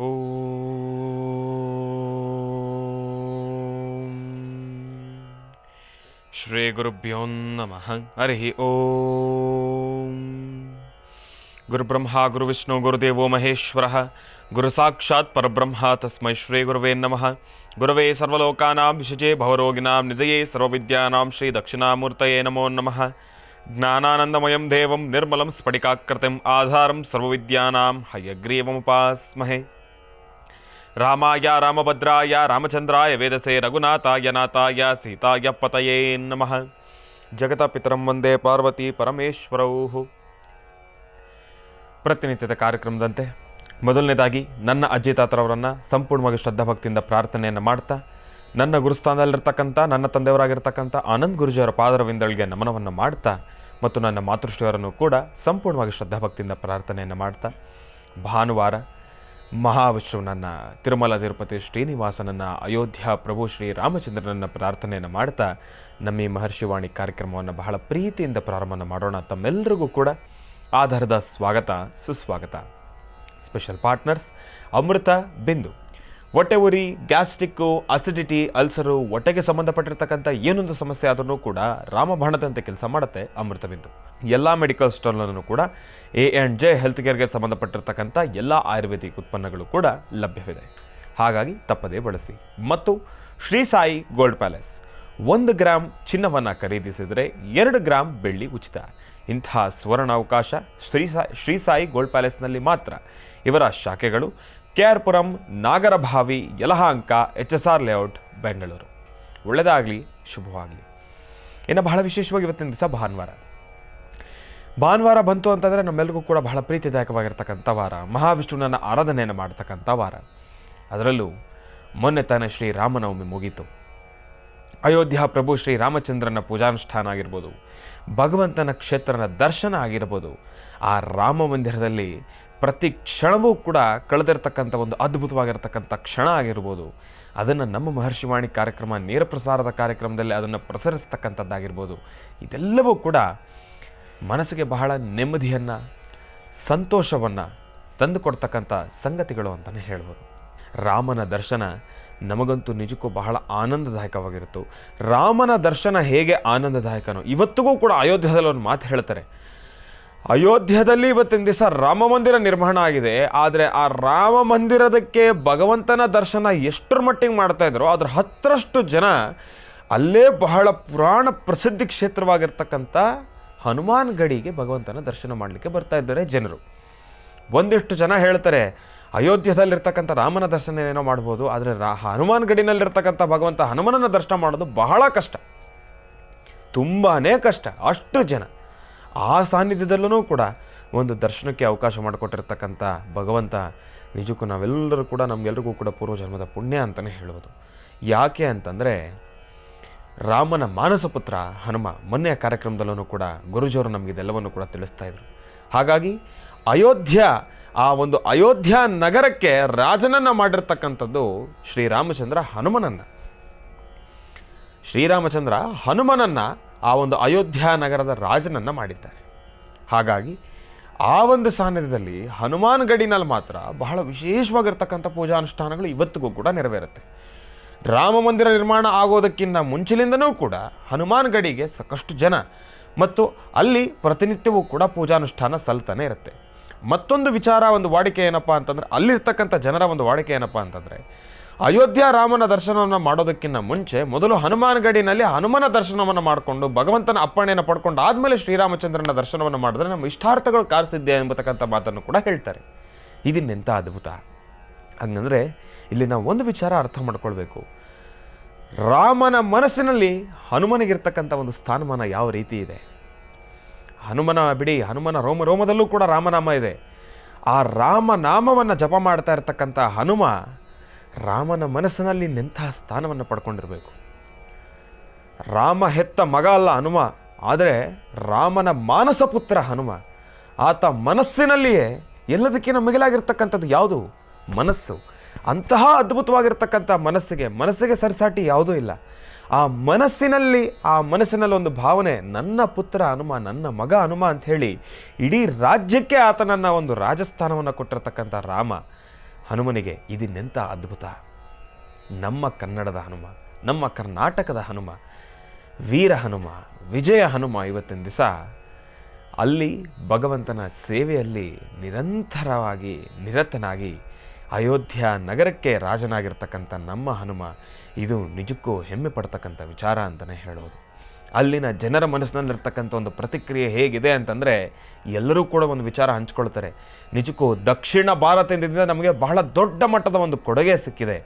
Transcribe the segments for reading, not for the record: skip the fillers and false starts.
ಓಂ ಶ್ರೀ ಗುರುಭ್ಯೋ ನಮಃ. ಹರಿ ಓಂ. ಗುರುಬ್ರಹ್ಮ ಗುರುವಿಷ್ಣು ಗುರುದೇವೋ ಮಹೇಶ್ವರ ಗುರು ಸಾಕ್ಷಾತ್ ಪರಬ್ರಹ್ಮ ತಸ್ಮೈ ಶ್ರೀ ಗುರುವೇ ನಮಃ. ಗುರವೇ ಸರ್ವಲೋಕಾನಾಂ ವಿಷಜೇ ಭವರೋಗಿಣಾಂ ನಿಧಯೇ ಸರ್ವವಿದ್ಯಾನಾಂ ಶ್ರೀ ದಕ್ಷಿಣಾಮೂರ್ತಯೇ ನಮೋ ನಮಃ. ಜ್ಞಾನಾನಂದಮಯಂ ದೇವಂ ನಿರ್ಮಲಂ ಸ್ಫಟಿಕಾಕೃತಿಂ ಆಧಾರಂ ಸರ್ವವಿದ್ಯಾನಾಂ ಹಯಗ್ರೀವముపాస్మహే. ರಾಮಾಯ ರಾಮಭದ್ರಾಯ ರಾಮಚಂದ್ರಾಯ ವೇದಸೇ ರಘುನಾಥಾಯ ನಾಥಾಯ ಸೀತಾಯ ಪತಯೇ ನಮಃ. ಜಗತಪಿತರಂ ವಂದೇ ಪಾರ್ವತಿ ಪರಮೇಶ್ವರೌ. ಪ್ರತಿನಿತ್ಯದ ಕಾರ್ಯಕ್ರಮದಂತೆ ಮೊದಲನೇದಾಗಿ ನನ್ನ ಅಜ್ಜಿ ತಾತರವರನ್ನು ಸಂಪೂರ್ಣವಾಗಿ ಶ್ರದ್ಧಾಭಕ್ತಿಯಿಂದ ಪ್ರಾರ್ಥನೆಯನ್ನು ಮಾಡ್ತಾ, ನನ್ನ ಗುರುಸ್ಥಾನದಲ್ಲಿರ್ತಕ್ಕಂಥ ನನ್ನ ತಂದೆಯವರಾಗಿರ್ತಕ್ಕಂಥ ಆನಂದ್ ಗುರುಜಿಯವರ ಪಾದರವಿಂದಳಿಗೆ ನಮನವನ್ನು ಮಾಡ್ತಾ, ಮತ್ತು ನನ್ನ ಮಾತೃಶ್ರೀಯವರನ್ನು ಕೂಡ ಸಂಪೂರ್ಣವಾಗಿ ಶ್ರದ್ಧಾಭಕ್ತಿಯಿಂದ ಪ್ರಾರ್ಥನೆಯನ್ನು ಮಾಡ್ತಾ, ಭಾನುವಾರ ಮಹಾವಿಷ್ಣುವನ್ನ ತಿರುಮಲ ತಿರುಪತಿ ಶ್ರೀನಿವಾಸನನ್ನು ಅಯೋಧ್ಯ ಪ್ರಭು ಶ್ರೀ ರಾಮಚಂದ್ರನನ್ನು ಪ್ರಾರ್ಥನೆಯನ್ನು ಮಾಡ್ತಾ ನಮ್ಮ ಈ ಮಹರ್ಷಿವಾಣಿ ಕಾರ್ಯಕ್ರಮವನ್ನು ಬಹಳ ಪ್ರೀತಿಯಿಂದ ಪ್ರಾರಂಭ ಮಾಡೋಣ. ತಮ್ಮೆಲ್ಲರಿಗೂ ಕೂಡ ಆಧಾರದ ಸ್ವಾಗತ ಸುಸ್ವಾಗತ. ಸ್ಪೆಷಲ್ ಪಾರ್ಟ್ನರ್ಸ್ ಅಮೃತ ಬಿಂದು. ಹೊಟ್ಟೆ ಉರಿ, ಗ್ಯಾಸ್ಟ್ರಿಕ್ಕು, ಅಸಿಡಿಟಿ, ಅಲ್ಸರು, ಹೊಟ್ಟೆಗೆ ಸಂಬಂಧಪಟ್ಟಿರ್ತಕ್ಕಂಥ ಏನೊಂದು ಸಮಸ್ಯೆ ಆದ್ರೂ ಕೂಡ ರಾಮಬಾಣದಂತೆ ಕೆಲಸ ಮಾಡುತ್ತೆ ಅಮೃತ ಬಿಂದು. ಎಲ್ಲ ಮೆಡಿಕಲ್ ಸ್ಟೋರ್ನಲ್ಲೂ ಕೂಡ A&J ಹೆಲ್ತ್ ಕೇರ್ಗೆ ಸಂಬಂಧಪಟ್ಟಿರ್ತಕ್ಕಂಥ ಎಲ್ಲ ಆಯುರ್ವೇದಿಕ್ ಉತ್ಪನ್ನಗಳು ಕೂಡ ಲಭ್ಯವಿದೆ. ಹಾಗಾಗಿ ತಪ್ಪದೇ ಬಳಸಿ. ಮತ್ತು Shri Sai gold palace, 1 gram ಚಿನ್ನವನ್ನು ಖರೀದಿಸಿದರೆ 2 ಗ್ರಾಮ್ ಬೆಳ್ಳಿ ಉಚಿತ. ಇಂತಹ ಸುವರ್ಣಾವಕಾಶ ಶ್ರೀ ಸಾಯಿ ಗೋಲ್ಡ್ ಪ್ಯಾಲೇಸ್ನಲ್ಲಿ ಮಾತ್ರ. ಇವರ ಶಾಖೆಗಳು KR Puram, Nagarabhavi, Yelahanka, HSR layout, Bengaluru. ಒಳ್ಳೆಯದಾಗಲಿ, ಶುಭವಾಗಲಿ. ಇನ್ನು ಬಹಳ ವಿಶೇಷವಾಗಿ ಇವತ್ತಿನ ದಿವಸ ಭಾನುವಾರ ಬಂತು ಅಂತಂದರೆ ನಮ್ಮೆಲ್ಲರಿಗೂ ಕೂಡ ಬಹಳ ಪ್ರೀತಿದಾಯಕವಾಗಿರ್ತಕ್ಕಂಥ ವಾರ, ಮಹಾವಿಷ್ಣುವನ್ನ ಆರಾಧನೆಯನ್ನು ಮಾಡ್ತಕ್ಕಂಥ ವಾರ. ಅದರಲ್ಲೂ ಮೊನ್ನೆ ತಾನೇ ಶ್ರೀರಾಮನವಮಿ ಮುಗೀತು. ಅಯೋಧ್ಯ ಪ್ರಭು ಶ್ರೀ ರಾಮಚಂದ್ರನ ಪೂಜಾನುಷ್ಠಾನ ಆಗಿರ್ಬೋದು, ಭಗವಂತನ ಕ್ಷೇತ್ರನ ದರ್ಶನ ಆಗಿರ್ಬೋದು, ಆ ರಾಮ ಮಂದಿರದಲ್ಲಿ ಪ್ರತಿ ಕ್ಷಣವೂ ಕೂಡ ಕಳೆದಿರ್ತಕ್ಕಂಥ ಒಂದು ಅದ್ಭುತವಾಗಿರ್ತಕ್ಕಂಥ ಕ್ಷಣ ಆಗಿರ್ಬೋದು. ಅದನ್ನು ನಮ್ಮ ಮಹರ್ಷಿವಾಣಿ ಕಾರ್ಯಕ್ರಮ ನೇರ ಪ್ರಸಾರದ ಕಾರ್ಯಕ್ರಮದಲ್ಲಿ ಅದನ್ನು ಪ್ರಸರಿಸ್ತಕ್ಕಂಥದ್ದಾಗಿರ್ಬೋದು. ಇದೆಲ್ಲವೂ ಕೂಡ ಮನಸ್ಸಿಗೆ ಬಹಳ ನೆಮ್ಮದಿಯನ್ನು, ಸಂತೋಷವನ್ನು ತಂದುಕೊಡ್ತಕ್ಕಂಥ ಸಂಗತಿಗಳು ಅಂತಲೇ ಹೇಳ್ಬೋದು. ರಾಮನ ದರ್ಶನ ನಮಗಂತೂ ನಿಜಕ್ಕೂ ಬಹಳ ಆನಂದದಾಯಕವಾಗಿರುತ್ತು. ರಾಮನ ದರ್ಶನ ಹೇಗೆ ಆನಂದದಾಯಕನೋ ಇವತ್ತಿಗೂ ಕೂಡ ಅಯೋಧ್ಯದಲ್ಲಿ ಒಂದು ಮಾತು ಹೇಳ್ತಾರೆ. ಅಯೋಧ್ಯದಲ್ಲಿ ಇವತ್ತಿನ ದಿವಸ ರಾಮ ಮಂದಿರ ನಿರ್ಮಾಣ ಆಗಿದೆ, ಆದರೆ ಆ ರಾಮ ಮಂದಿರದಕ್ಕೆ ಭಗವಂತನ ದರ್ಶನ ಎಷ್ಟರ ಮಟ್ಟಿಗೆ ಮಾಡ್ತಾ ಇದ್ರು ಅದ್ರ 10ರಷ್ಟು ಜನ ಅಲ್ಲೇ ಬಹಳ ಪುರಾಣ ಪ್ರಸಿದ್ಧಿ ಕ್ಷೇತ್ರವಾಗಿರ್ತಕ್ಕಂಥ ಹನುಮಾನ್ ಗಡಿಗೆ ಭಗವಂತನ ದರ್ಶನ ಮಾಡಲಿಕ್ಕೆ ಬರ್ತಾ ಇದ್ದಾರೆ ಜನರು. ಒಂದಿಷ್ಟು ಜನ ಹೇಳ್ತಾರೆ ಅಯೋಧ್ಯದಲ್ಲಿರ್ತಕ್ಕಂಥ ರಾಮನ ದರ್ಶನ ಏನೋ ಮಾಡ್ಬೋದು, ಆದರೆ ಹನುಮಾನ್ ಗಡಿನಲ್ಲಿರ್ತಕ್ಕಂಥ ಭಗವಂತ ಹನುಮನನ ದರ್ಶನ ಮಾಡೋದು ಬಹಳ ಕಷ್ಟ, ತುಂಬಾ ಕಷ್ಟ. ಅಷ್ಟು ಜನ ಆ ಸಾನ್ನಿಧ್ಯದಲ್ಲೂ ಕೂಡ ಒಂದು ದರ್ಶನಕ್ಕೆ ಅವಕಾಶ ಮಾಡಿಕೊಟ್ಟಿರ್ತಕ್ಕಂಥ ಭಗವಂತ ನಿಜಕ್ಕೂ ನಾವೆಲ್ಲರೂ ಕೂಡ ನಮಗೆಲ್ಲರಿಗೂ ಕೂಡ ಪೂರ್ವಜನ್ಮದ ಪುಣ್ಯ ಅಂತಲೇ ಹೇಳೋದು. ಯಾಕೆ ಅಂತಂದರೆ ರಾಮನ ಮಾನಸ ಪುತ್ರ ಹನುಮ. ಮೊನ್ನೆಯ ಕಾರ್ಯಕ್ರಮದಲ್ಲೂ ಕೂಡ ಗುರುಜಿಯವರು ನಮಗೆ ಇದೆಲ್ಲವನ್ನು ಕೂಡ ತಿಳಿಸ್ತಾ ಇದ್ರು. ಹಾಗಾಗಿ ಆ ಒಂದು ಅಯೋಧ್ಯ ನಗರಕ್ಕೆ ರಾಜನನ್ನು ಮಾಡಿರ್ತಕ್ಕಂಥದ್ದು ಶ್ರೀರಾಮಚಂದ್ರ ಹನುಮನನ್ನು ಆ ಒಂದು ಅಯೋಧ್ಯ ನಗರದ ರಾಜನನ್ನು ಮಾಡಿದ್ದಾರೆ. ಹಾಗಾಗಿ ಆ ಒಂದು ಸಾನ್ನಿಧ್ಯದಲ್ಲಿ ಹನುಮಾನ್ ಗಡಿನಲ್ಲಿ ಮಾತ್ರ ಬಹಳ ವಿಶೇಷವಾಗಿರ್ತಕ್ಕಂಥ ಪೂಜಾನುಷ್ಠಾನಗಳು ಇವತ್ತಿಗೂ ಕೂಡ ನೆರವೇರುತ್ತೆ. ರಾಮ ಮಂದಿರ ನಿರ್ಮಾಣ ಆಗೋದಕ್ಕಿಂತ ಮುಂಚಿನಿಂದನೂ ಕೂಡ ಹನುಮಾನ್ ಗಡಿಗೆ ಸಾಕಷ್ಟು ಜನ ಮತ್ತು ಅಲ್ಲಿ ಪ್ರತಿನಿತ್ಯವೂ ಕೂಡ ಪೂಜಾನುಷ್ಠಾನ ಸಲ್ತಾನೆ ಇರುತ್ತೆ. ಮತ್ತೊಂದು ವಿಚಾರ, ಒಂದು ವಾಡಿಕೆ ಏನಪ್ಪ ಅಂತಂದರೆ, ಅಲ್ಲಿರ್ತಕ್ಕಂಥ ಜನರ ಒಂದು ವಾಡಿಕೆ ಏನಪ್ಪ ಅಂತಂದರೆ, ಅಯೋಧ್ಯ ರಾಮನ ದರ್ಶನವನ್ನು ಮಾಡೋದಕ್ಕಿಂತ ಮುಂಚೆ ಮೊದಲು ಹನುಮಾನ್ ಗಡಿನಲ್ಲಿ ಹನುಮನ ದರ್ಶನವನ್ನು ಮಾಡಿಕೊಂಡು ಭಗವಂತನ ಅಪ್ಪಣೆಯನ್ನು ಪಡ್ಕೊಂಡು ಆದಮೇಲೆ ಶ್ರೀರಾಮಚಂದ್ರನ ದರ್ಶನವನ್ನು ಮಾಡಿದ್ರೆ ನಮ್ಮ ಇಷ್ಟಾರ್ಥಗಳು ಕಾರಿಸಿದ್ದೆ ಎಂಬತಕ್ಕಂಥ ಮಾತನ್ನು ಕೂಡ ಹೇಳ್ತಾರೆ. ಇದನ್ನೆಂಥ ಅದ್ಭುತ! ಹಂಗಂದರೆ ಇಲ್ಲಿ ನಾವು ಒಂದು ವಿಚಾರ ಅರ್ಥ ಮಾಡ್ಕೊಳ್ಬೇಕು. ರಾಮನ ಮನಸ್ಸಿನಲ್ಲಿ ಹನುಮನಿಗಿರ್ತಕ್ಕಂಥ ಒಂದು ಸ್ಥಾನಮಾನ ಯಾವ ರೀತಿ ಇದೆ. ಹನುಮನ ರೋಮದಲ್ಲೂ ಕೂಡ ರಾಮನಾಮ ಇದೆ. ಆ ರಾಮನಾಮವನ್ನು ಜಪ ಮಾಡ್ತಾ ಇರ್ತಕ್ಕಂಥ ಹನುಮ ರಾಮನ ಮನಸ್ಸಿನಲ್ಲಿ ನಿಂತಹ ಸ್ಥಾನವನ್ನು ಪಡ್ಕೊಂಡಿರಬೇಕು. ರಾಮ ಹೆತ್ತ ಮಗ ಅಲ್ಲ ಹನುಮ, ಆದರೆ ರಾಮನ ಮಾನಸ ಪುತ್ರ ಹನುಮ. ಆತ ಮನಸ್ಸಿನಲ್ಲಿಯೇ ಎಲ್ಲದಕ್ಕಿಂತ ಮಿಗಿಲಾಗಿರ್ತಕ್ಕಂಥದ್ದು ಯಾವುದು? ಮನಸ್ಸು. ಅಂತಹ ಅದ್ಭುತವಾಗಿರ್ತಕ್ಕಂಥ ಮನಸ್ಸಿಗೆ ಸರಿಸಾಟಿ ಯಾವುದೂ ಇಲ್ಲ. ಆ ಮನಸ್ಸಿನಲ್ಲಿ ಒಂದು ಭಾವನೆ, ನನ್ನ ಪುತ್ರ ಹನುಮ, ನನ್ನ ಮಗ ಹನುಮ ಅಂಥೇಳಿ ಇಡೀ ರಾಜ್ಯಕ್ಕೆ ಆತನನ್ನು ಒಂದು ರಾಜಸ್ಥಾನವನ್ನು ಕೊಟ್ಟಿರ್ತಕ್ಕಂಥ ರಾಮ ಹನುಮನಿಗೆ ಇದನ್ನೆಂಥ ಅದ್ಭುತ! ನಮ್ಮ ಕನ್ನಡದ ಹನುಮ, ನಮ್ಮ ಕರ್ನಾಟಕದ ಹನುಮ, ವೀರ ಹನುಮ, ವಿಜಯ ಹನುಮ ಇವತ್ತಿನ ದಿವಸ ಅಲ್ಲಿ ಭಗವಂತನ ಸೇವೆಯಲ್ಲಿ ನಿರಂತರವಾಗಿ ನಿರತನಾಗಿ ಅಯೋಧ್ಯ ನಗರಕ್ಕೆ ರಾಜನಾಗಿರ್ತಕ್ಕಂಥ ನಮ್ಮ ಹನುಮ, ಇದು ನಿಜಕ್ಕೂ ಹೆಮ್ಮೆ ಪಡ್ತಕ್ಕಂಥ ವಿಚಾರ ಅಂತಲೇ ಹೇಳೋದು. ಅಲ್ಲಿನ ಜನರ ಮನಸ್ಸಿನಲ್ಲಿರ್ತಕ್ಕಂಥ ಒಂದು ಪ್ರತಿಕ್ರಿಯೆ ಹೇಗಿದೆ ಅಂತಂದರೆ, ಎಲ್ಲರೂ ಕೂಡ ಒಂದು ವಿಚಾರ ಹಂಚ್ಕೊಳ್ತಾರೆ. ನಿಜಕ್ಕೂ ದಕ್ಷಿಣ ಭಾರತದಿಂದ ನಮಗೆ ಬಹಳ ದೊಡ್ಡ ಮಟ್ಟದ ಒಂದು ಕೊಡುಗೆ ಸಿಕ್ಕಿದೆ.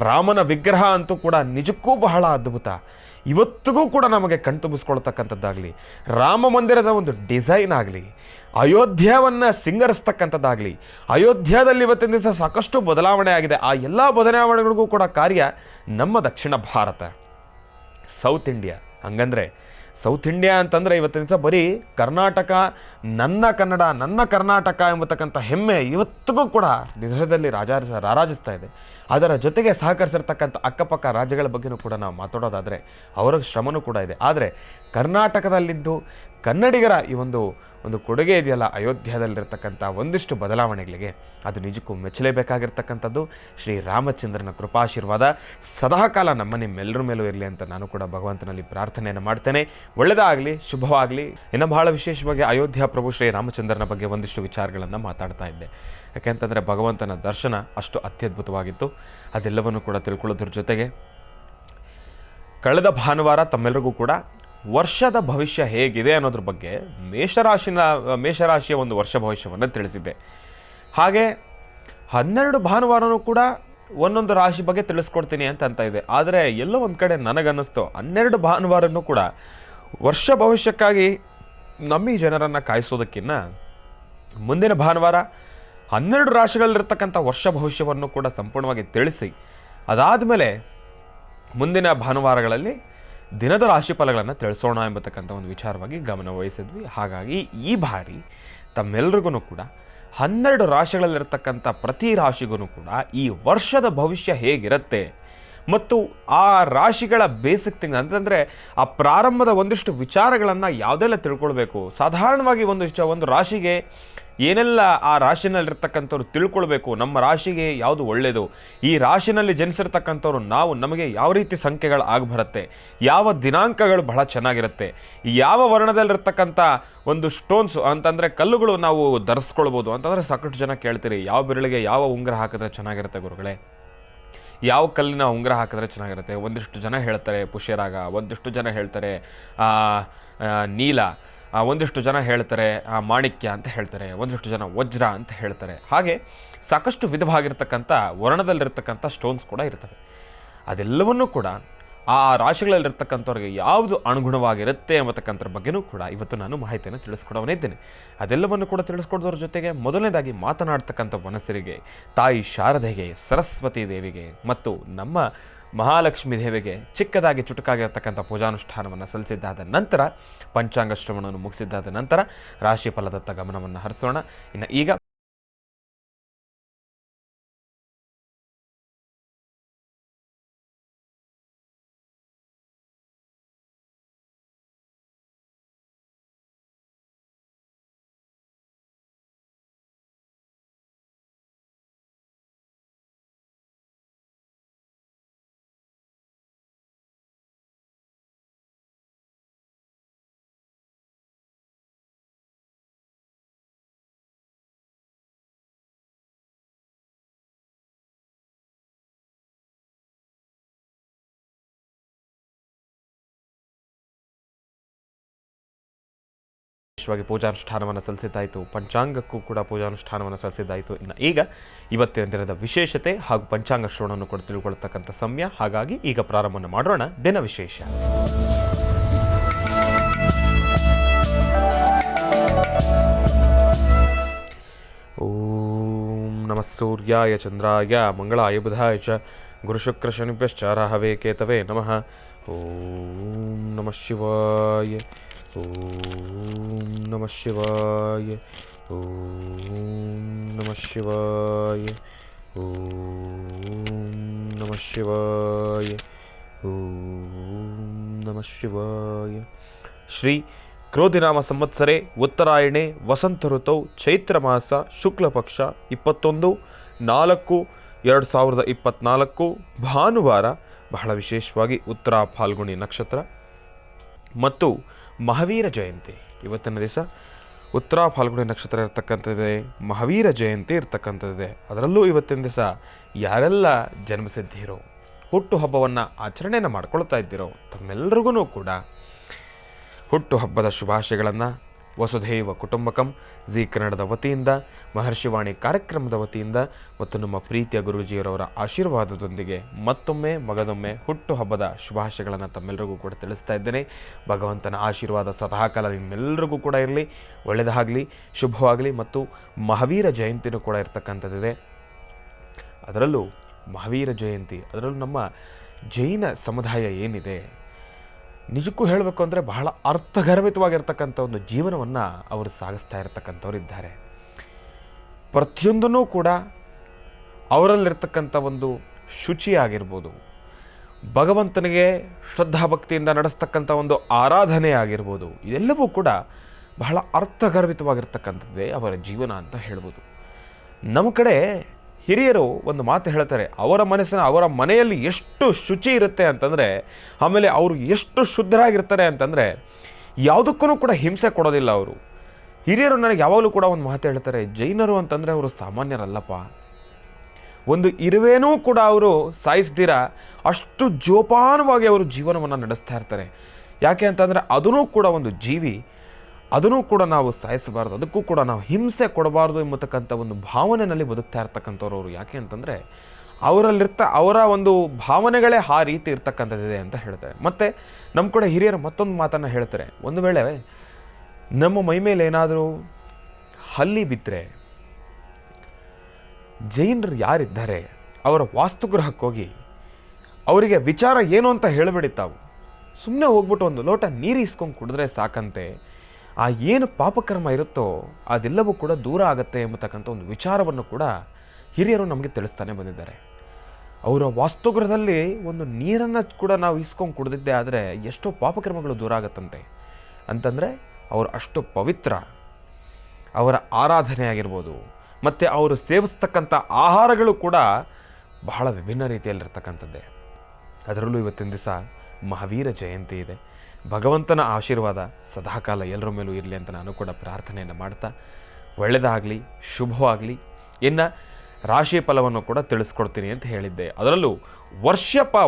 ರಾಮನ ವಿಗ್ರಹ ಅಂತೂ ಕೂಡ ನಿಜಕ್ಕೂ ಬಹಳ ಅದ್ಭುತ. ಇವತ್ತಿಗೂ ಕೂಡ ನಮಗೆ ಕಣ್ತುಂಬಿಸ್ಕೊಳ್ತಕ್ಕಂಥದ್ದಾಗಲಿ, ರಾಮ ಮಂದಿರದ ಒಂದು ಡಿಸೈನ್ ಆಗಲಿ, ಅಯೋಧ್ಯವನ್ನು ಸಿಂಗರಿಸ್ತಕ್ಕಂಥದ್ದಾಗಲಿ, ಅಯೋಧ್ಯದಲ್ಲಿ ಇವತ್ತಿನ ದಿವಸ ಸಾಕಷ್ಟು ಬದಲಾವಣೆ ಆಗಿದೆ. ಆ ಎಲ್ಲ ಬದಲಾವಣೆಗಳಿಗೂ ಕೂಡ ಕಾರ್ಯ ನಮ್ಮ ದಕ್ಷಿಣ ಭಾರತ, ಸೌತ್ ಇಂಡಿಯಾ. ಹಂಗಂದರೆ ಸೌತ್ ಇಂಡಿಯಾ ಅಂತಂದರೆ ಇವತ್ತಿನ ದಿವಸ ಬರೀ ಕರ್ನಾಟಕ, ನನ್ನ ಕನ್ನಡ, ನನ್ನ ಕರ್ನಾಟಕ ಎಂಬತಕ್ಕಂಥ ಹೆಮ್ಮೆ ಇವತ್ತಿಗೂ ಕೂಡ ದೇಶದಲ್ಲಿ ರಾರಾಜಿಸ್ತಾ ಇದೆ. ಅದರ ಜೊತೆಗೆ ಸಹಕರಿಸಿರ್ತಕ್ಕಂಥ ಅಕ್ಕಪಕ್ಕ ರಾಜ್ಯಗಳ ಬಗ್ಗೆಯೂ ಕೂಡ ನಾವು ಮಾತಾಡೋದಾದರೆ ಅವರ ಶ್ರಮನೂ ಕೂಡ ಇದೆ. ಆದರೆ ಕರ್ನಾಟಕದಲ್ಲಿದ್ದು ಕನ್ನಡಿಗರ ಈ ಒಂದು ಕೊಡುಗೆ ಇದೆಯಲ್ಲ, ಅಯೋಧ್ಯದಲ್ಲಿರ್ತಕ್ಕಂಥ ಒಂದಿಷ್ಟು ಬದಲಾವಣೆಗಳಿಗೆ, ಅದು ನಿಜಕ್ಕೂ ಮೆಚ್ಚಲೇಬೇಕಾಗಿರ್ತಕ್ಕಂಥದ್ದು. ಶ್ರೀ ರಾಮಚಂದ್ರನ ಕೃಪಾಶೀರ್ವಾದ ಸದಾಕಾಲ ನಮ್ಮ ನಿಮ್ಮೆಲ್ಲರ ಮೇಲೂ ಇರಲಿ ಅಂತ ನಾನು ಕೂಡ ಭಗವಂತನಲ್ಲಿ ಪ್ರಾರ್ಥನೆಯನ್ನು ಮಾಡ್ತೇನೆ. ಒಳ್ಳೆಯದಾಗಲಿ, ಶುಭವಾಗಲಿ. ಇನ್ನು ಬಹಳ ವಿಶೇಷವಾಗಿ ಅಯೋಧ್ಯ ಪ್ರಭು ಶ್ರೀ ರಾಮಚಂದ್ರನ ಬಗ್ಗೆ ಒಂದಿಷ್ಟು ವಿಚಾರಗಳನ್ನು ಮಾತಾಡ್ತಾ ಇದ್ದೆ. ಯಾಕೆಂತಂದರೆ ಭಗವಂತನ ದರ್ಶನ ಅಷ್ಟು ಅತ್ಯದ್ಭುತವಾಗಿತ್ತು. ಅದೆಲ್ಲವನ್ನು ಕೂಡ ತಿಳ್ಕೊಳ್ಳೋದ್ರ ಜೊತೆಗೆ ಕಳೆದ ಭಾನುವಾರ ತಮ್ಮೆಲ್ಲರಿಗೂ ಕೂಡ ವರ್ಷದ ಭವಿಷ್ಯ ಹೇಗಿದೆ ಅನ್ನೋದ್ರ ಬಗ್ಗೆ ಮೇಷರಾಶಿಯ ಒಂದು ವರ್ಷ ಭವಿಷ್ಯವನ್ನು ತಿಳಿಸಿದ್ದೆ. ಹಾಗೆ 12 ಭಾನುವಾರನೂ ಕೂಡ ಒಂದೊಂದು ರಾಶಿ ಬಗ್ಗೆ ತಿಳಿಸ್ಕೊಡ್ತೀನಿ ಅಂತ ಇದೆ. ಆದರೆ ಎಲ್ಲೋ ಒಂದು ಕಡೆ ನನಗನ್ನಿಸ್ತು 12 ಭಾನುವಾರನೂ ಕೂಡ ವರ್ಷ ಭವಿಷ್ಯಕ್ಕಾಗಿ ನಮ್ಮ ಈ ಜನರನ್ನು ಕಾಯಿಸೋದಕ್ಕಿಂತ ಮುಂದಿನ ಭಾನುವಾರ 12 ರಾಶಿಗಳಲ್ಲಿರ್ತಕ್ಕಂಥ ವರ್ಷ ಭವಿಷ್ಯವನ್ನು ಕೂಡ ಸಂಪೂರ್ಣವಾಗಿ ತಿಳಿಸಿ, ಅದಾದಮೇಲೆ ಮುಂದಿನ ಭಾನುವಾರಗಳಲ್ಲಿ ದಿನದ ರಾಶಿ ಫಲಗಳನ್ನು ತಿಳಿಸೋಣ ಎಂಬತಕ್ಕಂಥ ಒಂದು ವಿಚಾರವಾಗಿ ಗಮನ ವಹಿಸಿದ್ವಿ. ಹಾಗಾಗಿ ಈ ಬಾರಿ ತಮ್ಮೆಲ್ಲರಿಗೂ ಕೂಡ 12 ರಾಶಿಗಳಲ್ಲಿರ್ತಕ್ಕಂಥ ಪ್ರತಿ ರಾಶಿಗೂ ಕೂಡ ಈ ವರ್ಷದ ಭವಿಷ್ಯ ಹೇಗಿರುತ್ತೆ ಮತ್ತು ಆ ರಾಶಿಗಳ ಬೇಸಿಕ್ ಥಿಂಗ್ ಅಂತಂದರೆ ಆ ಪ್ರಾರಂಭದ ಒಂದಿಷ್ಟು ವಿಚಾರಗಳನ್ನು ಯಾವುದೆಲ್ಲ ತಿಳ್ಕೊಳ್ಬೇಕು, ಸಾಧಾರಣವಾಗಿ ಒಂದು ರಾಶಿಗೆ ಏನೆಲ್ಲ ಆ ರಾಶಿನಲ್ಲಿರ್ತಕ್ಕಂಥವ್ರು ತಿಳ್ಕೊಳ್ಬೇಕು, ನಮ್ಮ ರಾಶಿಗೆ ಯಾವುದು ಒಳ್ಳೆಯದು, ಈ ರಾಶಿನಲ್ಲಿ ಜನಿಸಿರ್ತಕ್ಕಂಥವ್ರು ನಮಗೆ ಯಾವ ರೀತಿ ಸಂಖ್ಯೆಗಳು ಬರುತ್ತೆ, ಯಾವ ದಿನಾಂಕಗಳು ಬಹಳ ಚೆನ್ನಾಗಿರುತ್ತೆ, ಯಾವ ವರ್ಣದಲ್ಲಿರ್ತಕ್ಕಂಥ ಒಂದು ಸ್ಟೋನ್ಸ್ ಅಂತಂದರೆ ಕಲ್ಲುಗಳು ನಾವು ಧರಿಸ್ಕೊಳ್ಬೋದು ಅಂತಂದರೆ ಸಾಕಷ್ಟು ಜನ ಕೇಳ್ತೀರಿ, ಯಾವ ಬೆರಳಿಗೆ ಯಾವ ಉಂಗುರ ಹಾಕಿದ್ರೆ ಚೆನ್ನಾಗಿರುತ್ತೆ ಗುರುಗಳೇ, ಯಾವ ಕಲ್ಲಿನ ಉಂಗುರ ಹಾಕಿದ್ರೆ ಚೆನ್ನಾಗಿರುತ್ತೆ. ಒಂದಿಷ್ಟು ಜನ ಹೇಳ್ತಾರೆ ಪುಷ್ಯರಾಗ, ಒಂದಿಷ್ಟು ಜನ ಹೇಳ್ತಾರೆ ನೀಲ, ಒಂದಿಷ್ಟು ಜನ ಹೇಳ್ತಾರೆ ಮಾಣಿಕ್ಯ ಅಂತ ಹೇಳ್ತಾರೆ, ಒಂದಿಷ್ಟು ಜನ ವಜ್ರ ಅಂತ ಹೇಳ್ತಾರೆ. ಹಾಗೆ ಸಾಕಷ್ಟು ವಿಧವಾಗಿರ್ತಕ್ಕಂಥ ವರ್ಣದಲ್ಲಿರ್ತಕ್ಕಂಥ ಸ್ಟೋನ್ಸ್ ಕೂಡ ಇರ್ತವೆ. ಅದೆಲ್ಲವನ್ನೂ ಕೂಡ ಆ ರಾಶಿಗಳಲ್ಲಿರ್ತಕ್ಕಂಥವ್ರಿಗೆ ಯಾವುದು ಅನುಗುಣವಾಗಿರುತ್ತೆ ಎಂಬತಕ್ಕಂಥರ ಬಗ್ಗೆನೂ ಕೂಡ ಇವತ್ತು ನಾನು ಮಾಹಿತಿಯನ್ನು ತಿಳಿಸ್ಕೊಡವನಿದ್ದೇನೆ. ಅದೆಲ್ಲವನ್ನು ಕೂಡ ತಿಳಿಸ್ಕೊಡೋದ್ರ ಜೊತೆಗೆ ಮೊದಲನೇದಾಗಿ ಮಾತನಾಡ್ತಕ್ಕಂಥ ಮನಸ್ಸರಿಗೆ, ತಾಯಿ ಶಾರದೆಗೆ, ಸರಸ್ವತಿ ದೇವಿಗೆ ಮತ್ತು ನಮ್ಮ ಮಹಾಲಕ್ಷ್ಮೀ ದೇವಿಗೆ ಚಿಕ್ಕದಾಗಿ ಚುಟುಕಾಗಿರ್ತಕ್ಕಂಥ ಪೂಜಾನುಷ್ಠಾನವನ್ನು ಸಲ್ಲಿಸಿದ್ದಾದ ನಂತರ, ಪಂಚಾಂಗ ಶ್ರವಣವನ್ನು ಮುಗಿಸಿದ್ದಾದ ನಂತರ ರಾಶಿ ಫಲದತ್ತ ಗಮನವನ್ನು ಹರಿಸೋಣ. ಇನ್ನು ಈಗ ಪೂಜಾನುಷ್ಠಾನವನ್ನು ಸಲ್ಲಿಸಿದ್ದಾಯಿತು, ಪಂಚಾಂಗಕ್ಕೂ ಕೂಡ ಪೂಜಾನುಷ್ಠಾನವನ್ನು ಸಲ್ಲಿಸಿದ್ದಾಯಿತು. ಇನ್ನು ಈಗ ಇವತ್ತಿನ ದಿನದ ವಿಶೇಷತೆ ಹಾಗೂ ಪಂಚಾಂಗ ಶ್ರವಣವನ್ನು ಕೂಡ ತಿಳ್ಕೊಳ್ತಕ್ಕಂಥ ಸಮಯ. ಹಾಗಾಗಿ ಈಗ ಪ್ರಾರಂಭವನ್ನು ಮಾಡೋಣ ದಿನ ವಿಶೇಷ. ಓಂ ನಮಃ ಸೂರ್ಯಾಯ ಚಂದ್ರಾಯ ಮಂಗಳಾಯ ಬುಧಾಯ ಚ ಗುರುಶುಕ್ರ ಶನಿಭ್ಯಶ್ಚ ರಾಹವೇ ಕೇತವೇ ನಮಃ. ಓಂ ನಮಃ ಶಿವಾಯ. ಓಂ ನಮಃ ಶಿವಾಯ. ಓಂ ನಮಃ ಶಿವಾಯ. ಓಂ ನಮಃ ಶಿವಾಯ. ಓಂ ನಮಃ ಶಿವಾಯ. ಶ್ರೀ ಕ್ರೋಧಿನಾಮ ಸಂವತ್ಸರೆ ಉತ್ತರಾಯಣೆ ವಸಂತ ಋತೌ ಚೈತ್ರ ಮಾಸ ಶುಕ್ಲ ಪಕ್ಷ 21 4/2024 ಭಾನುವಾರ, ಬಹಳ ವಿಶೇಷವಾಗಿ ಉತ್ತರ ಫಾಲ್ಗುಣಿ ನಕ್ಷತ್ರ ಮತ್ತು ಮಹಾವೀರ ಜಯಂತಿ. ಇವತ್ತಿನ ದಿವಸ ಉತ್ತರ ಫಾಲ್ಗುಣಿ ನಕ್ಷತ್ರ ಇರ್ತಕ್ಕಂಥದ್ದಿದೆ, ಮಹಾವೀರ ಜಯಂತಿ ಇರ್ತಕ್ಕಂಥದ್ದಿದೆ. ಅದರಲ್ಲೂ ಇವತ್ತಿನ ದಿವಸ ಯಾರೆಲ್ಲ ಜನ್ಮಸಿದ್ಧಿರೋ, ಹುಟ್ಟುಹಬ್ಬವನ್ನು ಆಚರಣೆಯನ್ನು ಮಾಡ್ಕೊಳ್ತಾ ಇದ್ದೀರೋ ತಮ್ಮೆಲ್ಲರಿಗೂ ಕೂಡ ಹುಟ್ಟುಹಬ್ಬದ ಶುಭಾಶಯಗಳನ್ನು ವಸುಧೈವ ಕುಟುಂಬಕಂ ಜಿ ಕನ್ನಡದ ವತಿಯಿಂದ, ಮಹರ್ಷಿವಾಣಿ ಕಾರ್ಯಕ್ರಮದ ವತಿಯಿಂದ ಮತ್ತು ನಮ್ಮ ಪ್ರೀತಿಯ ಗುರೂಜಿಯವರವರ ಆಶೀರ್ವಾದದೊಂದಿಗೆ ಮತ್ತೊಮ್ಮೆ ಮಗದೊಮ್ಮೆ ಹುಟ್ಟುಹಬ್ಬದ ಶುಭಾಶಯಗಳನ್ನು ತಮ್ಮೆಲ್ಲರಿಗೂ ಕೂಡ ತಿಳಿಸ್ತಾ ಇದ್ದೇನೆ. ಭಗವಂತನ ಆಶೀರ್ವಾದ ಸದಾಕಾಲ ನಿಮ್ಮೆಲ್ಲರಿಗೂ ಕೂಡ ಇರಲಿ, ಒಳ್ಳೆಯದಾಗಲಿ, ಶುಭವಾಗಲಿ. ಮತ್ತು ಮಹಾವೀರ ಜಯಂತಿನೂ ಕೂಡ ಇರ್ತಕ್ಕಂಥದ್ದಿದೆ. ಅದರಲ್ಲೂ ಮಹಾವೀರ ಜಯಂತಿ, ಅದರಲ್ಲೂ ನಮ್ಮ ಜೈನ ಸಮುದಾಯ ಏನಿದೆ, ನಿಜಕ್ಕೂ ಹೇಳಬೇಕು ಅಂದರೆ ಬಹಳ ಅರ್ಥಗರ್ಭಿತವಾಗಿರ್ತಕ್ಕಂಥ ಒಂದು ಜೀವನವನ್ನು ಅವರು ಸಾಗಿಸ್ತಾ ಇರತಕ್ಕಂಥವ್ರು ಇದ್ದಾರೆ. ಪ್ರತಿಯೊಂದೂ ಕೂಡ ಅವರಲ್ಲಿರ್ತಕ್ಕಂಥ ಒಂದು ಶುಚಿ ಆಗಿರ್ಬೋದು, ಭಗವಂತನಿಗೆ ಶ್ರದ್ಧಾಭಕ್ತಿಯಿಂದ ನಡೆಸ್ತಕ್ಕಂಥ ಒಂದು ಆರಾಧನೆ ಆಗಿರ್ಬೋದು, ಇದೆಲ್ಲವೂ ಕೂಡ ಬಹಳ ಅರ್ಥಗರ್ಭಿತವಾಗಿರ್ತಕ್ಕಂಥದ್ದೇ ಅವರ ಜೀವನ ಅಂತ ಹೇಳ್ಬೋದು. ನಮ್ಮ ಕಡೆ ಹಿರಿಯರು ಒಂದು ಮಾತು ಹೇಳ್ತಾರೆ, ಅವರ ಮನೆಯಲ್ಲಿ ಎಷ್ಟು ಶುಚಿ ಇರುತ್ತೆ ಅಂತಂದರೆ, ಆಮೇಲೆ ಅವರು ಎಷ್ಟು ಶುದ್ಧರಾಗಿರ್ತಾರೆ ಅಂತಂದರೆ ಯಾವುದಕ್ಕೂ ಕೂಡ ಹಿಂಸೆ ಕೊಡೋದಿಲ್ಲ ಅವರು. ಹಿರಿಯರು ನನಗೆ ಯಾವಾಗಲೂ ಕೂಡ ಒಂದು ಮಾತು ಹೇಳ್ತಾರೆ, ಜೈನರು ಅಂತಂದರೆ ಅವರು ಸಾಮಾನ್ಯರಲ್ಲಪ್ಪ, ಒಂದು ಇರುವೇನೂ ಕೂಡ ಅವರು ಸಾಯಿಸ್ದಿರ ಅಷ್ಟು ಜೋಪಾನವಾಗಿ ಅವರು ಜೀವನವನ್ನು ನಡೆಸ್ತಾ ಇರ್ತಾರೆ. ಯಾಕೆ ಅಂತಂದರೆ ಅದೂ ಕೂಡ ಒಂದು ಜೀವಿ, ಅದನ್ನು ಕೂಡ ನಾವು ಸಾಯಿಸಬಾರ್ದು, ಅದಕ್ಕೂ ಕೂಡ ನಾವು ಹಿಂಸೆ ಕೊಡಬಾರ್ದು ಎಂಬತಕ್ಕಂಥ ಒಂದು ಭಾವನೆಯಲ್ಲಿ ಬದುಕ್ತಾ ಇರ್ತಕ್ಕಂಥವ್ರು ಅವರು. ಯಾಕೆ ಅಂತಂದರೆ ಅವರ ಒಂದು ಭಾವನೆಗಳೇ ಆ ರೀತಿ ಇರ್ತಕ್ಕಂಥದ್ದಿದೆ ಅಂತ ಹೇಳ್ತಾರೆ. ಮತ್ತು ನಮ್ಮ ಕಡೆ ಹಿರಿಯರು ಮತ್ತೊಂದು ಮಾತನ್ನು ಹೇಳ್ತಾರೆ, ಒಂದು ವೇಳೆ ನಮ್ಮ ಮೈ ಮೇಲೆ ಏನಾದರೂ ಹಲ್ಲಿ ಬಿದ್ದರೆ ಜೈನರು ಯಾರಿದ್ದಾರೆ ಅವರ ವಾಸ್ತುಗೃಹಕ್ಕೆ ಹೋಗಿ ಅವರಿಗೆ ವಿಚಾರ ಏನು ಅಂತ ಹೇಳಬೇಡಿ, ತಾವು ಸುಮ್ಮನೆ ಹೋಗ್ಬಿಟ್ಟು ಒಂದು ಲೋಟ ನೀರು ಇಸ್ಕೊಂಡು ಕುಡಿದ್ರೆ ಸಾಕಂತೆ, ಆ ಏನು ಪಾಪಕರ್ಮ ಇರುತ್ತೋ ಅದೆಲ್ಲವೂ ಕೂಡ ದೂರ ಆಗುತ್ತೆ ಎಂಬತಕ್ಕಂಥ ಒಂದು ವಿಚಾರವನ್ನು ಕೂಡ ಹಿರಿಯರು ನಮಗೆ ತಿಳಿಸ್ತಾನೆ ಬಂದಿದ್ದಾರೆ. ಅವರ ವಾಸ್ತುಗೃಹದಲ್ಲಿ ಒಂದು ನೀರನ್ನು ಕೂಡ ನಾವು ಇಸ್ಕೊಂಡು ಕುಡಿದಿದ್ದೆ ಆದರೆ ಎಷ್ಟೋ ಪಾಪಕರ್ಮಗಳು ದೂರ ಆಗುತ್ತಂತೆ. ಅಂತಂದರೆ ಅವರು ಅಷ್ಟು ಪವಿತ್ರ, ಅವರ ಆರಾಧನೆ ಆಗಿರ್ಬೋದು, ಮತ್ತು ಅವರು ಸೇವಿಸ್ತಕ್ಕಂಥ ಆಹಾರಗಳು ಕೂಡ ಬಹಳ ವಿಭಿನ್ನ ರೀತಿಯಲ್ಲಿರ್ತಕ್ಕಂಥದ್ದೇ. ಅದರಲ್ಲೂ ಇವತ್ತಿನ ದಿವಸ ಮಹಾವೀರ ಜಯಂತಿ ಇದೆ. ಭಗವಂತನ ಆಶೀರ್ವಾದ ಸದಾಕಾಲ ಎಲ್ಲರ ಮೇಲೂ ಇರಲಿ ಅಂತ ನಾನು ಕೂಡ ಪ್ರಾರ್ಥನೆಯನ್ನು ಮಾಡ್ತಾ, ಒಳ್ಳೆಯದಾಗಲಿ, ಶುಭವಾಗಲಿ. ಇನ್ನು ರಾಶಿ ಫಲವನ್ನು ಕೂಡ ತಿಳಿಸ್ಕೊಡ್ತೀನಿ ಅಂತ ಹೇಳಿದ್ದೆ. ಅದರಲ್ಲೂ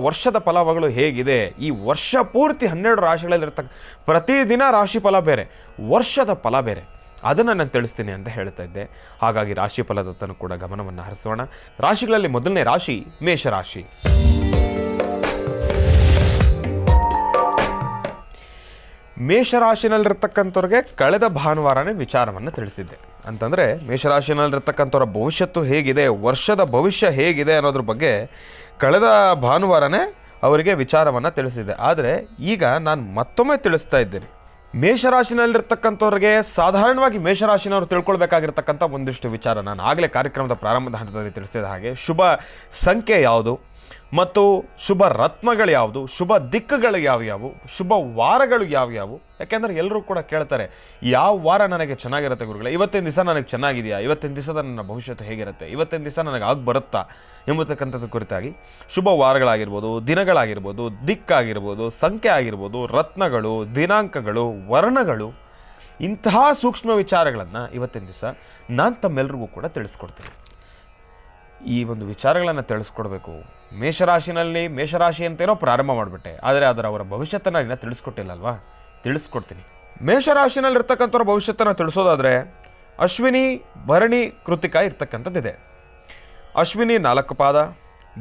ವರ್ಷದ ಫಲಗಳು ಹೇಗಿದೆ, ಈ ವರ್ಷ ಪೂರ್ತಿ 12 ರಾಶಿಗಳಲ್ಲಿರ್ತಕ್ಕ ಪ್ರತಿದಿನ ರಾಶಿ ಫಲ ಬೇರೆ, ವರ್ಷದ ಫಲ ಬೇರೆ, ಅದನ್ನು ನಾನು ತಿಳಿಸ್ತೀನಿ ಅಂತ ಹೇಳ್ತಾ ಇದ್ದೆ. ಹಾಗಾಗಿ ರಾಶಿ ಫಲದತ್ತನೂ ಕೂಡ ಗಮನವನ್ನು ಹರಿಸೋಣ. ರಾಶಿಗಳಲ್ಲಿ ಮೊದಲನೇ ರಾಶಿ ಮೇಷರಾಶಿ. ಮೇಷರಾಶಿನಲ್ಲಿರ್ತಕ್ಕಂಥವ್ರಿಗೆ ಕಳೆದ ಭಾನುವಾರನೇ ವಿಚಾರವನ್ನು ತಿಳಿಸಿದ್ದೆ. ಅಂತಂದರೆ ಮೇಷರಾಶಿನಲ್ಲಿರ್ತಕ್ಕಂಥವ್ರ ಭವಿಷ್ಯತ್ತು ಹೇಗಿದೆ, ವರ್ಷದ ಭವಿಷ್ಯ ಹೇಗಿದೆ ಅನ್ನೋದ್ರ ಬಗ್ಗೆ ಕಳೆದ ಭಾನುವಾರನೇ ಅವರಿಗೆ ವಿಚಾರವನ್ನು ತಿಳಿಸಿದ್ದೆ. ಆದರೆ ಈಗ ನಾನು ಮತ್ತೊಮ್ಮೆ ತಿಳಿಸ್ತಾ ಇದ್ದೇನೆ. ಮೇಷರಾಶಿನಲ್ಲಿರ್ತಕ್ಕಂಥವ್ರಿಗೆ ಸಾಧಾರಣವಾಗಿ ಮೇಷರಾಶಿನವರು ತಿಳ್ಕೊಳ್ಬೇಕಾಗಿರ್ತಕ್ಕಂಥ ಒಂದಿಷ್ಟು ವಿಚಾರ ನಾನು ಆಗಲೇ ಕಾರ್ಯಕ್ರಮದ ಪ್ರಾರಂಭದ ಹಂತದಲ್ಲಿ ತಿಳಿಸಿದ ಹಾಗೆ, ಶುಭ ಸಂಖ್ಯೆ ಯಾವುದು ಮತ್ತು ಶುಭ ರತ್ನಗಳು ಯಾವುದು, ಶುಭ ದಿಕ್ಕುಗಳು ಯಾವ್ಯಾವು, ಶುಭ ವಾರಗಳು ಯಾವ್ಯಾವು. ಯಾಕೆಂದರೆ ಎಲ್ಲರೂ ಕೂಡ ಕೇಳ್ತಾರೆ, ಯಾವ ವಾರ ನನಗೆ ಚೆನ್ನಾಗಿರುತ್ತೆ ಗುರುಗಳೇ, ಇವತ್ತಿನ ದಿವಸ ನನಗೆ ಚೆನ್ನಾಗಿದೆಯಾ, ಇವತ್ತಿನ ದಿವಸದ ನನ್ನ ಭವಿಷ್ಯತ್ತು ಹೇಗಿರುತ್ತೆ, ಇವತ್ತಿನ ದಿವಸ ನನಗೆ ಆಗಿ ಬರುತ್ತಾ ಎಂಬತಕ್ಕಂಥದ್ದು ಕುರಿತಾಗಿ ಶುಭ ವಾರಗಳಾಗಿರ್ಬೋದು, ದಿನಗಳಾಗಿರ್ಬೋದು, ದಿಕ್ಕಾಗಿರ್ಬೋದು, ಸಂಖ್ಯೆ ಆಗಿರ್ಬೋದು, ರತ್ನಗಳು, ದಿನಾಂಕಗಳು, ವರ್ಣಗಳು, ಇಂತಹ ಸೂಕ್ಷ್ಮ ವಿಚಾರಗಳನ್ನು ಇವತ್ತಿನ ದಿವಸ ನಾನು ತಮ್ಮೆಲ್ಲರಿಗೂ ಕೂಡ ತಿಳಿಸ್ಕೊಡ್ತೀನಿ. ಈ ಒಂದು ವಿಚಾರಗಳನ್ನು ತಿಳಿಸ್ಕೊಡ್ಬೇಕು. ಮೇಷರಾಶಿ ಅಂತೇನೋ ಪ್ರಾರಂಭ ಮಾಡಿಬಿಟ್ಟೆ, ಆದರೆ ಅವರ ಭವಿಷ್ಯತ್ತನ್ನು ಇನ್ನೂ ತಿಳಿಸ್ಕೊಟ್ಟಿಲ್ಲಲ್ವಾ, ತಿಳಿಸ್ಕೊಡ್ತೀನಿ. ಮೇಷರಾಶಿನಲ್ಲಿರ್ತಕ್ಕಂಥವ್ರ ಭವಿಷ್ಯತ್ತನ್ನು ತಿಳಿಸೋದಾದರೆ ಅಶ್ವಿನಿ, ಭರಣಿ, ಕೃತಿಕಾ ಇರ್ತಕ್ಕಂಥದ್ದಿದೆ. ಅಶ್ವಿನಿ 4 ಪಾದ,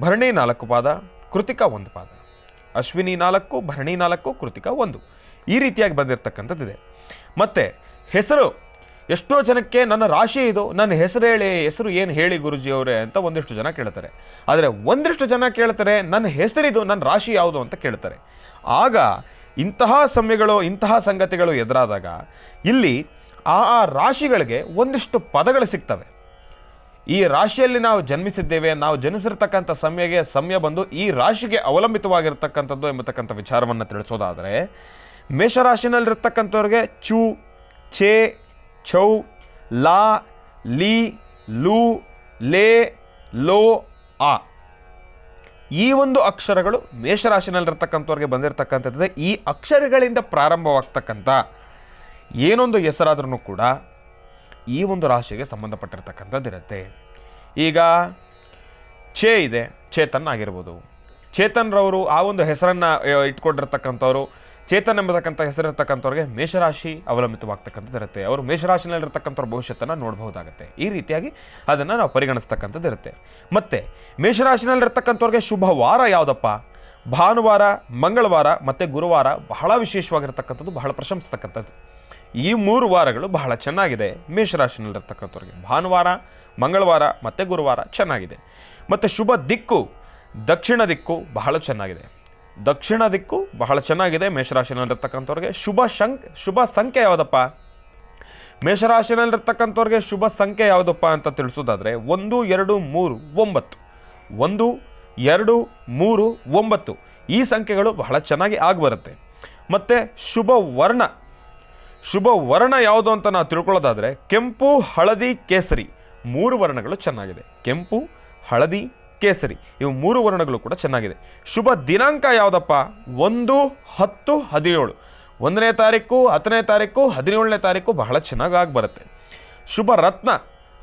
ಭರಣಿ 4 ಪಾದ, ಕೃತಿಕಾ 1 ಪಾದ. ಅಶ್ವಿನಿ 4, ಭರಣಿ 4, ಕೃತಿಕಾ 1, ಈ ರೀತಿಯಾಗಿ ಬಂದಿರತಕ್ಕಂಥದ್ದಿದೆ. ಮತ್ತು ಹೆಸರು, ಎಷ್ಟೋ ಜನಕ್ಕೆ ನನ್ನ ರಾಶಿ ಇದು, ನನ್ನ ಹೆಸರು ಏನು ಹೇಳಿ ಗುರುಜಿ ಅವರೇ ಅಂತ ಒಂದಿಷ್ಟು ಜನ ಕೇಳ್ತಾರೆ. ಆದರೆ ಒಂದಿಷ್ಟು ಜನ ಕೇಳ್ತಾರೆ ನನ್ನ ಹೆಸರಿದು, ನನ್ನ ರಾಶಿ ಯಾವುದು ಅಂತ ಕೇಳ್ತಾರೆ. ಆಗ ಇಂತಹ ಸಮಯಗಳು, ಇಂತಹ ಸಂಗತಿಗಳು ಎದುರಾದಾಗ ಇಲ್ಲಿ ಆ ರಾಶಿಗಳಿಗೆ ಒಂದಿಷ್ಟು ಪದಗಳು ಸಿಗ್ತವೆ. ಈ ರಾಶಿಯಲ್ಲಿ ನಾವು ಜನ್ಮಿಸಿದ್ದೇವೆ, ನಾವು ಜನ್ಮಿಸಿರ್ತಕ್ಕಂಥ ಸಮಯ ಬಂದು ಈ ರಾಶಿಗೆ ಅವಲಂಬಿತವಾಗಿರ್ತಕ್ಕಂಥದ್ದು ಎಂಬತಕ್ಕಂಥ ವಿಚಾರವನ್ನು ತಿಳಿಸೋದಾದರೆ, ಮೇಷರಾಶಿನಲ್ಲಿರ್ತಕ್ಕಂಥವ್ರಿಗೆ ಚು, ಛೇ, ಛೌ, ಲಾ, ಲಿ, ಲು, ಲೇ, ಲೋ ಆ. ಈ ಒಂದು ಅಕ್ಷರಗಳು ಮೇಷರಾಶಿನಲ್ಲಿರ್ತಕ್ಕಂಥವ್ರಿಗೆ ಬಂದಿರತಕ್ಕಂಥದ್ದಿದೆ. ಈ ಅಕ್ಷರಗಳಿಂದ ಪ್ರಾರಂಭವಾಗ್ತಕ್ಕಂಥ ಏನೊಂದು ಹೆಸರಾದ್ರೂ ಕೂಡ ಈ ಒಂದು ರಾಶಿಗೆ ಸಂಬಂಧಪಟ್ಟಿರ್ತಕ್ಕಂಥದ್ದಿರುತ್ತೆ. ಈಗ ಛೇ ಇದೆ, ಚೇತನ್ ಆಗಿರ್ಬೋದು. ಚೇತನ್ರವರು ಆ ಒಂದು ಹೆಸರನ್ನು ಇಟ್ಕೊಂಡಿರ್ತಕ್ಕಂಥವ್ರು, ಚೇತನ್ ಎಂಬತಕ್ಕಂಥ ಹೆಸರಿರ್ತಕ್ಕಂಥವ್ರಿಗೆ ಮೇಷರಾಶಿ ಅವಲಂಬಿತವಾಗ್ತಕ್ಕಂಥದ್ದು ಇರುತ್ತೆ. ಅವರು ಮೇಷರಾಶಿನಲ್ಲಿರ್ತಕ್ಕಂಥವ್ರ ಭವಿಷ್ಯತ್ತನ್ನು ನೋಡಬಹುದಾಗುತ್ತೆ. ಈ ರೀತಿಯಾಗಿ ಅದನ್ನು ನಾವು ಪರಿಗಣಿಸ್ತಕ್ಕಂಥದ್ದು ಇರುತ್ತೆ. ಮತ್ತು ಮೇಷರಾಶಿನಲ್ಲಿರ್ತಕ್ಕಂಥವ್ರಿಗೆ ಶುಭ ವಾರ ಯಾವುದಪ್ಪ? ಭಾನುವಾರ, ಮಂಗಳವಾರ ಮತ್ತು ಗುರುವಾರ ಬಹಳ ವಿಶೇಷವಾಗಿರ್ತಕ್ಕಂಥದ್ದು, ಬಹಳ ಪ್ರಶಂಸಿಸ್ತಕ್ಕಂಥದ್ದು. ಈ 3 ವಾರಗಳು ಬಹಳ ಚೆನ್ನಾಗಿದೆ ಮೇಷರಾಶಿನಲ್ಲಿರ್ತಕ್ಕಂಥವ್ರಿಗೆ. ಭಾನುವಾರ, ಮಂಗಳವಾರ ಮತ್ತು ಗುರುವಾರ ಚೆನ್ನಾಗಿದೆ. ಮತ್ತು ಶುಭ ದಿಕ್ಕು ದಕ್ಷಿಣ ದಿಕ್ಕು ಬಹಳ ಚೆನ್ನಾಗಿದೆ. ದಕ್ಷಿಣ ದಿಕ್ಕು ಬಹಳ ಚೆನ್ನಾಗಿದೆ ಮೇಷರಾಶಿನಲ್ಲಿರ್ತಕ್ಕಂಥವ್ರಿಗೆ. ಶುಭ ಸಂಖ್ಯೆ ಯಾವುದಪ್ಪ? ಮೇಷರಾಶಿನಲ್ಲಿರ್ತಕ್ಕಂಥವ್ರಿಗೆ ಶುಭ ಸಂಖ್ಯೆ ಯಾವುದಪ್ಪ ಅಂತ ತಿಳಿಸೋದಾದರೆ 1, 2, 3, 9. 1, 2, 3, 9 ಈ ಸಂಖ್ಯೆಗಳು ಬಹಳ ಚೆನ್ನಾಗಿ ಆಗಿಬರುತ್ತೆ. ಮತ್ತು ಶುಭ ವರ್ಣ ಯಾವುದು ಅಂತ ನಾವು ತಿಳ್ಕೊಳ್ಳೋದಾದರೆ ಕೆಂಪು, ಹಳದಿ, ಕೇಸರಿ 3 ವರ್ಣಗಳು ಚೆನ್ನಾಗಿದೆ. ಕೆಂಪು, ಹಳದಿ, ಕೇಸರಿ ಇವು 3 ವರ್ಣಗಳು ಕೂಡ ಚೆನ್ನಾಗಿದೆ. ಶುಭ ದಿನಾಂಕ ಯಾವುದಪ್ಪ? 1, 10, 17. 1ನೇ ತಾರೀಕು, 10ನೇ ತಾರೀಕು, 17ನೇ ತಾರೀಕು ಬಹಳ ಚೆನ್ನಾಗಿ ಬರುತ್ತೆ. ಶುಭ ರತ್ನ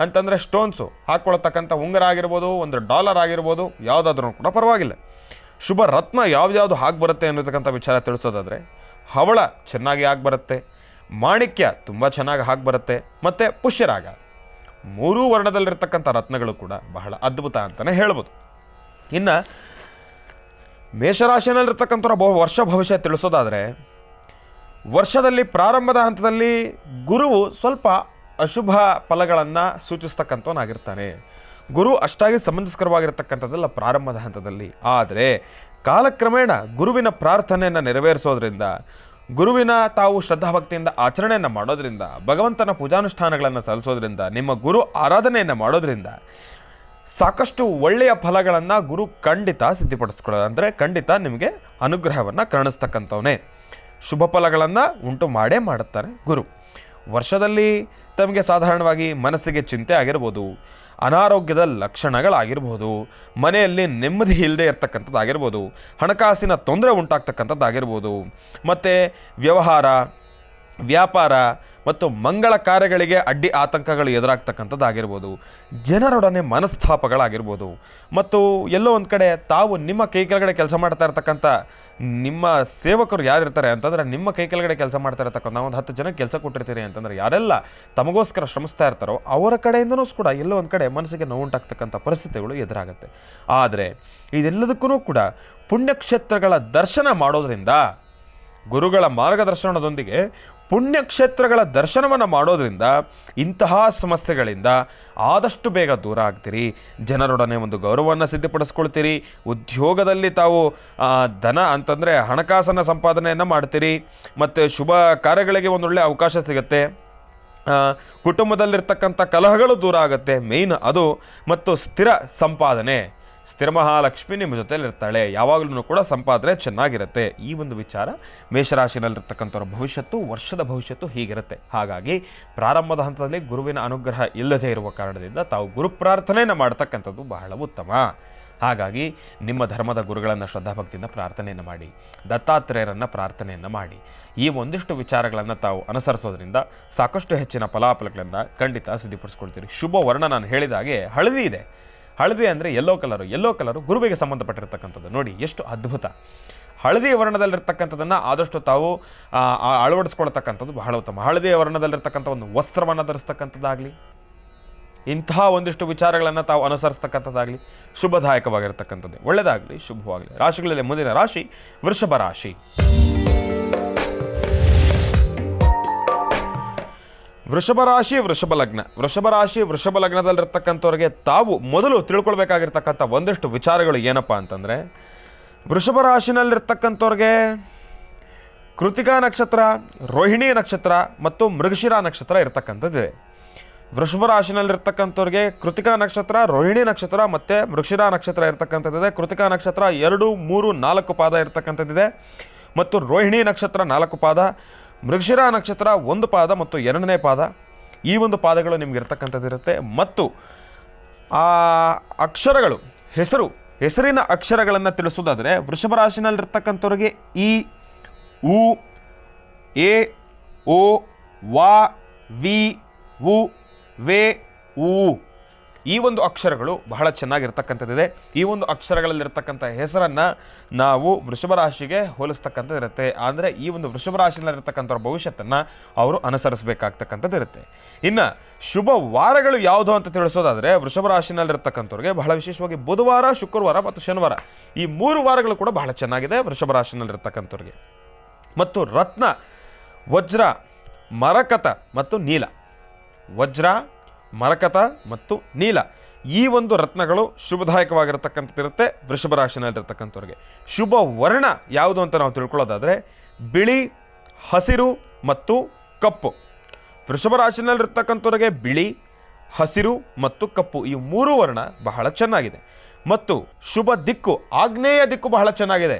ಅಂತಂದರೆ ಸ್ಟೋನ್ಸು ಹಾಕ್ಕೊಳ್ತಕ್ಕಂಥ ಉಂಗುರ ಆಗಿರ್ಬೋದು, ಒಂದು ಡಾಲರ್ ಆಗಿರ್ಬೋದು, ಯಾವುದಾದ್ರೂ ಕೂಡ ಪರವಾಗಿಲ್ಲ. ಶುಭ ರತ್ನ ಯಾವ್ದು ಬರುತ್ತೆ ಅನ್ನತಕ್ಕಂಥ ವಿಚಾರ ತಿಳಿಸೋದಾದರೆ ಹವಳ ಚೆನ್ನಾಗಿ ಬರುತ್ತೆ, ಮಾಣಿಕ್ಯ ತುಂಬ ಚೆನ್ನಾಗಿ ಬರುತ್ತೆ, ಮತ್ತು ಪುಷ್ಯರಾಗ 3 ವರ್ಣದಲ್ಲಿರ್ತಕ್ಕಂಥ ರತ್ನಗಳು ಕೂಡ ಬಹಳ ಅದ್ಭುತ ಅಂತಲೇ ಹೇಳ್ಬೋದು. ಇನ್ನು ಮೇಷರಾಶಿನಲ್ಲಿರ್ತಕ್ಕಂಥ ವರ್ಷ ಭವಿಷ್ಯ ತಿಳಿಸೋದಾದರೆ ವರ್ಷದಲ್ಲಿ ಪ್ರಾರಂಭದ ಹಂತದಲ್ಲಿ ಗುರುವು ಸ್ವಲ್ಪ ಅಶುಭ ಫಲಗಳನ್ನು ಸೂಚಿಸ್ತಕ್ಕಂಥವನಾಗಿರ್ತಾನೆ. ಗುರು ಅಷ್ಟಾಗಿ ಸಮಂಜಸ್ಕರವಾಗಿರ್ತಕ್ಕಂಥದ್ದಲ್ಲ ಪ್ರಾರಂಭದ ಹಂತದಲ್ಲಿ. ಆದರೆ ಕಾಲಕ್ರಮೇಣ ಗುರುವಿನ ಪ್ರಾರ್ಥನೆಯನ್ನು ನೆರವೇರಿಸೋದ್ರಿಂದ, ಗುರುವಿನ ತಾವು ಶ್ರದ್ಧಾಭಕ್ತಿಯಿಂದ ಆಚರಣೆಯನ್ನು ಮಾಡೋದ್ರಿಂದ, ಭಗವಂತನ ಪೂಜಾನುಷ್ಠಾನಗಳನ್ನು ಸಲ್ಲಿಸೋದ್ರಿಂದ, ನಿಮ್ಮ ಗುರು ಆರಾಧನೆಯನ್ನು ಮಾಡೋದ್ರಿಂದ ಸಾಕಷ್ಟು ಒಳ್ಳೆಯ ಫಲಗಳನ್ನು ಗುರು ಖಂಡಿತ ಸಿದ್ಧಿಪಡಿಸ್ಕೊಳ್ಳೋದು. ಅಂದರೆ ಖಂಡಿತ ನಿಮಗೆ ಅನುಗ್ರಹವನ್ನು ಕರುಣಿಸ್ತಕ್ಕಂಥವನೇ. ಶುಭ ಫಲಗಳನ್ನು ಉಂಟು ಮಾಡೇ ಮಾಡುತ್ತಾರೆ ಗುರು. ವರ್ಷದಲ್ಲಿ ತಮಗೆ ಸಾಧಾರಣವಾಗಿ ಮನಸ್ಸಿಗೆ ಚಿಂತೆ ಆಗಿರ್ಬೋದು, ಅನಾರೋಗ್ಯದ ಲಕ್ಷಣಗಳಾಗಿರ್ಬೋದು, ಮನೆಯಲ್ಲಿ ನೆಮ್ಮದಿ ಇಲ್ಲದೆ ಇರ್ತಕ್ಕಂಥದ್ದಾಗಿರ್ಬೋದು, ಹಣಕಾಸಿನ ತೊಂದರೆ ಉಂಟಾಗ್ತಕ್ಕಂಥದ್ದಾಗಿರ್ಬೋದು, ಮತ್ತು ವ್ಯವಹಾರ, ವ್ಯಾಪಾರ ಮತ್ತು ಮಂಗಳ ಕಾರ್ಯಗಳಿಗೆ ಅಡ್ಡಿ ಆತಂಕಗಳು ಎದುರಾಗ್ತಕ್ಕಂಥದ್ದಾಗಿರ್ಬೋದು, ಜನರೊಡನೆ ಮನಸ್ತಾಪಗಳಾಗಿರ್ಬೋದು, ಮತ್ತು ಎಲ್ಲೋ ಒಂದು ಕಡೆ ತಾವು ನಿಮ್ಮ ಕೈ ಕೆಳಗಡೆ ಕೆಲಸ ಮಾಡ್ತಾ ಇರ್ತಕ್ಕಂಥ ನಿಮ್ಮ ಸೇವಕರು ಯಾರಿರ್ತಾರೆ ಅಂತಂದರೆ, ನಿಮ್ಮ ಕೈ ಕೆಳಗಡೆ ಕೆಲಸ ಮಾಡ್ತಾ ಇರ್ತಕ್ಕಂಥ ಒಂದು 10 ಜನಕ್ಕೆ ಕೆಲಸ ಕೊಟ್ಟಿರ್ತೀರಿ ಅಂತಂದರೆ, ಯಾರೆಲ್ಲ ತಮಗೋಸ್ಕರ ಶ್ರಮಿಸ್ತಾ ಇರ್ತಾರೋ ಅವರ ಕಡೆಯಿಂದನೂ ಕೂಡ ಎಲ್ಲೋ ಒಂದು ಕಡೆ ಮನಸ್ಸಿಗೆ ನೋವುಂಟಾಗ್ತಕ್ಕಂಥ ಪರಿಸ್ಥಿತಿಗಳು ಎದುರಾಗುತ್ತೆ. ಆದರೆ ಇದೆಲ್ಲದಕ್ಕೂ ಕೂಡ ಪುಣ್ಯಕ್ಷೇತ್ರಗಳ ದರ್ಶನ ಮಾಡೋದ್ರಿಂದ, ಗುರುಗಳ ಮಾರ್ಗದರ್ಶನದೊಂದಿಗೆ ಪುಣ್ಯಕ್ಷೇತ್ರಗಳ ದರ್ಶನವನ್ನು ಮಾಡೋದ್ರಿಂದ ಇಂತಹ ಸಮಸ್ಯೆಗಳಿಂದ ಆದಷ್ಟು ಬೇಗ ದೂರ ಆಗ್ತೀರಿ. ಜನರೊಡನೆ ಒಂದು ಗೌರವವನ್ನು ಸಿದ್ಧಪಡಿಸ್ಕೊಳ್ತೀರಿ. ಉದ್ಯೋಗದಲ್ಲಿ ತಾವು ಧನ ಅಂತಂದರೆ ಹಣಕಾಸನ್ನು ಸಂಪಾದನೆಯನ್ನು ಮಾಡ್ತೀರಿ. ಮತ್ತು ಶುಭ ಕಾರ್ಯಗಳಿಗೆ ಒಂದೊಳ್ಳೆ ಅವಕಾಶ ಸಿಗುತ್ತೆ. ಕುಟುಂಬದಲ್ಲಿರ್ತಕ್ಕಂಥ ಕಲಹಗಳು ದೂರ ಆಗುತ್ತೆ, ಮೇಯ್ನ್ ಅದು. ಮತ್ತು ಸ್ಥಿರ ಸಂಪಾದನೆ, ಸ್ಥಿರ ಮಹಾಲಕ್ಷ್ಮಿ ನಿಮ್ಮ ಜೊತೆಲಿ ಇರ್ತಾಳೆ, ಯಾವಾಗಲೂ ಕೂಡ ಸಂಪಾದನೆ ಚೆನ್ನಾಗಿರುತ್ತೆ. ಈ ಒಂದು ವಿಚಾರ ಮೇಷರಾಶಿನಲ್ಲಿರ್ತಕ್ಕಂಥವ್ರ ಭವಿಷ್ಯತ್ತು, ವರ್ಷದ ಭವಿಷ್ಯತ್ತು ಹೀಗಿರುತ್ತೆ. ಹಾಗಾಗಿ ಪ್ರಾರಂಭದ ಹಂತದಲ್ಲಿ ಗುರುವಿನ ಅನುಗ್ರಹ ಇಲ್ಲದೇ ಇರುವ ಕಾರಣದಿಂದ ತಾವು ಗುರು ಪ್ರಾರ್ಥನೆಯನ್ನು ಮಾಡ್ತಕ್ಕಂಥದ್ದು ಬಹಳ ಉತ್ತಮ. ಹಾಗಾಗಿ ನಿಮ್ಮ ಧರ್ಮದ ಗುರುಗಳನ್ನು ಶ್ರದ್ಧಾಭಕ್ತಿಯಿಂದ ಪ್ರಾರ್ಥನೆಯನ್ನು ಮಾಡಿ, ದತ್ತಾತ್ರೇಯರನ್ನು ಪ್ರಾರ್ಥನೆಯನ್ನು ಮಾಡಿ. ಈ ಒಂದಿಷ್ಟು ವಿಚಾರಗಳನ್ನು ತಾವು ಅನುಸರಿಸೋದ್ರಿಂದ ಸಾಕಷ್ಟು ಹೆಚ್ಚಿನ ಫಲಾಫಲಗಳನ್ನು ಖಂಡಿತ ಸಿದ್ಧಪಡಿಸ್ಕೊಳ್ತೀರಿ. ಶುಭ ವರ್ಣ ನಾನು ಹೇಳಿದ ಹಾಗೆ ಹಳದಿ ಇದೆ. ಹಳದಿ ಅಂದರೆ ಯೆಲ್ಲೋ ಕಲರು ಗುರುವಿಗೆ ಸಂಬಂಧಪಟ್ಟಿರ್ತಕ್ಕಂಥದ್ದು. ನೋಡಿ ಎಷ್ಟು ಅದ್ಭುತ. ಹಳದಿ ವರ್ಣದಲ್ಲಿರ್ತಕ್ಕಂಥದ್ದನ್ನು ಆದಷ್ಟು ತಾವು ಅಳವಡಿಸ್ಕೊಳ್ತಕ್ಕಂಥದ್ದು ಬಹಳ ಉತ್ತಮ. ಹಳದಿ ವರ್ಣದಲ್ಲಿರ್ತಕ್ಕಂಥ ಒಂದು ವಸ್ತ್ರವನ್ನು ಧರಿಸ್ತಕ್ಕಂಥದ್ದಾಗಲಿ, ಇಂತಹ ಒಂದಿಷ್ಟು ವಿಚಾರಗಳನ್ನು ತಾವು ಅನುಸರಿಸ್ತಕ್ಕಂಥದ್ದಾಗಲಿ ಶುಭದಾಯಕವಾಗಿರ್ತಕ್ಕಂಥದ್ದು. ಒಳ್ಳೆಯದಾಗಲಿ, ಶುಭವಾಗಲಿ. ರಾಶಿಗಳಲ್ಲಿ ಮುಂದಿನ ರಾಶಿ ವೃಷಭ ರಾಶಿ. ವೃಷಭ ರಾಶಿ, ವೃಷಭ ಲಗ್ನ. ವೃಷಭ ರಾಶಿ, ವೃಷಭ ಲಗ್ನದಲ್ಲಿರ್ತಕ್ಕಂಥವ್ರಿಗೆ ತಾವು ಮೊದಲು ತಿಳ್ಕೊಳ್ಬೇಕಾಗಿರ್ತಕ್ಕಂಥ ಒಂದಿಷ್ಟು ವಿಚಾರಗಳು ಏನಪ್ಪ ಅಂತಂದರೆ, ವೃಷಭ ರಾಶಿನಲ್ಲಿರ್ತಕ್ಕಂಥವ್ರಿಗೆ ಕೃತಿಕಾ ನಕ್ಷತ್ರ, ರೋಹಿಣಿ ನಕ್ಷತ್ರ ಮತ್ತು ಮೃಗಶಿರ ನಕ್ಷತ್ರ ಇರ್ತಕ್ಕಂಥದ್ದಿದೆ. ವೃಷಭ ರಾಶಿನಲ್ಲಿರ್ತಕ್ಕಂಥವ್ರಿಗೆ ಕೃತಿಕಾ ನಕ್ಷತ್ರ, ರೋಹಿಣಿ ನಕ್ಷತ್ರ ಮತ್ತು ಮೃಗಶಿರ ನಕ್ಷತ್ರ ಇರ್ತಕ್ಕಂಥದ್ದಿದೆ. ಕೃತಿಕಾ ನಕ್ಷತ್ರ 2, 3, 4 ಪಾದ ಇರ್ತಕ್ಕಂಥದ್ದಿದೆ ಮತ್ತು ರೋಹಿಣಿ ನಕ್ಷತ್ರ 4 ಪಾದ, ಮೃಗಶಿರ ನಕ್ಷತ್ರ 1 ಪಾದ ಮತ್ತು 2ನೇ ಪಾದ. ಈ ಒಂದು ಪಾದಗಳು ನಿಮ್ಗೆ ಇರ್ತಕ್ಕಂಥದ್ದಿರುತ್ತೆ. ಮತ್ತು ಆ ಅಕ್ಷರಗಳು, ಹೆಸರಿನ ಅಕ್ಷರಗಳನ್ನು ತಿಳಿಸೋದಾದರೆ ವೃಷಭ ರಾಶಿನಲ್ಲಿರ್ತಕ್ಕಂಥವ್ರಿಗೆ ಇ, ಉ, ಎ, ಓ, ವಾ, ವಿ, ಉ, ವೇ, ಉ ಈ ಒಂದು ಅಕ್ಷರಗಳು ಬಹಳ ಚೆನ್ನಾಗಿರ್ತಕ್ಕಂಥದ್ದಿದೆ. ಈ ಒಂದು ಅಕ್ಷರಗಳಲ್ಲಿರ್ತಕ್ಕಂಥ ಹೆಸರನ್ನು ನಾವು ವೃಷಭ ರಾಶಿಗೆ ಹೋಲಿಸ್ತಕ್ಕಂಥದ್ದು ಇರುತ್ತೆ. ಅಂದರೆ ಈ ಒಂದು ವೃಷಭ ರಾಶಿನಲ್ಲಿರ್ತಕ್ಕಂಥವ್ರ ಭವಿಷ್ಯತ್ತನ್ನು ಅವರು ಅನುಸರಿಸಬೇಕಾಗ್ತಕ್ಕಂಥದ್ದು ಇರುತ್ತೆ. ಇನ್ನು ಶುಭ ವಾರಗಳು ಯಾವುದು ಅಂತ ತಿಳಿಸೋದಾದರೆ ವೃಷಭ ರಾಶಿನಲ್ಲಿರ್ತಕ್ಕಂಥವ್ರಿಗೆ ಬಹಳ ವಿಶೇಷವಾಗಿ ಬುಧವಾರ, ಶುಕ್ರವಾರ ಮತ್ತು ಶನಿವಾರ ಈ 3 ವಾರಗಳು ಕೂಡ ಬಹಳ ಚೆನ್ನಾಗಿದೆ ವೃಷಭ ರಾಶಿನಲ್ಲಿರ್ತಕ್ಕಂಥವ್ರಿಗೆ. ಮತ್ತು ರತ್ನ, ವಜ್ರ, ಮರಕತ ಮತ್ತು ನೀಲ, ವಜ್ರ, ಮರಕತ ಮತ್ತು ನೀಲ ಈ ಒಂದು ರತ್ನಗಳು ಶುಭದಾಯಕವಾಗಿರತಕ್ಕಂಥದ್ದಿರುತ್ತೆ ವೃಷಭ ರಾಶಿನಲ್ಲಿರ್ತಕ್ಕಂಥವ್ರಿಗೆ. ಶುಭ ವರ್ಣ ಯಾವುದು ಅಂತ ನಾವು ತಿಳ್ಕೊಳ್ಳೋದಾದರೆ ಬಿಳಿ, ಹಸಿರು ಮತ್ತು ಕಪ್ಪು. ವೃಷಭ ರಾಶಿನಲ್ಲಿರ್ತಕ್ಕಂಥವ್ರಿಗೆ ಬಿಳಿ, ಹಸಿರು ಮತ್ತು ಕಪ್ಪು ಈ 3 ವರ್ಣ ಬಹಳ ಚೆನ್ನಾಗಿದೆ. ಮತ್ತು ಶುಭ ದಿಕ್ಕು ಆಗ್ನೇಯ ದಿಕ್ಕು ಬಹಳ ಚೆನ್ನಾಗಿದೆ.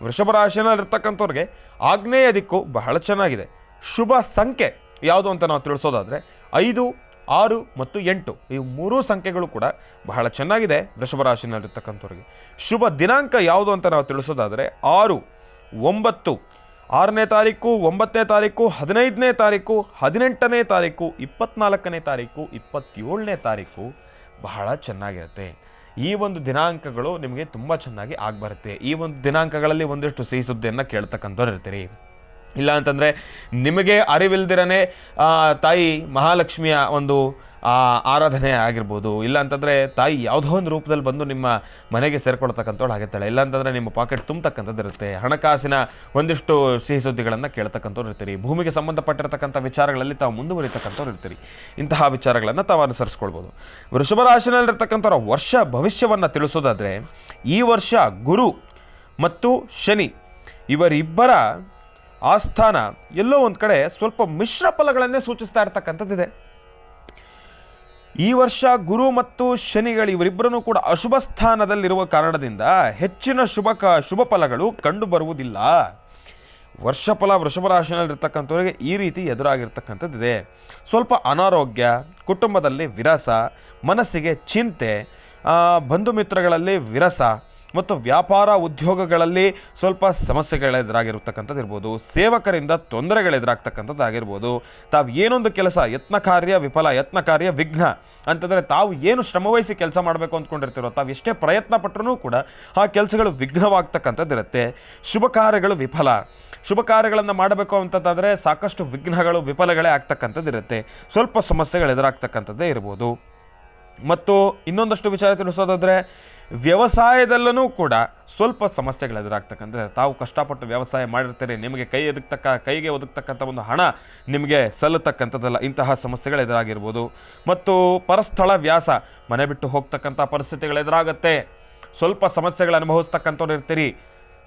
ವೃಷಭ ರಾಶಿನಲ್ಲಿರ್ತಕ್ಕಂಥವ್ರಿಗೆ ಆಗ್ನೇಯ ದಿಕ್ಕು ಬಹಳ ಚೆನ್ನಾಗಿದೆ. ಶುಭ ಸಂಖ್ಯೆ ಯಾವುದು ಅಂತ ನಾವು ತಿಳಿಸೋದಾದರೆ 5, 6 ಮತ್ತು 8 ಈ 3 ಸಂಖ್ಯೆಗಳು ಕೂಡ ಬಹಳ ಚೆನ್ನಾಗಿದೆ ವೃಷಭ ರಾಶಿನಲ್ಲಿರ್ತಕ್ಕಂಥವ್ರಿಗೆ. ಶುಭ ದಿನಾಂಕ ಯಾವುದು ಅಂತ ನಾವು ತಿಳಿಸೋದಾದರೆ 6, 9, 6ನೇ ತಾರೀಕು, 9ನೇ ತಾರೀಕು, 15ನೇ ತಾರೀಕು, 18ನೇ ತಾರೀಕು, 24ನೇ ತಾರೀಕು, 27ನೇ ತಾರೀಕು ಬಹಳ ಚೆನ್ನಾಗಿರುತ್ತೆ. ಈ ಒಂದು ದಿನಾಂಕಗಳು ನಿಮಗೆ ತುಂಬ ಚೆನ್ನಾಗಿ ಆಗಿಬರುತ್ತೆ. ಈ ಒಂದು ದಿನಾಂಕಗಳಲ್ಲಿ ಒಂದಿಷ್ಟು ಸಿಹಿ ಸುದ್ದಿಯನ್ನು ಕೇಳ್ತಕ್ಕಂಥವ್ರು ಇರ್ತೀರಿ. ಇಲ್ಲ ಅಂತಂದರೆ ನಿಮಗೆ ಅರಿವಿಲ್ದಿರನೇ ತಾಯಿ ಮಹಾಲಕ್ಷ್ಮಿಯ ಒಂದು ಆರಾಧನೆ ಆಗಿರ್ಬೋದು. ಇಲ್ಲ ಅಂತಂದರೆ ತಾಯಿ ಯಾವುದೋ ಒಂದು ರೂಪದಲ್ಲಿ ಬಂದು ನಿಮ್ಮ ಮನೆಗೆ ಸೇರ್ಕೊಳ್ತಕ್ಕಂಥವ್ಳು ಆಗಿರ್ತಾಳೆ. ಇಲ್ಲ ಅಂತಂದರೆ ನಿಮ್ಮ ಪಾಕೆಟ್ ತುಂಬತಕ್ಕಂಥದ್ದು ಇರುತ್ತೆ. ಹಣಕಾಸಿನ ಒಂದಿಷ್ಟು ಸಿಹಿ ಸುದ್ದಿಗಳನ್ನು ಕೇಳ್ತಕ್ಕಂಥವ್ರು ಇರ್ತೀರಿ. ಭೂಮಿಗೆ ಸಂಬಂಧಪಟ್ಟಿರತಕ್ಕಂಥ ವಿಚಾರಗಳಲ್ಲಿ ತಾವು ಮುಂದುವರಿತಕ್ಕಂಥವ್ರು ಇರ್ತೀರಿ. ಇಂತಹ ವಿಚಾರಗಳನ್ನು ತಾವು ಅನುಸರಿಸ್ಕೊಳ್ಬೋದು. ವೃಷಭ ರಾಶಿನಲ್ಲಿರ್ತಕ್ಕಂಥವ್ರ ವರ್ಷ ಭವಿಷ್ಯವನ್ನು ತಿಳಿಸೋದಾದರೆ ಈ ವರ್ಷ ಗುರು ಮತ್ತು ಶನಿ ಇವರಿಬ್ಬರ ಆಸ್ಥಾನ ಎಲ್ಲೋ ಒಂದು ಕಡೆ ಸ್ವಲ್ಪ ಮಿಶ್ರ ಫಲಗಳನ್ನೇ ಸೂಚಿಸ್ತಾ ಇರ್ತಕ್ಕಂಥದ್ದಿದೆ. ಈ ವರ್ಷ ಗುರು ಮತ್ತು ಶನಿಗಳು ಇವರಿಬ್ಬರೂ ಕೂಡ ಅಶುಭ ಸ್ಥಾನದಲ್ಲಿರುವ ಕಾರಣದಿಂದ ಹೆಚ್ಚಿನ ಶುಭ ಫಲಗಳು ಕಂಡು ಬರುವುದಿಲ್ಲ. ವರ್ಷಫಲ ವೃಷಭ ರಾಶಿನಲ್ಲಿರ್ತಕ್ಕಂಥವರಿಗೆ ಈ ರೀತಿ ಎದುರಾಗಿರ್ತಕ್ಕಂಥದ್ದಿದೆ. ಸ್ವಲ್ಪ ಅನಾರೋಗ್ಯ, ಕುಟುಂಬದಲ್ಲಿ ವಿರಸ, ಮನಸ್ಸಿಗೆ ಚಿಂತೆ, ಬಂಧು ಮಿತ್ರಗಳಲ್ಲಿ ವಿರಸ ಮತ್ತು ವ್ಯಾಪಾರ ಉದ್ಯೋಗಗಳಲ್ಲಿ ಸ್ವಲ್ಪ ಸಮಸ್ಯೆಗಳೆದುರಾಗಿರ್ತಕ್ಕಂಥದ್ದು ಇರ್ಬೋದು. ಸೇವಕರಿಂದ ತೊಂದರೆಗಳೆದುರಾಗ್ತಕ್ಕಂಥದ್ದಾಗಿರ್ಬೋದು. ತಾವು ಏನೊಂದು ಕೆಲಸ ಯತ್ನ ಕಾರ್ಯ ವಿಫಲ, ಯತ್ನ ಕಾರ್ಯ ವಿಘ್ನ ಅಂತಂದರೆ ತಾವು ಏನು ಶ್ರಮವಹಿಸಿ ಕೆಲಸ ಮಾಡಬೇಕು ಅಂದ್ಕೊಂಡಿರ್ತೀರೋ ತಾವು ಎಷ್ಟೇ ಪ್ರಯತ್ನ ಪಟ್ಟರೂ ಕೂಡ ಆ ಕೆಲಸಗಳು ವಿಘ್ನವಾಗ್ತಕ್ಕಂಥದ್ದಿರುತ್ತೆ. ಶುಭ ಕಾರ್ಯಗಳು ವಿಫಲ, ಶುಭ ಕಾರ್ಯಗಳನ್ನು ಮಾಡಬೇಕು ಅಂತಂದರೆ ಸಾಕಷ್ಟು ವಿಘ್ನಗಳು ವಿಫಲಗಳೇ ಆಗ್ತಕ್ಕಂಥದ್ದಿರುತ್ತೆ. ಸ್ವಲ್ಪ ಸಮಸ್ಯೆಗಳು ಎದುರಾಗ್ತಕ್ಕಂಥದ್ದೇ ಇರ್ಬೋದು. ಮತ್ತು ಇನ್ನೊಂದಷ್ಟು ವಿಚಾರ ತಿಳಿಸೋದಾದರೆ ವ್ಯವಸಾಯದಲ್ಲೂ ಕೂಡ ಸ್ವಲ್ಪ ಸಮಸ್ಯೆಗಳು ಎದುರಾಗ್ತಕ್ಕಂಥ, ತಾವು ಕಷ್ಟಪಟ್ಟು ವ್ಯವಸಾಯ ಮಾಡಿರ್ತೀರಿ, ನಿಮಗೆ ಕೈಗೆ ಒದಗ್ತಕ್ಕಂಥ ಒಂದು ಹಣ ನಿಮಗೆ ಸಲ್ಲತಕ್ಕಂಥದ್ದಲ್ಲ, ಇಂತಹ ಸಮಸ್ಯೆಗಳು ಎದುರಾಗಿರ್ಬೋದು. ಮತ್ತು ಪರಸ್ಥಳ ವ್ಯಾಸ, ಮನೆ ಬಿಟ್ಟು ಹೋಗ್ತಕ್ಕಂಥ ಪರಿಸ್ಥಿತಿಗಳು ಎದುರಾಗುತ್ತೆ. ಸ್ವಲ್ಪ ಸಮಸ್ಯೆಗಳು ಅನುಭವಿಸ್ತಕ್ಕಂಥವ್ರು ಇರ್ತೀರಿ.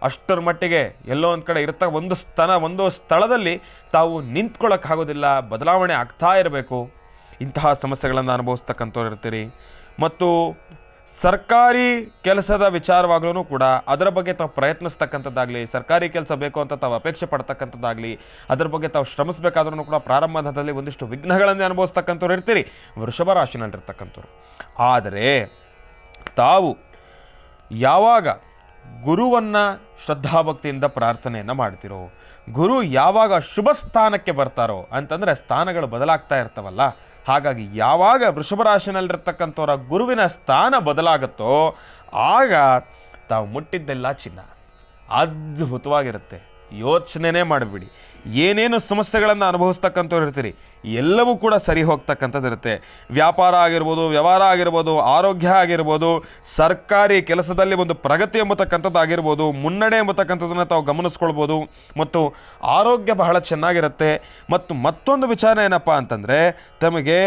ಅಷ್ಟರ ಮಟ್ಟಿಗೆ ಎಲ್ಲೋ ಒಂದು ಕಡೆ ಒಂದು ಸ್ಥಳದಲ್ಲಿ ತಾವು ನಿಂತ್ಕೊಳ್ಳೋಕ್ಕಾಗೋದಿಲ್ಲ, ಬದಲಾವಣೆ ಆಗ್ತಾ ಇರಬೇಕು. ಇಂತಹ ಸಮಸ್ಯೆಗಳನ್ನು ಅನುಭವಿಸ್ತಕ್ಕಂಥವ್ರು ಇರ್ತೀರಿ. ಮತ್ತು ಸರ್ಕಾರಿ ಕೆಲಸದ ವಿಚಾರವಾಗ್ಲೂ ಕೂಡ ಅದರ ಬಗ್ಗೆ ತಾವು ಪ್ರಯತ್ನಿಸ್ತಕ್ಕಂಥದ್ದಾಗಲಿ, ಸರ್ಕಾರಿ ಕೆಲಸ ಬೇಕು ಅಂತ ತಾವು ಅಪೇಕ್ಷೆ ಪಡ್ತಕ್ಕಂಥದ್ದಾಗಲಿ, ಅದರ ಬಗ್ಗೆ ತಾವು ಶ್ರಮಿಸಬೇಕಾದ್ರೂ ಕೂಡ ಪ್ರಾರಂಭದಲ್ಲಿ ಒಂದಿಷ್ಟು ವಿಘ್ನಗಳನ್ನೇ ಅನುಭವಿಸ್ತಕ್ಕಂಥವ್ರು ಇರ್ತೀರಿ ವೃಷಭ ರಾಶಿನಲ್ಲಿರ್ತಕ್ಕಂಥವ್ರು. ಆದರೆ ತಾವು ಯಾವಾಗ ಗುರುವನ್ನು ಶ್ರದ್ಧಾಭಕ್ತಿಯಿಂದ ಪ್ರಾರ್ಥನೆಯನ್ನು ಮಾಡ್ತಿರೋ, ಗುರು ಯಾವಾಗ ಶುಭ ಸ್ಥಾನಕ್ಕೆ ಬರ್ತಾರೋ ಅಂತಂದರೆ ಸ್ಥಾನಗಳು ಬದಲಾಗ್ತಾ ಇರ್ತಾವಲ್ಲ, ಹಾಗಾಗಿ ಯಾವಾಗ ವೃಷಭ ರಾಶಿನಲ್ಲಿರ್ತಕ್ಕಂಥವ್ರ ಗುರುವಿನ ಸ್ಥಾನ ಬದಲಾಗುತ್ತೋ ಆಗ ತಾವು ಮುಟ್ಟಿದ್ದೆಲ್ಲ ಚಿನ್ನ, ಅದ್ಭುತವಾಗಿರುತ್ತೆ. ಯೋಚನೆನೇ ಮಾಡಿಬಿಡಿ. ಏನೇನು ಸಮಸ್ಯೆಗಳನ್ನು ಅನುಭವಿಸ್ತಕ್ಕಂಥವ್ರು ಇರ್ತೀರಿ ಎಲ್ಲವೂ ಕೂಡ ಸರಿ ಹೋಗ್ತಕ್ಕಂಥದ್ದಿರುತ್ತೆ. ವ್ಯಾಪಾರ ಆಗಿರ್ಬೋದು, ವ್ಯವಹಾರ ಆಗಿರ್ಬೋದು, ಆರೋಗ್ಯ ಆಗಿರ್ಬೋದು, ಸರ್ಕಾರಿ ಕೆಲಸದಲ್ಲಿ ಒಂದು ಪ್ರಗತಿ ಎಂಬತಕ್ಕಂಥದ್ದಾಗಿರ್ಬೋದು, ಮುನ್ನಡೆ ಎಂಬತಕ್ಕಂಥದ್ದನ್ನು ತಾವು ಗಮನಿಸ್ಕೊಳ್ಬೋದು. ಮತ್ತು ಆರೋಗ್ಯ ಬಹಳ ಚೆನ್ನಾಗಿರುತ್ತೆ. ಮತ್ತು ಮತ್ತೊಂದು ವಿಚಾರ ಏನಪ್ಪ ಅಂತಂದರೆ ತಮಗೆ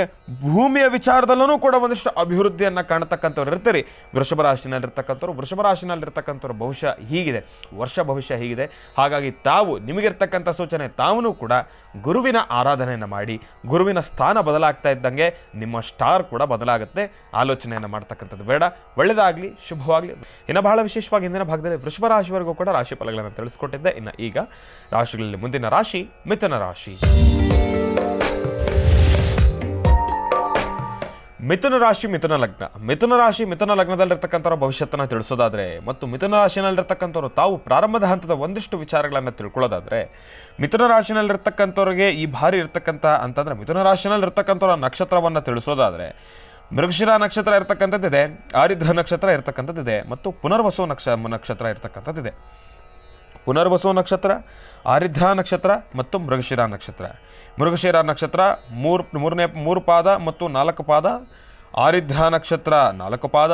ಭೂಮಿಯ ವಿಚಾರದಲ್ಲೂ ಕೂಡ ಒಂದಿಷ್ಟು ಅಭಿವೃದ್ಧಿಯನ್ನು ಕಾಣತಕ್ಕಂಥವ್ರು ಇರ್ತೀರಿ ವೃಷಭ ರಾಶಿನಲ್ಲಿರ್ತಕ್ಕಂಥವ್ರು. ವೃಷಭ ರಾಶಿನಲ್ಲಿರ್ತಕ್ಕಂಥವ್ರು ಭವಿಷ್ಯ ಹೀಗಿದೆ, ವರ್ಷ ಭವಿಷ್ಯ ಹೀಗಿದೆ. ಹಾಗಾಗಿ ತಾವು ನಿಮಗಿರ್ತಕ್ಕಂಥ ಸೂಚನೆ, ತಾವೂ ಕೂಡ ಗುರುವಿನ ಆರಾಧನೆಯನ್ನು ಮಾಡಿ, ಗುರುವಿನ ಸ್ಥಾನ ಬದಲಾಗ್ತಾ ಇದ್ದಂಗೆ ನಿಮ್ಮ ಸ್ಟಾರ್ ಕೂಡ ಬದಲಾಗುತ್ತೆ. ಆಲೋಚನೆಯನ್ನು ಮಾಡ್ತಕ್ಕಂಥದ್ದು ಬೇಡ. ಒಳ್ಳೆಯದಾಗಲಿ, ಶುಭವಾಗಲಿ. ಇನ್ನು ಬಹಳ ವಿಶೇಷವಾಗಿ ಇಂದಿನ ಭಾಗದಲ್ಲಿ ವೃಷಭ ರಾಶಿವರೆಗೂ ಕೂಡ ರಾಶಿ ಫಲಗಳನ್ನು ತಿಳಿಸ್ಕೊಟ್ಟಿದ್ದೆ. ಇನ್ನು ಈಗ ರಾಶಿಗಳಲ್ಲಿ ಮುಂದಿನ ರಾಶಿ ಮಿಥುನ ರಾಶಿ. ಮಿಥುನ ರಾಶಿ ಮಿಥುನ ಲಗ್ನ. ಮಿಥುನ ರಾಶಿ ಮಿಥುನ ಲಗ್ನದಲ್ಲಿರ್ತಕ್ಕಂಥವ್ರ ಭವಿಷ್ಯತ್ತನ್ನು ತಿಳಿಸೋದಾದರೆ ಮತ್ತು ಮಿಥುನ ರಾಶಿನಲ್ಲಿರ್ತಕ್ಕಂಥವ್ರು ತಾವು ಪ್ರಾರಂಭದ ಹಂತದ ಒಂದಿಷ್ಟು ವಿಚಾರಗಳನ್ನು ತಿಳ್ಕೊಳ್ಳೋದಾದರೆ, ಮಿಥುನ ರಾಶಿನಲ್ಲಿರ್ತಕ್ಕಂಥವ್ರಿಗೆ ಈ ಬಾರಿ ಇರ್ತಕ್ಕಂಥ ಅಂತಂದರೆ ಮಿಥುನ ರಾಶಿನಲ್ಲಿರ್ತಕ್ಕಂಥವ್ರ ನಕ್ಷತ್ರವನ್ನು ತಿಳಿಸೋದಾದರೆ, ಮೃಗಶಿರ ನಕ್ಷತ್ರ ಇರ್ತಕ್ಕಂಥದ್ದಿದೆ, ಆರಿದ್ರ ನಕ್ಷತ್ರ ಇರ್ತಕ್ಕಂಥದ್ದಿದೆ ಮತ್ತು ಪುನರ್ವಸು ನಕ್ಷತ್ರ ಇರ್ತಕ್ಕಂಥದ್ದಿದೆ. ಪುನರ್ವಸು ನಕ್ಷತ್ರ, ಆರಿದ್ರ ನಕ್ಷತ್ರ ಮತ್ತು ಮೃಗಶಿರ ನಕ್ಷತ್ರ. ಮೃಗಶಿರ ನಕ್ಷತ್ರ ಮೂರು ಪಾದ ಮತ್ತು 4 ಪಾದ, ಆರಿದ್ರ ನಕ್ಷತ್ರ 4 ಪಾದ,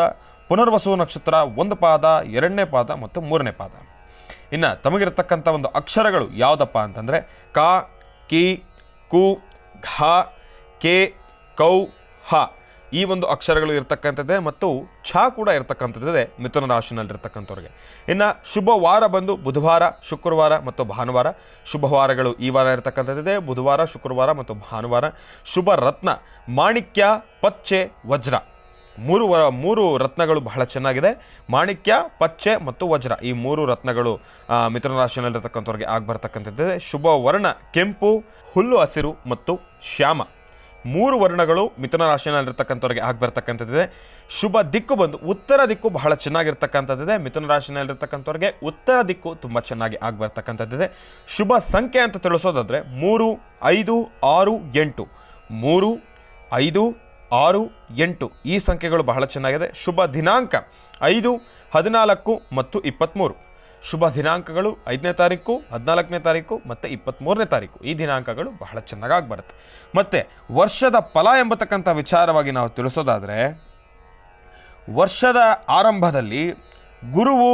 ಪುನರ್ವಸು ನಕ್ಷತ್ರ 1 ಪಾದ, 2ನೇ ಪಾದ ಮತ್ತು 3ನೇ ಪಾದ. ಇನ್ನು ತಮಗಿರ್ತಕ್ಕಂಥ ಒಂದು ಅಕ್ಷರಗಳು ಯಾವುದಪ್ಪ ಅಂತಂದರೆ ಕ, ಕಿ, ಕು, ಘ, ಕೆ, ಕೌ, ಹ ಈ ಒಂದು ಅಕ್ಷರಗಳು ಇರ್ತಕ್ಕಂಥದ್ದೇ ಮತ್ತು ಛ ಕೂಡ ಇರ್ತಕ್ಕಂಥದ್ದಿದೆ ಮಿಥುನ ರಾಶಿನಲ್ಲಿರ್ತಕ್ಕಂಥವ್ರಿಗೆ. ಇನ್ನು ಶುಭ ವಾರ ಬಂದು ಬುಧವಾರ, ಶುಕ್ರವಾರ ಮತ್ತು ಭಾನುವಾರ. ಶುಭವಾರಗಳು ಈ ವಾರ ಇರ್ತಕ್ಕಂಥದ್ದಿದೆ, ಬುಧವಾರ, ಶುಕ್ರವಾರ ಮತ್ತು ಭಾನುವಾರ. ಶುಭ ರತ್ನ ಮಾಣಿಕ್ಯ, ಪಚ್ಚೆ, ವಜ್ರ. ಮೂರು ರತ್ನಗಳು ಬಹಳ ಚೆನ್ನಾಗಿದೆ. ಮಾಣಿಕ್ಯ, ಪಚ್ಚೆ ಮತ್ತು ವಜ್ರ ಈ 3 ರತ್ನಗಳು ಮಿಥುನ ರಾಶಿನಲ್ಲಿರ್ತಕ್ಕಂಥವ್ರಿಗೆ ಆಗ್ಬರ್ತಕ್ಕಂಥದ್ದಿದೆ. ಶುಭ ವರ್ಣ ಕೆಂಪು, ಹುಲ್ಲು ಹಸಿರು ಮತ್ತು ಶ್ಯಾಮ. 3 ವರ್ಣಗಳು ಮಿಥುನ ರಾಶಿನಲ್ಲಿರ್ತಕ್ಕಂಥವ್ರಿಗೆ ಆಗ್ಬರ್ತಕ್ಕಂಥದ್ದಿದೆ. ಶುಭ ದಿಕ್ಕು ಬಂದು ಉತ್ತರ ದಿಕ್ಕು ಬಹಳ ಚೆನ್ನಾಗಿರ್ತಕ್ಕಂಥದ್ದಿದೆ. ಮಿಥುನ ರಾಶಿನಲ್ಲಿರ್ತಕ್ಕಂಥವ್ರಿಗೆ ಉತ್ತರ ದಿಕ್ಕು ತುಂಬ ಚೆನ್ನಾಗಿ ಆಗ್ಬರ್ತಕ್ಕಂಥದ್ದಿದೆ. ಶುಭ ಸಂಖ್ಯೆ ಅಂತ ತಿಳಿಸೋದಾದರೆ 3, 5, 6, 8. 3, 5, 6, 8 ಈ ಸಂಖ್ಯೆಗಳು ಬಹಳ ಚೆನ್ನಾಗಿದೆ. ಶುಭ ದಿನಾಂಕ 5, 14 ಮತ್ತು 23. ಶುಭ ದಿನಾಂಕಗಳು 5ನೇ ತಾರೀಕು, 14ನೇ ತಾರೀಕು ಮತ್ತು 23ನೇ ತಾರೀಕು. ಈ ದಿನಾಂಕಗಳು ಬಹಳ ಚೆನ್ನಾಗಿ ಬರುತ್ತೆ. ಮತ್ತು ವರ್ಷದ ಫಲ ಎಂಬತಕ್ಕಂಥ ವಿಚಾರವಾಗಿ ನಾವು ತಿಳಿಸೋದಾದರೆ, ವರ್ಷದ ಆರಂಭದಲ್ಲಿ ಗುರುವು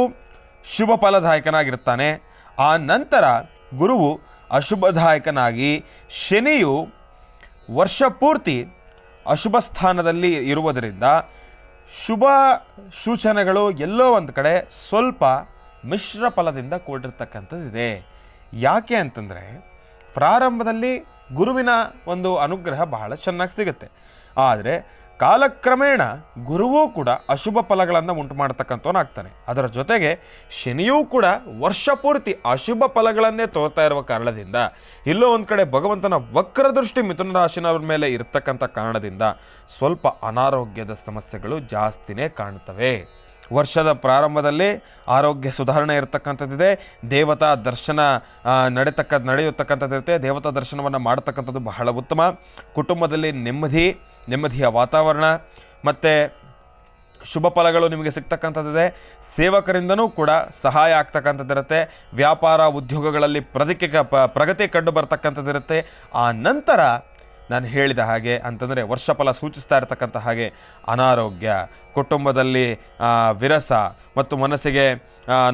ಶುಭ ಫಲದಾಯಕನಾಗಿರ್ತಾನೆ. ಆ ನಂತರ ಗುರುವು ಅಶುಭದಾಯಕನಾಗಿ ಶನಿಯು ವರ್ಷ ಪೂರ್ತಿ ಅಶುಭ ಸ್ಥಾನದಲ್ಲಿ ಇರುವುದರಿಂದ ಶುಭ ಸೂಚನೆಗಳು ಎಲ್ಲೋ ಒಂದು ಕಡೆ ಸ್ವಲ್ಪ ಮಿಶ್ರ ಫಲದಿಂದ ಕೂಡಿರ್ತಕ್ಕಂಥದ್ದಿದೆ. ಯಾಕೆ ಅಂತಂದರೆ ಪ್ರಾರಂಭದಲ್ಲಿ ಗುರುವಿನ ಒಂದು ಅನುಗ್ರಹ ಬಹಳ ಚೆನ್ನಾಗಿ ಸಿಗುತ್ತೆ. ಆದರೆ ಕಾಲಕ್ರಮೇಣ ಗುರುವೂ ಕೂಡ ಅಶುಭ ಫಲಗಳನ್ನು ಉಂಟು ಮಾಡ್ತಕ್ಕಂಥವನಾಗ್ತಾನೆ. ಅದರ ಜೊತೆಗೆ ಶನಿಯೂ ಕೂಡ ವರ್ಷ ಪೂರ್ತಿ ಅಶುಭ ಫಲಗಳನ್ನೇ ತೋರ್ತಾ ಇರುವ ಕಾರಣದಿಂದ ಎಲ್ಲೋ ಒಂದು ಕಡೆ ಭಗವಂತನ ವಕ್ರದೃಷ್ಟಿ ಮಿಥುನ ರಾಶಿನವ್ರ ಮೇಲೆ ಇರತಕ್ಕಂಥ ಕಾರಣದಿಂದ ಸ್ವಲ್ಪ ಅನಾರೋಗ್ಯದ ಸಮಸ್ಯೆಗಳು ಜಾಸ್ತಿನೇ ಕಾಣ್ತವೆ. ವರ್ಷದ ಆರೋಗ್ಯ ಸುಧಾರಣೆ ಇರತಕ್ಕಂಥದ್ದಿದೆ. ದೇವತಾ ದರ್ಶನ ನಡೆಯುತ್ತಕ್ಕಂಥದ್ದಿರುತ್ತೆ. ದೇವತಾ ದರ್ಶನವನ್ನು ಮಾಡತಕ್ಕಂಥದ್ದು ಬಹಳ ಉತ್ತಮ. ಕುಟುಂಬದಲ್ಲಿ ನೆಮ್ಮದಿಯ ವಾತಾವರಣ ಮತ್ತು ಶುಭ ಫಲಗಳು ನಿಮಗೆ ಸಿಗ್ತಕ್ಕಂಥದ್ದಿದೆ. ಸೇವಕರಿಂದನೂ ಕೂಡ ಸಹಾಯ ಆಗ್ತಕ್ಕಂಥದ್ದಿರುತ್ತೆ. ವ್ಯಾಪಾರ ಉದ್ಯೋಗಗಳಲ್ಲಿ ಪ್ರಗತಿ ಕಂಡು ಬರ್ತಕ್ಕಂಥದ್ದಿರುತ್ತೆ. ಆ ನಂತರ ನಾನು ಹೇಳಿದ ಹಾಗೆ ಅಂತಂದರೆ ವರ್ಷಫಲ ಸೂಚಿಸ್ತಾ ಇರತಕ್ಕಂಥ ಹಾಗೆ ಅನಾರೋಗ್ಯ, ಕುಟುಂಬದಲ್ಲಿ ವಿರಸ ಮತ್ತು ಮನಸ್ಸಿಗೆ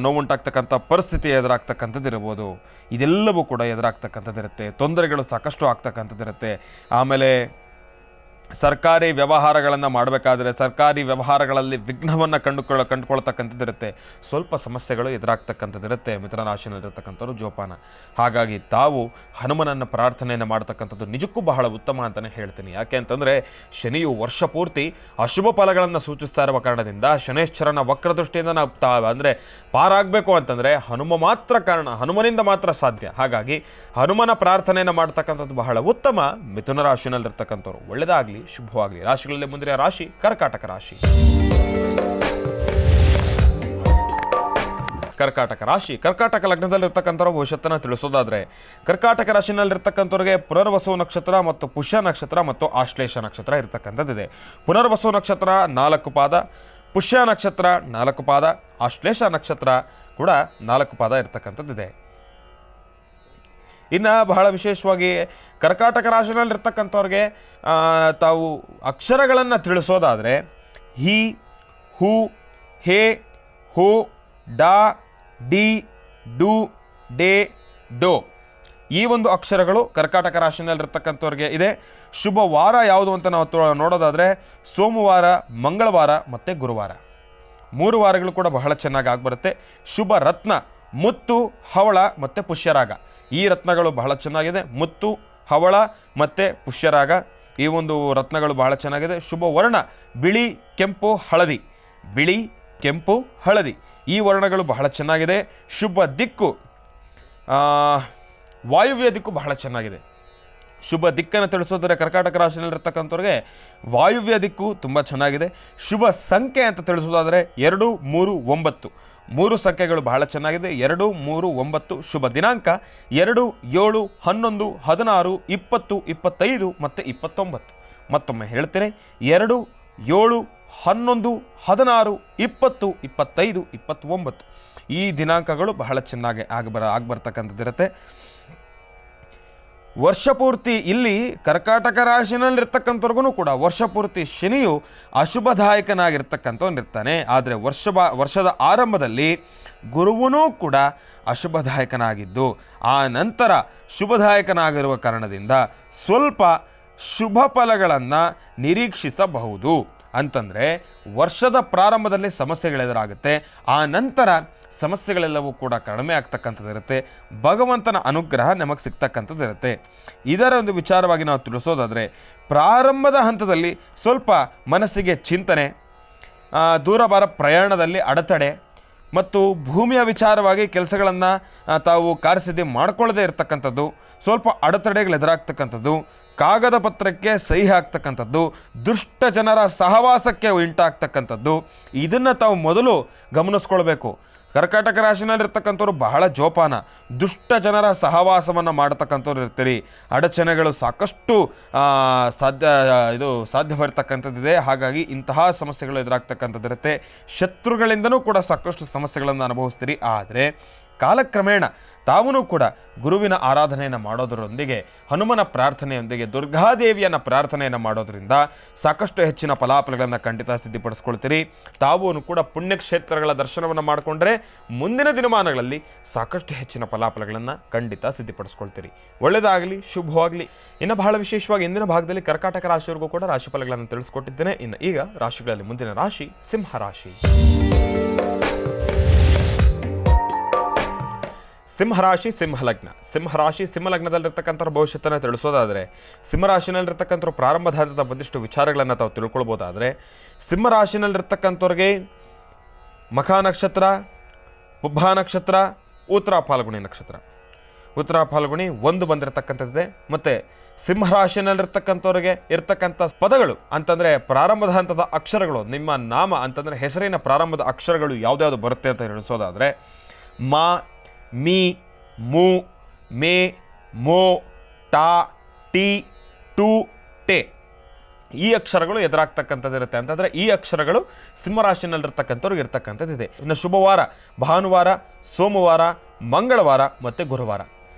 ನೋವುಂಟಾಗ್ತಕ್ಕಂಥ ಪರಿಸ್ಥಿತಿ ಎದುರಾಗ್ತಕ್ಕಂಥದ್ದಿರ್ಬೋದು. ಇದೆಲ್ಲವೂ ಕೂಡ ಎದುರಾಗ್ತಕ್ಕಂಥದ್ದಿರುತ್ತೆ. ತೊಂದರೆಗಳು ಸಾಕಷ್ಟು ಆಗ್ತಕ್ಕಂಥದ್ದಿರುತ್ತೆ. ಆಮೇಲೆ ಸರ್ಕಾರಿ ವ್ಯವಹಾರಗಳನ್ನು ಮಾಡಬೇಕಾದ್ರೆ ಸರ್ಕಾರಿ ವ್ಯವಹಾರಗಳಲ್ಲಿ ವಿಘ್ನವನ್ನು ಕಂಡುಕೊಳ್ತಕ್ಕಂಥದ್ದಿರುತ್ತೆ. ಸ್ವಲ್ಪ ಸಮಸ್ಯೆಗಳು ಎದುರಾಗ್ತಕ್ಕಂಥದ್ದಿರುತ್ತೆ ಮಿಥುನ ರಾಶಿಯಲ್ಲಿರ್ತಕ್ಕಂಥವ್ರು ಜೋಪಾನ. ಹಾಗಾಗಿ ತಾವು ಹನುಮನನ್ನು ಪ್ರಾರ್ಥನೆಯನ್ನು ಮಾಡ್ತಕ್ಕಂಥದ್ದು ನಿಜಕ್ಕೂ ಬಹಳ ಉತ್ತಮ ಅಂತಲೇ ಹೇಳ್ತೀನಿ. ಯಾಕೆ ಅಂತಂದರೆ ಶನಿಯು ವರ್ಷ ಪೂರ್ತಿ ಅಶುಭ ಫಲಗಳನ್ನು ಸೂಚಿಸ್ತಾ ಇರುವ ಕಾರಣದಿಂದ ಶನೇಶ್ವರನ ವಕ್ರದೃಷ್ಟಿಯಿಂದ ನಾವು ಅಂದರೆ ಪಾರಾಗಬೇಕು ಅಂತಂದರೆ ಹನುಮನಿಂದ ಮಾತ್ರ ಸಾಧ್ಯ. ಹಾಗಾಗಿ ಹನುಮನ ಪ್ರಾರ್ಥನೆಯನ್ನು ಮಾಡ್ತಕ್ಕಂಥದ್ದು ಬಹಳ ಉತ್ತಮ. ಮಿಥುನ ರಾಶಿಯಲ್ಲಿರ್ತಕ್ಕಂಥವ್ರು ಒಳ್ಳೆಯದಾಗಲಿ, ಶುಭವಾಗಲಿ. ರಾಶಿಗಳಲ್ಲಿ ಮುಂದಿನ ರಾಶಿ ಕರ್ಕಾಟಕ ರಾಶಿ. ಕರ್ಕಾಟಕ ಲಗ್ನದಲ್ಲಿರ್ತಕ್ಕಂಥವ್ರ ಭವಿಷ್ಯತ್ತನ್ನು ತಿಳಿಸೋದಾದರೆ, ಕರ್ಕಾಟಕ ರಾಶಿನಲ್ಲಿರ್ತಕ್ಕಂಥವ್ರಿಗೆ ಪುನರ್ವಸು ನಕ್ಷತ್ರ ಮತ್ತು ಪುಷ್ಯ ನಕ್ಷತ್ರ ಮತ್ತು ಆಶ್ಲೇಷ ನಕ್ಷತ್ರ ಇರತಕ್ಕಂಥದ್ದಿದೆ. ಪುನರ್ವಸು ನಕ್ಷತ್ರ 4 ಪಾದ, ಪುಷ್ಯ ನಕ್ಷತ್ರ 4 ಪಾದ, ಆಶ್ಲೇಷ ನಕ್ಷತ್ರ ಕೂಡ 4 ಪಾದ ಇರತಕ್ಕಂಥದ್ದಿದೆ. ಇನ್ನು ಬಹಳ ವಿಶೇಷವಾಗಿ ಕರ್ಕಾಟಕ ರಾಶಿನಲ್ಲಿರ್ತಕ್ಕಂಥವ್ರಿಗೆ ತಾವು ಅಕ್ಷರಗಳನ್ನು ತಿಳಿಸೋದಾದರೆ ಹಿ, ಹು, ಹೇ, ಹೋ, ಡಾ, ಡಿ, ಡು, ಡೇ, ಡೋ ಈ ಒಂದು ಅಕ್ಷರಗಳು ಕರ್ಕಾಟಕ ರಾಶಿನಲ್ಲಿರ್ತಕ್ಕಂಥವ್ರಿಗೆ ಇದೆ. ಶುಭ ವಾರ ಯಾವುದು ಅಂತ ನಾವು ನೋಡೋದಾದರೆ ಸೋಮವಾರ, ಮಂಗಳವಾರ ಮತ್ತು ಗುರುವಾರ. 3 ವಾರಗಳು ಕೂಡ ಬಹಳ ಚೆನ್ನಾಗಿ ಆಗಿಬರುತ್ತೆ. ಶುಭ ರತ್ನ ಮುತ್ತು, ಹವಳ ಮತ್ತು ಪುಷ್ಯರಾಗ. ಈ ರತ್ನಗಳು ಬಹಳ ಚೆನ್ನಾಗಿದೆ. ಮುತ್ತು, ಹವಳ ಮತ್ತು ಪುಷ್ಯರಾಗ ಈ ಒಂದು ರತ್ನಗಳು ಬಹಳ ಚೆನ್ನಾಗಿದೆ. ಶುಭ ವರ್ಣ ಬಿಳಿ, ಕೆಂಪು, ಹಳದಿ. ಬಿಳಿ, ಕೆಂಪು, ಹಳದಿ ಈ ವರ್ಣಗಳು ಬಹಳ ಚೆನ್ನಾಗಿದೆ. ಶುಭ ದಿಕ್ಕು ವಾಯುವ್ಯ ದಿಕ್ಕು ಬಹಳ ಚೆನ್ನಾಗಿದೆ. ಶುಭ ದಿಕ್ಕನ್ನು ತಿಳಿಸೋದ್ರೆ ಕರ್ಕಾಟಕ ರಾಶಿಯಲ್ಲಿರ್ತಕ್ಕಂಥವ್ರಿಗೆ ವಾಯುವ್ಯ ದಿಕ್ಕು ತುಂಬ ಚೆನ್ನಾಗಿದೆ. ಶುಭ ಸಂಖ್ಯೆ ಅಂತ ತಿಳಿಸೋದಾದರೆ 2, 3, 9 ಮೂರು ಸಂಖ್ಯೆಗಳು ಬಹಳ ಚೆನ್ನಾಗಿದೆ. 2, 3, 9. ಶುಭ ದಿನಾಂಕ 2, 7, 11, 16, 20, 25 ಮತ್ತು 29. ಮತ್ತೊಮ್ಮೆ ಹೇಳ್ತೇನೆ, 2, 7, 11, 16, 20, 25, 29 ಈ ದಿನಾಂಕಗಳು ಬಹಳ ಚೆನ್ನಾಗಿ ಆಗ್ಬರ್ತಕ್ಕಂಥದ್ದಿರುತ್ತೆ. ವರ್ಷಪೂರ್ತಿ ಇಲ್ಲಿ ಕರ್ಕಾಟಕ ರಾಶಿನಲ್ಲಿರ್ತಕ್ಕಂಥವ್ರಿಗೂ ಕೂಡ ವರ್ಷಪೂರ್ತಿ ಶನಿಯು ಅಶುಭದಾಯಕನಾಗಿರ್ತಕ್ಕಂಥವನಿರ್ತಾನೆ. ಆದರೆ ವರ್ಷದ ಆರಂಭದಲ್ಲಿ ಗುರುವೂ ಕೂಡ ಅಶುಭದಾಯಕನಾಗಿದ್ದು ಆ ನಂತರ ಶುಭದಾಯಕನಾಗಿರುವ ಕಾರಣದಿಂದ ಸ್ವಲ್ಪ ಶುಭ ಫಲಗಳನ್ನು ನಿರೀಕ್ಷಿಸಬಹುದು. ಅಂತಂದರೆ ವರ್ಷದ ಪ್ರಾರಂಭದಲ್ಲಿ ಸಮಸ್ಯೆಗಳೆದುರಾಗುತ್ತೆ, ಆ ನಂತರ ಸಮಸ್ಯೆಗಳೆಲ್ಲವೂ ಕೂಡ ಕಡಿಮೆ ಆಗ್ತಕ್ಕಂಥದ್ದಿರುತ್ತೆ. ಭಗವಂತನ ಅನುಗ್ರಹ ನಮಗೆ ಸಿಗ್ತಕ್ಕಂಥದ್ದಿರುತ್ತೆ. ಇದರ ಒಂದು ವಿಚಾರವಾಗಿ ನಾವು ತಿಳಿಸೋದಾದರೆ ಪ್ರಾರಂಭದ ಹಂತದಲ್ಲಿ ಸ್ವಲ್ಪ ಮನಸ್ಸಿಗೆ ಚಿಂತನೆ, ದೂರಬಾರ ಪ್ರಯಾಣದಲ್ಲಿ ಅಡೆತಡೆ ಮತ್ತು ಭೂಮಿಯ ವಿಚಾರವಾಗಿ ಕೆಲಸಗಳನ್ನು ತಾವು ಕಾರ್ಯಸಿದ್ಧಿ ಮಾಡ್ಕೊಳ್ಳದೇ ಇರತಕ್ಕಂಥದ್ದು, ಸ್ವಲ್ಪ ಅಡೆತಡೆಗಳು ಎದುರಾಗ್ತಕ್ಕಂಥದ್ದು, ಕಾಗದ ಪತ್ರಕ್ಕೆ ಸಹಿ ಹಾಕ್ತಕ್ಕಂಥದ್ದು, ದುಷ್ಟ ಜನರ ಸಹವಾಸಕ್ಕೆ ಉಂಟಾಗ್ತಕ್ಕಂಥದ್ದು, ಇದನ್ನು ತಾವು ಮೊದಲು ಗಮನಿಸ್ಕೊಳ್ಬೇಕು. ಕರ್ಕಾಟಕ ರಾಶಿನಲ್ಲಿರ್ತಕ್ಕಂಥವ್ರು ಬಹಳ ಜೋಪಾನ, ದುಷ್ಟ ಜನರ ಸಹವಾಸವನ್ನು ಮಾಡ್ತಕ್ಕಂಥವ್ರು ಇರ್ತೀರಿ. ಅಡಚಣೆಗಳು ಸಾಕಷ್ಟು ಸಾಧ್ಯವಿರ್ತಕ್ಕಂಥದ್ದಿದೆ. ಹಾಗಾಗಿ ಇಂತಹ ಸಮಸ್ಯೆಗಳು ಎದುರಾಗ್ತಕ್ಕಂಥದ್ದಿರುತ್ತೆ. ಶತ್ರುಗಳಿಂದನೂ ಕೂಡ ಸಾಕಷ್ಟು ಸಮಸ್ಯೆಗಳನ್ನು ಅನುಭವಿಸ್ತೀರಿ. ಆದರೆ ಕಾಲಕ್ರಮೇಣ ತಾವೂ ಕೂಡ ಗುರುವಿನ ಆರಾಧನೆಯನ್ನು ಮಾಡೋದರೊಂದಿಗೆ, ಹನುಮನ ಪ್ರಾರ್ಥನೆಯೊಂದಿಗೆ, ದುರ್ಗಾದೇವಿಯನ್ನು ಪ್ರಾರ್ಥನೆಯನ್ನು ಮಾಡೋದರಿಂದ ಸಾಕಷ್ಟು ಹೆಚ್ಚಿನ ಫಲಾಫಲಗಳನ್ನು ಖಂಡಿತ ಸಿದ್ಧಿಪಡಿಸ್ಕೊಳ್ತೀರಿ. ತಾವೂ ಕೂಡ ಪುಣ್ಯಕ್ಷೇತ್ರಗಳ ದರ್ಶನವನ್ನು ಮಾಡಿಕೊಂಡ್ರೆ ಮುಂದಿನ ದಿನಮಾನಗಳಲ್ಲಿ ಸಾಕಷ್ಟು ಹೆಚ್ಚಿನ ಫಲಾಫಲಗಳನ್ನು ಖಂಡಿತ ಸಿದ್ಧಿಪಡಿಸ್ಕೊಳ್ತೀರಿ. ಒಳ್ಳೆಯದಾಗಲಿ, ಶುಭವಾಗಲಿ. ಇನ್ನು ಬಹಳ ವಿಶೇಷವಾಗಿ ಇಂದಿನ ಭಾಗದಲ್ಲಿ ಕರ್ಕಾಟಕ ರಾಶಿಯವರೆಗೂ ಕೂಡ ರಾಶಿಫಲಗಳನ್ನು ತಿಳಿಸ್ಕೊಟ್ಟಿದ್ದೇನೆ. ಇನ್ನು ಈಗ ರಾಶಿಗಳಲ್ಲಿ ಮುಂದಿನ ರಾಶಿ ಸಿಂಹರಾಶಿ. ಸಿಂಹರಾಶಿ ಸಿಂಹಲಗ್ನ. ಸಿಂಹರಾಶಿ ಸಿಂಹಲಗ್ನದಲ್ಲಿರ್ತಕ್ಕಂಥ ಭವಿಷ್ಯತ್ತನ್ನು ತಿಳಿಸೋದಾದರೆ ಸಿಂಹರಾಶಿನಲ್ಲಿರ್ತಕ್ಕಂಥ ಪ್ರಾರಂಭದ ಹಂತದ ಒಂದಿಷ್ಟು ವಿಚಾರಗಳನ್ನು ತಾವು ತಿಳ್ಕೊಳ್ಬೋದಾದರೆ, ಸಿಂಹರಾಶಿನಲ್ಲಿರ್ತಕ್ಕಂಥವ್ರಿಗೆ ಮಖ ನಕ್ಷತ್ರ, ಪುಬ್ಬ ನಕ್ಷತ್ರ, ಉತ್ತರ ಫಾಲ್ಗುಣಿ ನಕ್ಷತ್ರ. ಉತ್ತರ ಫಾಲ್ಗುಣಿ 1 ಬಂದಿರತಕ್ಕಂಥದ್ದಿದೆ. ಮತ್ತು ಸಿಂಹರಾಶಿನಲ್ಲಿರ್ತಕ್ಕಂಥವ್ರಿಗೆ ಇರ್ತಕ್ಕಂಥ ಪದಗಳು ಅಂತಂದರೆ ಪ್ರಾರಂಭದ ಹಂತದ ಅಕ್ಷರಗಳು, ನಿಮ್ಮ ನಾಮ ಅಂತಂದರೆ ಹೆಸರಿನ ಪ್ರಾರಂಭದ ಅಕ್ಷರಗಳು ಯಾವುದ್ಯಾವುದು ಬರುತ್ತೆ ಅಂತ ತಿಳಿಸೋದಾದರೆ ಮಾ, ಮೀ, ಮೂ, ಮೇ, ಮೋ, ಟಾ, ಟಿ, ಟು, ಟೆ ಈ ಅಕ್ಷರಗಳು ಎದುರಾಗ್ತಕ್ಕಂಥದ್ದಿರುತ್ತೆ. ಅಂತಂದರೆ ಈ ಅಕ್ಷರಗಳು ಸಿಂಹರಾಶಿನಲ್ಲಿರ್ತಕ್ಕಂಥವ್ರಿಗೆ ಇರ್ತಕ್ಕಂಥದ್ದಿದೆ. ಇನ್ನು ಶುಭವಾರ ಭಾನುವಾರ, ಸೋಮವಾರ, ಮಂಗಳವಾರ ಮತ್ತು ಗುರುವಾರ.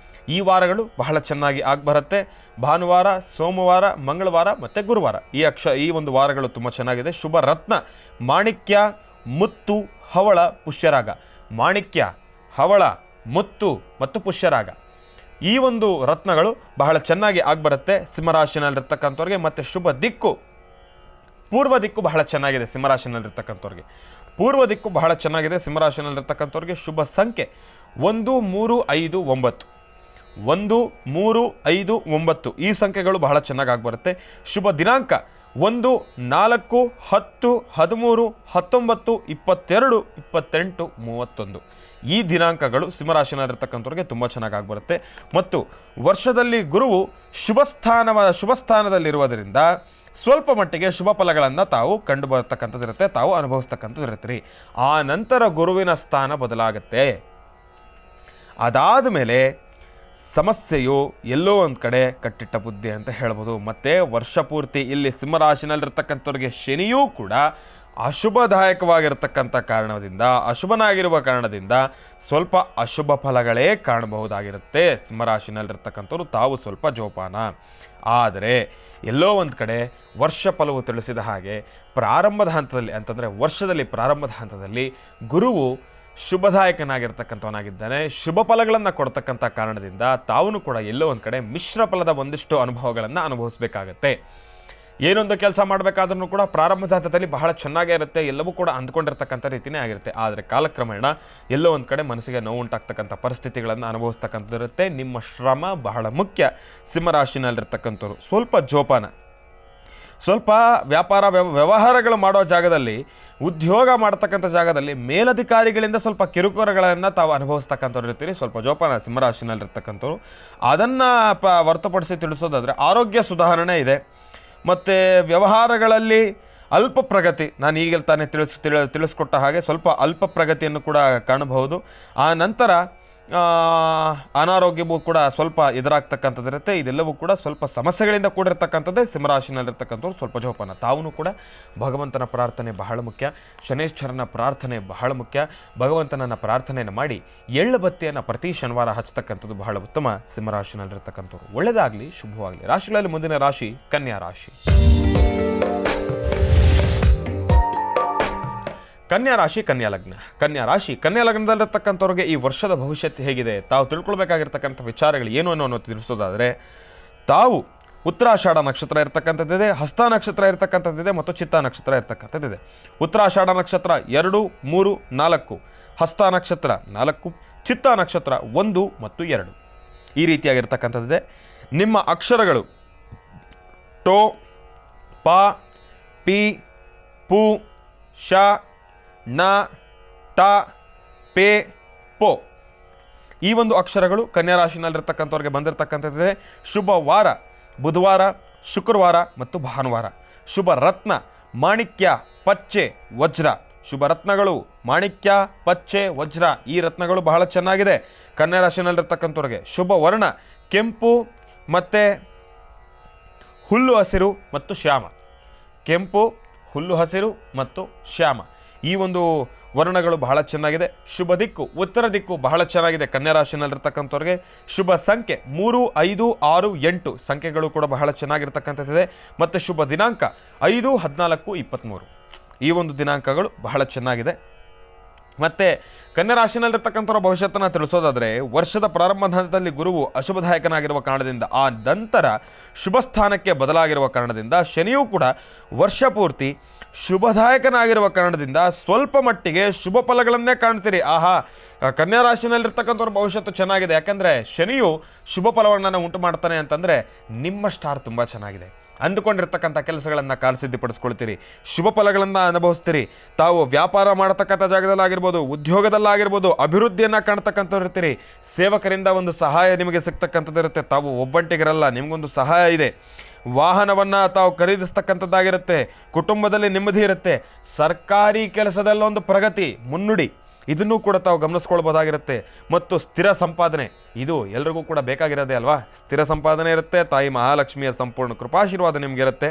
ಈ ವಾರಗಳು ಬಹಳ ಚೆನ್ನಾಗಿ ಆಗ್ಬರುತ್ತೆ. ಭಾನುವಾರ, ಸೋಮವಾರ, ಮಂಗಳವಾರ ಮತ್ತು ಗುರುವಾರ ಈ ಒಂದು ವಾರಗಳು ತುಂಬ ಚೆನ್ನಾಗಿದೆ. ಶುಭ ರತ್ನ ಮಾಣಿಕ್ಯ, ಮುತ್ತು, ಹವಳ, ಪುಷ್ಯರಾಗ. ಮಾಣಿಕ್ಯ, ಹವಳ, ಮುತ್ತು ಮತ್ತು ಪುಷ್ಯರಾಗ ಈ ಒಂದು ರತ್ನಗಳು ಬಹಳ ಚೆನ್ನಾಗಿ ಆಗ್ಬರುತ್ತೆ ಸಿಂಹರಾಶಿನಲ್ಲಿರ್ತಕ್ಕಂಥವ್ರಿಗೆ. ಮತ್ತು ಶುಭ ದಿಕ್ಕು ಪೂರ್ವ ದಿಕ್ಕು ಬಹಳ ಚೆನ್ನಾಗಿದೆ ಸಿಂಹರಾಶಿನಲ್ಲಿರ್ತಕ್ಕಂಥವ್ರಿಗೆ. ಪೂರ್ವ ದಿಕ್ಕು ಬಹಳ ಚೆನ್ನಾಗಿದೆ ಸಿಂಹರಾಶಿನಲ್ಲಿರ್ತಕ್ಕಂಥವ್ರಿಗೆ. ಶುಭ ಸಂಖ್ಯೆ 1, 3, 5, 9. 1, 3, 5, 9 ಈ ಸಂಖ್ಯೆಗಳು ಬಹಳ ಚೆನ್ನಾಗಿ ಆಗ್ಬರುತ್ತೆ. ಶುಭ ದಿನಾಂಕ 1, 4, 10, 13, 19, 22, 28, 31 ಈ ದಿನಾಂಕಗಳು ಸಿಂಹರಾಶಿನಲ್ಲಿರ್ತಕ್ಕಂಥವ್ರಿಗೆ ತುಂಬ ಚೆನ್ನಾಗಿ ಆಗ್ಬರುತ್ತೆ. ಮತ್ತು ವರ್ಷದಲ್ಲಿ ಗುರುವು ಶುಭ ಸ್ಥಾನದಲ್ಲಿರುವುದರಿಂದ ಸ್ವಲ್ಪ ಮಟ್ಟಿಗೆ ಶುಭ ಫಲಗಳನ್ನು ತಾವು ಕಂಡು ಬರ್ತಕ್ಕಂಥದ್ದಿರುತ್ತೆ, ತಾವು ಅನುಭವಿಸ್ತಕ್ಕಂಥದ್ದಿರುತ್ತೆ. ಆ ನಂತರ ಗುರುವಿನ ಸ್ಥಾನ ಬದಲಾಗುತ್ತೆ. ಅದಾದ ಮೇಲೆ ಸಮಸ್ಯೆಯು ಎಲ್ಲೋ ಒಂದು ಕಡೆ ಕಟ್ಟಿಟ್ಟ ಬುದ್ಧಿ ಅಂತ ಹೇಳ್ಬೋದು. ಮತ್ತು ವರ್ಷ ಪೂರ್ತಿ ಇಲ್ಲಿ ಸಿಂಹರಾಶಿನಲ್ಲಿರ್ತಕ್ಕಂಥವ್ರಿಗೆ ಶನಿಯೂ ಕೂಡ ಅಶುಭದಾಯಕವಾಗಿರ್ತಕ್ಕಂಥ ಕಾರಣದಿಂದ, ಅಶುಭನಾಗಿರುವ ಕಾರಣದಿಂದ ಸ್ವಲ್ಪ ಅಶುಭ ಫಲಗಳೇ ಕಾಣಬಹುದಾಗಿರುತ್ತೆ. ಸಿಂಹರಾಶಿನಲ್ಲಿರ್ತಕ್ಕಂಥವ್ರು ತಾವು ಸ್ವಲ್ಪ ಜೋಪಾನ. ಆದರೆ ಎಲ್ಲೋ ಒಂದು ಕಡೆ ವರ್ಷ ಫಲವು ತಿಳಿಸಿದ ಹಾಗೆ ಪ್ರಾರಂಭದ ಹಂತದಲ್ಲಿ ಅಂತಂದರೆ ವರ್ಷದಲ್ಲಿ ಪ್ರಾರಂಭದ ಹಂತದಲ್ಲಿ ಗುರುವು ಶುಭದಾಯಕನಾಗಿರ್ತಕ್ಕಂಥವನಾಗಿದ್ದಾನೆ. ಶುಭ ಫಲಗಳನ್ನು ಕೊಡ್ತಕ್ಕಂಥ ಕಾರಣದಿಂದ ತಾವು ಕೂಡ ಎಲ್ಲೋ ಒಂದು ಕಡೆ ಮಿಶ್ರ ಫಲದ ಒಂದಿಷ್ಟು ಅನುಭವಗಳನ್ನು ಅನುಭವಿಸಬೇಕಾಗತ್ತೆ. ಏನೊಂದು ಕೆಲಸ ಮಾಡಬೇಕಾದ್ರೂ ಕೂಡ ಪ್ರಾರಂಭದ ಹಂತದಲ್ಲಿ ಬಹಳ ಚೆನ್ನಾಗೇ ಇರುತ್ತೆ, ಎಲ್ಲವೂ ಕೂಡ ಅಂದ್ಕೊಂಡಿರ್ತಕ್ಕಂಥ ರೀತಿಯೇ ಆಗಿರುತ್ತೆ. ಆದರೆ ಕಾಲಕ್ರಮೇಣ ಎಲ್ಲೋ ಒಂದು ಕಡೆ ಮನಸ್ಸಿಗೆ ನೋವು ಉಂಟಾಗ್ತಕ್ಕಂಥ ಪರಿಸ್ಥಿತಿಗಳನ್ನು ಅನುಭವಿಸ್ತಕ್ಕಂಥದ್ದಿರುತ್ತೆ. ನಿಮ್ಮ ಶ್ರಮ ಬಹಳ ಮುಖ್ಯ. ಸಿಂಹರಾಶಿನಲ್ಲಿರ್ತಕ್ಕಂಥವ್ರು ಸ್ವಲ್ಪ ಜೋಪಾನ. ಸ್ವಲ್ಪ ವ್ಯಾಪಾರ ವ್ಯವಹಾರಗಳು ಮಾಡೋ ಜಾಗದಲ್ಲಿ, ಉದ್ಯೋಗ ಮಾಡ್ತಕ್ಕಂಥ ಜಾಗದಲ್ಲಿ ಮೇಲಧಿಕಾರಿಗಳಿಂದ ಸ್ವಲ್ಪ ಕಿರುಕುಳಗಳನ್ನು ತಾವು ಅನುಭವಿಸ್ತಕ್ಕಂಥವ್ರು ಇರ್ತೀರಿ. ಸ್ವಲ್ಪ ಜೋಪಾನ ಸಿಂಹರಾಶಿನಲ್ಲಿರ್ತಕ್ಕಂಥವ್ರು. ಅದನ್ನು ಹೊರತುಪಡಿಸಿ ತಿಳಿಸೋದಾದರೆ ಆರೋಗ್ಯ ಸುಧಾರಣೆ ಇದೆ. ಮತ್ತು ವ್ಯವಹಾರಗಳಲ್ಲಿ ಅಲ್ಪ ಪ್ರಗತಿ, ನಾನು ಈಗ ತಾನೇ ತಿಳಿಸ್ಕೊಟ್ಟ ಹಾಗೆ ಸ್ವಲ್ಪ ಅಲ್ಪ ಪ್ರಗತಿಯನ್ನು ಕೂಡ ಕಾಣಬಹುದು. ಆ ನಂತರ ಅನಾರೋಗ್ಯವೂ ಕೂಡ ಸ್ವಲ್ಪ ಎದುರಾಗ್ತಕ್ಕಂಥದ್ದು ಇರುತ್ತೆ. ಇದೆಲ್ಲವೂ ಕೂಡ ಸ್ವಲ್ಪ ಸಮಸ್ಯೆಗಳಿಂದ ಕೂಡಿರ್ತಕ್ಕಂಥದ್ದೇ ಸಿಂಹರಾಶಿನಲ್ಲಿರ್ತಕ್ಕಂಥವ್ರು. ಸ್ವಲ್ಪ ಜೋಪಾನ. ತಾವೂ ಕೂಡ ಭಗವಂತನ ಪ್ರಾರ್ಥನೆ ಬಹಳ ಮುಖ್ಯ, ಶನೇಶ್ವರನ ಪ್ರಾರ್ಥನೆ ಬಹಳ ಮುಖ್ಯ. ಭಗವಂತನನ್ನ ಪ್ರಾರ್ಥನೆಯನ್ನು ಮಾಡಿ ಎಳ್ಳು ಬತ್ತಿಯನ್ನು ಪ್ರತಿ ಶನಿವಾರ ಹಚ್ಚತಕ್ಕಂಥದ್ದು ಬಹಳ ಉತ್ತಮ. ಸಿಂಹರಾಶಿನಲ್ಲಿರ್ತಕ್ಕಂಥವ್ರು ಒಳ್ಳೆಯದಾಗಲಿ, ಶುಭವಾಗಲಿ. ರಾಶಿಗಳಲ್ಲಿ ಮುಂದಿನ ರಾಶಿ ಕನ್ಯಾ ರಾಶಿ. ಕನ್ಯಾ ರಾಶಿ, ಕನ್ಯಾ ಲಗ್ನ. ಕನ್ಯಾ ರಾಶಿ, ಕನ್ಯಾ ಲಗ್ನದಲ್ಲಿರ್ತಕ್ಕಂಥವ್ರಿಗೆ ಈ ವರ್ಷದ ಭವಿಷ್ಯತ್ತು ಹೇಗಿದೆ, ತಾವು ತಿಳ್ಕೊಳ್ಬೇಕಾಗಿರ್ತಕ್ಕಂಥ ವಿಚಾರಗಳು ಏನು ಅನ್ನೋ ತಿಳಿಸೋದಾದರೆ, ತಾವು ಉತ್ತರಾಷಾಢ ನಕ್ಷತ್ರ ಇರ್ತಕ್ಕಂಥದ್ದಿದೆ, ಹಸ್ತ ನಕ್ಷತ್ರ ಇರ್ತಕ್ಕಂಥದ್ದಿದೆ ಮತ್ತು ಚಿತ್ತ ನಕ್ಷತ್ರ ಇರ್ತಕ್ಕಂಥದ್ದಿದೆ. ಉತ್ತರಾಷಾಢ ನಕ್ಷತ್ರ 2, 3, 4, ಹಸ್ತ ನಕ್ಷತ್ರ 4, ಚಿತ್ತ ನಕ್ಷತ್ರ 1 ಮತ್ತು 2 ಈ ರೀತಿಯಾಗಿರ್ತಕ್ಕಂಥದ್ದಿದೆ. ನಿಮ್ಮ ಅಕ್ಷರಗಳು ಟೋ, ಪ, ಪಿ, ಪು, ಶ, ನ, ಟ, ಪೆ, ಪೋ ಈ ಒಂದು ಅಕ್ಷರಗಳು ಕನ್ಯಾ ರಾಶಿನಲ್ಲಿರ್ತಕ್ಕಂಥವ್ರಿಗೆ ಬಂದಿರತಕ್ಕಂಥದ್ದಿದೆ. ಶುಭ ವಾರ ಬುಧವಾರ, ಶುಕ್ರವಾರ ಮತ್ತು ಭಾನುವಾರ. ಶುಭ ರತ್ನ ಮಾಣಿಕ್ಯ, ಪಚ್ಚೆ, ವಜ್ರ. ಶುಭ ರತ್ನಗಳು ಮಾಣಿಕ್ಯ, ಪಚ್ಚೆ, ವಜ್ರ ಈ ರತ್ನಗಳು ಬಹಳ ಚೆನ್ನಾಗಿದೆ ಕನ್ಯಾ ರಾಶಿನಲ್ಲಿರ್ತಕ್ಕಂಥವ್ರಿಗೆ. ಶುಭ ವರ್ಣ ಕೆಂಪು ಮತ್ತು ಹುಲ್ಲು ಹಸಿರು ಮತ್ತು ಶ್ಯಾಮ. ಕೆಂಪು, ಹುಲ್ಲು ಹಸಿರು ಮತ್ತು ಶ್ಯಾಮ ಈ ಒಂದು ವರ್ಣಗಳು ಬಹಳ ಚೆನ್ನಾಗಿದೆ. ಶುಭ ದಿಕ್ಕು ಉತ್ತರ ದಿಕ್ಕು ಬಹಳ ಚೆನ್ನಾಗಿದೆ ಕನ್ಯಾ ರಾಶಿನಲ್ಲಿರ್ತಕ್ಕಂಥವ್ರಿಗೆ. ಶುಭ ಸಂಖ್ಯೆ 3, 5, 6, 8 ಸಂಖ್ಯೆಗಳು ಕೂಡ ಬಹಳ ಚೆನ್ನಾಗಿರ್ತಕ್ಕಂಥದ್ದಿದೆ. ಮತ್ತು ಶುಭ ದಿನಾಂಕ 5, 14, 23 ಈ ಒಂದು ದಿನಾಂಕಗಳು ಬಹಳ ಚೆನ್ನಾಗಿದೆ. ಮತ್ತು ಕನ್ಯಾ ರಾಶಿನಲ್ಲಿರ್ತಕ್ಕಂಥವ್ರ ಭವಿಷ್ಯತ್ತನ್ನು ತಿಳಿಸೋದಾದರೆ, ವರ್ಷದ ಪ್ರಾರಂಭದ ಹಂತದಲ್ಲಿ ಗುರುವು ಅಶುಭದಾಯಕನಾಗಿರುವ ಕಾರಣದಿಂದ, ಆ ನಂತರ ಶುಭ ಸ್ಥಾನಕ್ಕೆ ಬದಲಾಗಿರುವ ಕಾರಣದಿಂದ, ಶನಿಯೂ ಕೂಡ ವರ್ಷ ಪೂರ್ತಿ ಶುಭದಾಯಕನಾಗಿರುವ ಕಾರಣದಿಂದ ಸ್ವಲ್ಪ ಮಟ್ಟಿಗೆ ಶುಭ ಫಲಗಳನ್ನೇ ಕಾಣ್ತೀರಿ. ಆಹಾ, ಕನ್ಯಾ ರಾಶಿನಲ್ಲಿರ್ತಕ್ಕಂಥವ್ರ ಭವಿಷ್ಯತ್ತು ಚೆನ್ನಾಗಿದೆ. ಯಾಕಂದರೆ ಶನಿಯು ಶುಭ ಫಲವನ್ನು ಉಂಟು ಮಾಡ್ತಾನೆ ಅಂತಂದರೆ ನಿಮ್ಮ ಸ್ಟಾರ್ ತುಂಬ ಚೆನ್ನಾಗಿದೆ. ಅಂದುಕೊಂಡಿರ್ತಕ್ಕಂಥ ಕೆಲಸಗಳನ್ನು ಕಾರ್ಯಸಿದ್ಧಿಪಡಿಸ್ಕೊಳ್ತೀರಿ, ಶುಭ ಫಲಗಳನ್ನು ಅನುಭವಿಸ್ತೀರಿ. ತಾವು ವ್ಯಾಪಾರ ಮಾಡತಕ್ಕಂಥ ಜಾಗದಲ್ಲಾಗಿರ್ಬೋದು, ಉದ್ಯೋಗದಲ್ಲಾಗಿರ್ಬೋದು ಅಭಿವೃದ್ಧಿಯನ್ನು ಕಾಣ್ತಕ್ಕಂಥವ್ರು ಇರ್ತೀರಿ. ಸೇವಕರಿಂದ ಒಂದು ಸಹಾಯ ನಿಮಗೆ ಸಿಗ್ತಕ್ಕಂಥದ್ದು ಇರುತ್ತೆ. ತಾವು ಒಬ್ಬಂಟಿಗಿರಲ್ಲ, ನಿಮಗೊಂದು ಸಹಾಯ ಇದೆ. ವಾಹನವನ್ನು ತಾವು ಖರೀದಿಸ್ತಕ್ಕಂಥದ್ದಾಗಿರುತ್ತೆ. ಕುಟುಂಬದಲ್ಲಿ ನೆಮ್ಮದಿ ಇರುತ್ತೆ. ಸರ್ಕಾರಿ ಕೆಲಸದಲ್ಲೊಂದು ಪ್ರಗತಿ, ಮುನ್ನುಡಿ ಇದನ್ನು ಕೂಡ ತಾವು ಗಮನಿಸ್ಕೊಳ್ಬೋದಾಗಿರುತ್ತೆ. ಮತ್ತು ಸ್ಥಿರ ಸಂಪಾದನೆ, ಇದು ಎಲ್ರಿಗೂ ಕೂಡ ಬೇಕಾಗಿರೋದೇ ಅಲ್ವಾ. ಸ್ಥಿರ ಸಂಪಾದನೆ ಇರುತ್ತೆ. ತಾಯಿ ಮಹಾಲಕ್ಷ್ಮಿಯ ಸಂಪೂರ್ಣ ಕೃಪಾಶೀರ್ವಾದ ನಿಮಗಿರುತ್ತೆ.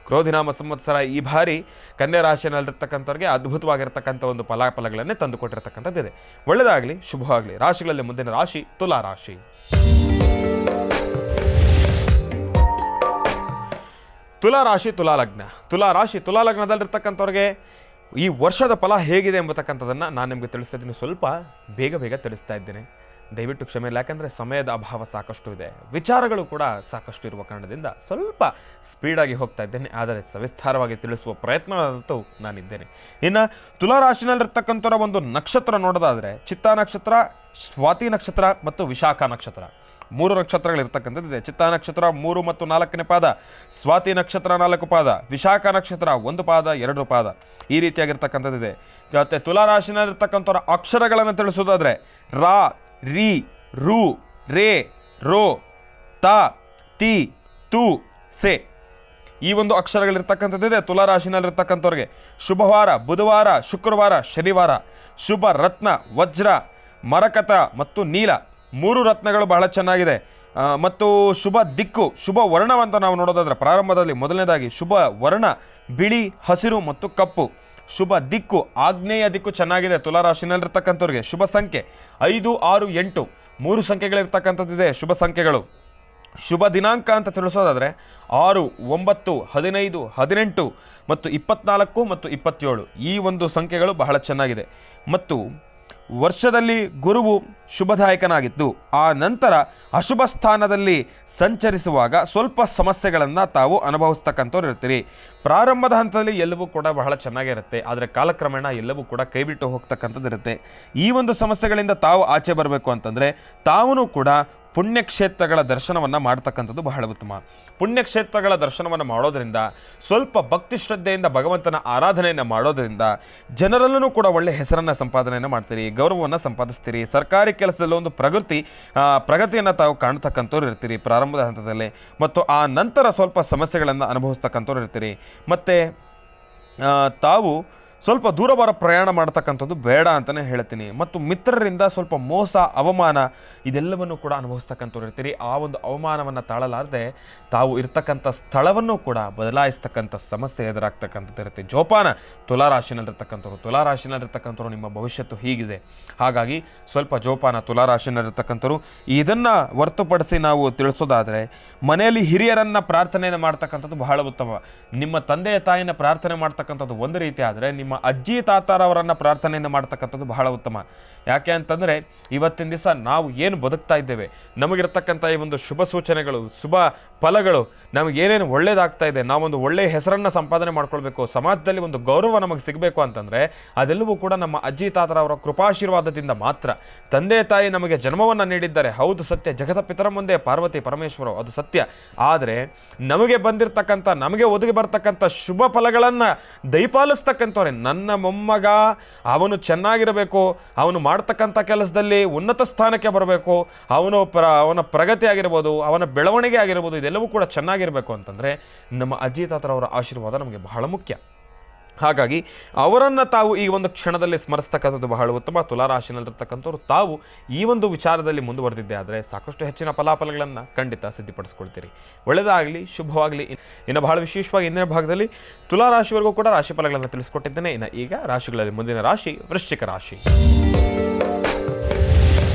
ಕ್ರೋಧಿನಾಮ ಸಂವತ್ಸರ ಈ ಬಾರಿ ಕನ್ಯಾ ರಾಶಿಯಲ್ಲಿರ್ತಕ್ಕಂಥವ್ರಿಗೆ ಅದ್ಭುತವಾಗಿರ್ತಕ್ಕಂಥ ಒಂದು ಫಲಾಫಲಗಳನ್ನೇ ತಂದು ಕೊಟ್ಟಿರ್ತಕ್ಕಂಥದ್ದಿದೆ. ಒಳ್ಳೆಯದಾಗಲಿ, ಶುಭವಾಗಲಿ. ರಾಶಿಗಳಲ್ಲಿ ಮುಂದಿನ ರಾಶಿ ತುಲಾ ರಾಶಿ. ತುಲಾ ರಾಶಿ, ತುಲಾ ಲಗ್ನ. ತುಲಾ ರಾಶಿ, ತುಲಾ ಲಗ್ನದಲ್ಲಿರ್ತಕ್ಕಂಥವ್ರಿಗೆ ಈ ವರ್ಷದ ಫಲ ಹೇಗಿದೆ ಎಂಬತಕ್ಕಂಥದ್ದನ್ನು ನಾನು ನಿಮಗೆ ತಿಳಿಸ್ತಾ ಇದ್ದೀನಿ. ಸ್ವಲ್ಪ ಬೇಗ ತಿಳಿಸ್ತಾ ಇದ್ದೇನೆ, ದಯವಿಟ್ಟು ಕ್ಷಮೆ ಇಲ್ಲ. ಯಾಕಂದರೆ ಸಮಯದ ಅಭಾವ ಸಾಕಷ್ಟು ಇದೆ, ವಿಚಾರಗಳು ಕೂಡ ಸಾಕಷ್ಟು ಇರುವ ಕಾರಣದಿಂದ ಸ್ವಲ್ಪ ಸ್ಪೀಡಾಗಿ ಹೋಗ್ತಾ ಇದ್ದೇನೆ. ಆದರೆ ಸವಿಸ್ತಾರವಾಗಿ ತಿಳಿಸುವ ಪ್ರಯತ್ನದಂತೂ ನಾನಿದ್ದೇನೆ. ಇನ್ನು ತುಲಾ ರಾಶಿನಲ್ಲಿರ್ತಕ್ಕಂಥವ್ರ ಒಂದು ನಕ್ಷತ್ರ ನೋಡೋದಾದರೆ, ಚಿತ್ತಾ ನಕ್ಷತ್ರ, ಸ್ವಾತಿ ನಕ್ಷತ್ರ ಮತ್ತು ವಿಶಾಖ ನಕ್ಷತ್ರ 3 ನಕ್ಷತ್ರಗಳಿರ್ತಕ್ಕಂಥದ್ದಿದೆ. ಚಿತ್ತಾ ನಕ್ಷತ್ರ 3 ಮತ್ತು 4ನೇ ಪಾದ, ಸ್ವಾತಿ ನಕ್ಷತ್ರ 4 ಪಾದ, ವಿಶಾಖ ನಕ್ಷತ್ರ 1 ಪಾದ 2 ಪಾದ ಈ ರೀತಿಯಾಗಿರ್ತಕ್ಕಂಥದ್ದಿದೆ. ಮತ್ತು ತುಲಾ ರಾಶಿನಲ್ಲಿರ್ತಕ್ಕಂಥವ್ರ ಅಕ್ಷರಗಳನ್ನು ತಿಳಿಸೋದಾದರೆ, ರಾ, ರಿ, ರು, ರೇ, ರೋ, ತ, ತಿ, ತು, ಸೆ ಈ ಒಂದು ಅಕ್ಷರಗಳಿರ್ತಕ್ಕಂಥದ್ದಿದೆ ತುಲಾ ರಾಶಿನಲ್ಲಿರ್ತಕ್ಕಂಥವ್ರಿಗೆ. ಶುಭವಾರ ಬುಧವಾರ, ಶುಕ್ರವಾರ, ಶನಿವಾರ. ಶುಭ ರತ್ನ ವಜ್ರ, ಮರಕತ ಮತ್ತು ನೀಲ 3 ರತ್ನಗಳು ಬಹಳ ಚೆನ್ನಾಗಿದೆ. ಮತ್ತು ಶುಭ ದಿಕ್ಕು, ಶುಭ ವರ್ಣವಂತ ನಾವು ನೋಡೋದಾದ್ರೆ ಪ್ರಾರಂಭದಲ್ಲಿ ಮೊದಲನೇದಾಗಿ ಶುಭ ವರ್ಣ ಬಿಳಿ, ಹಸಿರು ಮತ್ತು ಕಪ್ಪು. ಶುಭ ದಿಕ್ಕು ಆಗ್ನೇಯ ದಿಕ್ಕು ಚೆನ್ನಾಗಿದೆ ತುಲಾ ರಾಶಿನಲ್ಲಿರ್ತಕ್ಕಂಥವ್ರಿಗೆ. ಶುಭ ಸಂಖ್ಯೆ 5, 6, 8 3 ಸಂಖ್ಯೆಗಳಿರ್ತಕ್ಕಂಥದ್ದಿದೆ ಶುಭ ಸಂಖ್ಯೆಗಳು. ಶುಭ ದಿನಾಂಕ ಅಂತ ತಿಳಿಸೋದಾದರೆ 6, 9, 15, 18 ಮತ್ತು 24 ಮತ್ತು 27 ಈ ಒಂದು ಸಂಖ್ಯೆಗಳು ಬಹಳ ಚೆನ್ನಾಗಿದೆ. ಮತ್ತು ವರ್ಷದಲ್ಲಿ ಗುರುವು ಶುಭದಾಯಕನಾಗಿದ್ದು, ಆ ನಂತರ ಅಶುಭ ಸ್ಥಾನದಲ್ಲಿ ಸಂಚರಿಸುವಾಗ ಸ್ವಲ್ಪ ಸಮಸ್ಯೆಗಳನ್ನು ತಾವು ಅನುಭವಿಸ್ತಕ್ಕಂಥವ್ರು ಇರ್ತೀರಿ. ಪ್ರಾರಂಭದ ಹಂತದಲ್ಲಿ ಎಲ್ಲವೂ ಕೂಡ ಬಹಳ ಚೆನ್ನಾಗಿರುತ್ತೆ, ಆದರೆ ಕಾಲಕ್ರಮೇಣ ಎಲ್ಲವೂ ಕೂಡ ಕೈಬಿಟ್ಟು ಹೋಗ್ತಕ್ಕಂಥದ್ದು ಇರುತ್ತೆ. ಈ ಒಂದು ಸಮಸ್ಯೆಗಳಿಂದ ತಾವು ಆಚೆ ಬರಬೇಕು ಅಂತಂದರೆ ತಾವೂ ಕೂಡ ಪುಣ್ಯಕ್ಷೇತ್ರಗಳ ದರ್ಶನವನ್ನು ಮಾಡ್ತಕ್ಕಂಥದ್ದು ಬಹಳ ಉತ್ತಮ. ಪುಣ್ಯಕ್ಷೇತ್ರಗಳ ದರ್ಶನವನ್ನು ಮಾಡೋದರಿಂದ, ಸ್ವಲ್ಪ ಭಕ್ತಿ ಶ್ರದ್ಧೆಯಿಂದ ಭಗವಂತನ ಆರಾಧನೆಯನ್ನು ಮಾಡೋದರಿಂದ ಜನರಲ್ಲೂ ಕೂಡ ಒಳ್ಳೆ ಹೆಸರನ್ನು ಸಂಪಾದನೆಯನ್ನು ಮಾಡ್ತೀರಿ, ಗೌರವವನ್ನು ಸಂಪಾದಿಸ್ತೀರಿ. ಸರ್ಕಾರಿ ಕೆಲಸದಲ್ಲಿ ಒಂದು ಪ್ರಗತಿಯನ್ನು ತಾವು ಕಾಣ್ತಕ್ಕಂಥವ್ರು ಇರ್ತೀರಿ ಪ್ರಾರಂಭದ ಹಂತದಲ್ಲಿ. ಮತ್ತು ಆ ನಂತರ ಸ್ವಲ್ಪ ಸಮಸ್ಯೆಗಳನ್ನು ಅನುಭವಿಸ್ತಕ್ಕಂಥವ್ರು ಇರ್ತೀರಿ. ಮತ್ತು ತಾವು ಸ್ವಲ್ಪ ದೂರವಾರ ಪ್ರಯಾಣ ಮಾಡ್ತಕ್ಕಂಥದ್ದು ಬೇಡ ಅಂತಲೇ ಹೇಳ್ತೀನಿ. ಮತ್ತು ಮಿತ್ರರಿಂದ ಸ್ವಲ್ಪ ಮೋಸ, ಅವಮಾನ ಇದೆಲ್ಲವನ್ನು ಕೂಡ ಅನುಭವಿಸ್ತಕ್ಕಂಥವ್ರು ಇರ್ತೀರಿ. ಆ ಒಂದು ಅವಮಾನವನ್ನು ತಾಳಲಾರದೆ ತಾವು ಇರ್ತಕ್ಕಂಥ ಸ್ಥಳವನ್ನು ಕೂಡ ಬದಲಾಯಿಸ್ತಕ್ಕಂಥ ಸಮಸ್ಯೆ ಎದುರಾಗ್ತಕ್ಕಂಥದ್ದು ಇರುತ್ತೆ. ಜೋಪಾನ ತುಲಾರಾಶಿನಲ್ಲಿರ್ತಕ್ಕಂಥವ್ರು ನಿಮ್ಮ ಭವಿಷ್ಯತ್ತು ಹೀಗಿದೆ. ಹಾಗಾಗಿ ಸ್ವಲ್ಪ ಜೋಪಾನ ತುಲಾರಾಶಿನಲ್ಲಿರ್ತಕ್ಕಂಥವ್ರು. ಇದನ್ನು ಹೊರತುಪಡಿಸಿ ನಾವು ತಿಳಿಸೋದಾದರೆ, ಮನೆಯಲ್ಲಿ ಹಿರಿಯರನ್ನು ಪ್ರಾರ್ಥನೆಯನ್ನು ಮಾಡ್ತಕ್ಕಂಥದ್ದು ಬಹಳ ಉತ್ತಮ. ನಿಮ್ಮ ತಂದೆಯ ತಾಯಿನ ಪ್ರಾರ್ಥನೆ ಮಾಡ್ತಕ್ಕಂಥದ್ದು ಒಂದು ರೀತಿ ಆದರೆ, ನಿಮ್ಮ ಅಜ್ಜಿ ತಾತಾರವರನ್ನು ಪ್ರಾರ್ಥನೆಯನ್ನು ಮಾಡ್ತಕ್ಕಂಥದ್ದು ಬಹಳ ಉತ್ತಮ. ಯಾಕೆ ಅಂತಂದರೆ, ಇವತ್ತಿನ ದಿವಸ ನಾವು ಏನು ಬದುಕ್ತಾ ಇದ್ದೇವೆ, ನಮಗಿರ್ತಕ್ಕಂಥ ಈ ಒಂದು ಶುಭ ಸೂಚನೆಗಳು, ಶುಭ ಫಲಗಳು, ನಮಗೇನೇನು ಒಳ್ಳೇದಾಗ್ತಾ ಇದೆ, ನಾವೊಂದು ಒಳ್ಳೆಯ ಹೆಸರನ್ನು ಸಂಪಾದನೆ ಮಾಡ್ಕೊಳ್ಬೇಕು, ಸಮಾಜದಲ್ಲಿ ಒಂದು ಗೌರವ ನಮಗೆ ಸಿಗಬೇಕು ಅಂತಂದರೆ ಅದೆಲ್ಲವೂ ಕೂಡ ನಮ್ಮ ಅಜ್ಜಿ ತಾತರವರ ಕೃಪಾಶೀರ್ವಾದದಿಂದ ಮಾತ್ರ. ತಂದೆ ತಾಯಿ ನಮಗೆ ಜನ್ಮವನ್ನು ನೀಡಿದ್ದಾರೆ, ಹೌದು ಸತ್ಯ. ಜಗತ ಪಿತರ ಮುಂದೆ ಪಾರ್ವತಿ ಪರಮೇಶ್ವರ, ಅದು ಸತ್ಯ. ಆದರೆ ನಮಗೆ ಬಂದಿರತಕ್ಕಂಥ, ನಮಗೆ ಒದಗಿ ಬರ್ತಕ್ಕಂಥ ಶುಭ ಫಲಗಳನ್ನು ದಯಪಾಲಿಸ್ತಕ್ಕಂಥವ್ರೆ. ನನ್ನ ಮೊಮ್ಮಗ ಅವನು ಚೆನ್ನಾಗಿರಬೇಕು, ಅವನು ಮಾಡ್ತಕ್ಕಂಥ ಕೆಲಸದಲ್ಲಿ ಉನ್ನತ ಸ್ಥಾನಕ್ಕೆ ಬರಬೇಕು, ಅವನ ಪ್ರಗತಿ ಆಗಿರ್ಬೋದು, ಅವನ ಬೆಳವಣಿಗೆ ಆಗಿರ್ಬೋದು, ಇದೆಲ್ಲವೂ ಕೂಡ ಚೆನ್ನಾಗಿರಬೇಕು ಅಂತಂದರೆ ನಮ್ಮ ಅಜ್ಜಿ ತಾತರವರ ಆಶೀರ್ವಾದ ನಮಗೆ ಬಹಳ ಮುಖ್ಯ. ಹಾಗಾಗಿ ಅವರನ್ನು ತಾವು ಈ ಒಂದು ಕ್ಷಣದಲ್ಲಿ ಸ್ಮರಿಸ್ತಕ್ಕಂಥದ್ದು ಬಹಳ ಉತ್ತಮ. ತುಲಾರಾಶಿನಲ್ಲಿರ್ತಕ್ಕಂಥವ್ರು ತಾವು ಈ ಒಂದು ವಿಚಾರದಲ್ಲಿ ಮುಂದುವರೆದಿದ್ದೆ ಆದರೆ ಸಾಕಷ್ಟು ಹೆಚ್ಚಿನ ಫಲಾಫಲಗಳನ್ನು ಖಂಡಿತ ಸಿದ್ಧಪಡಿಸ್ಕೊಳ್ತೀರಿ. ಒಳ್ಳೆಯದಾಗಲಿ, ಶುಭವಾಗಲಿ. ಇನ್ನು ಬಹಳ ವಿಶೇಷವಾಗಿ ಇಂದಿನ ಭಾಗದಲ್ಲಿ ತುಲಾರಾಶಿವರೆಗೂ ಕೂಡ ರಾಶಿ ಫಲಗಳನ್ನು ತಿಳಿಸ್ಕೊಟ್ಟಿದ್ದೇನೆ. ಇನ್ನು ಈಗ ರಾಶಿಗಳಲ್ಲಿ ಮುಂದಿನ ರಾಶಿ ವೃಶ್ಚಿಕ ರಾಶಿ.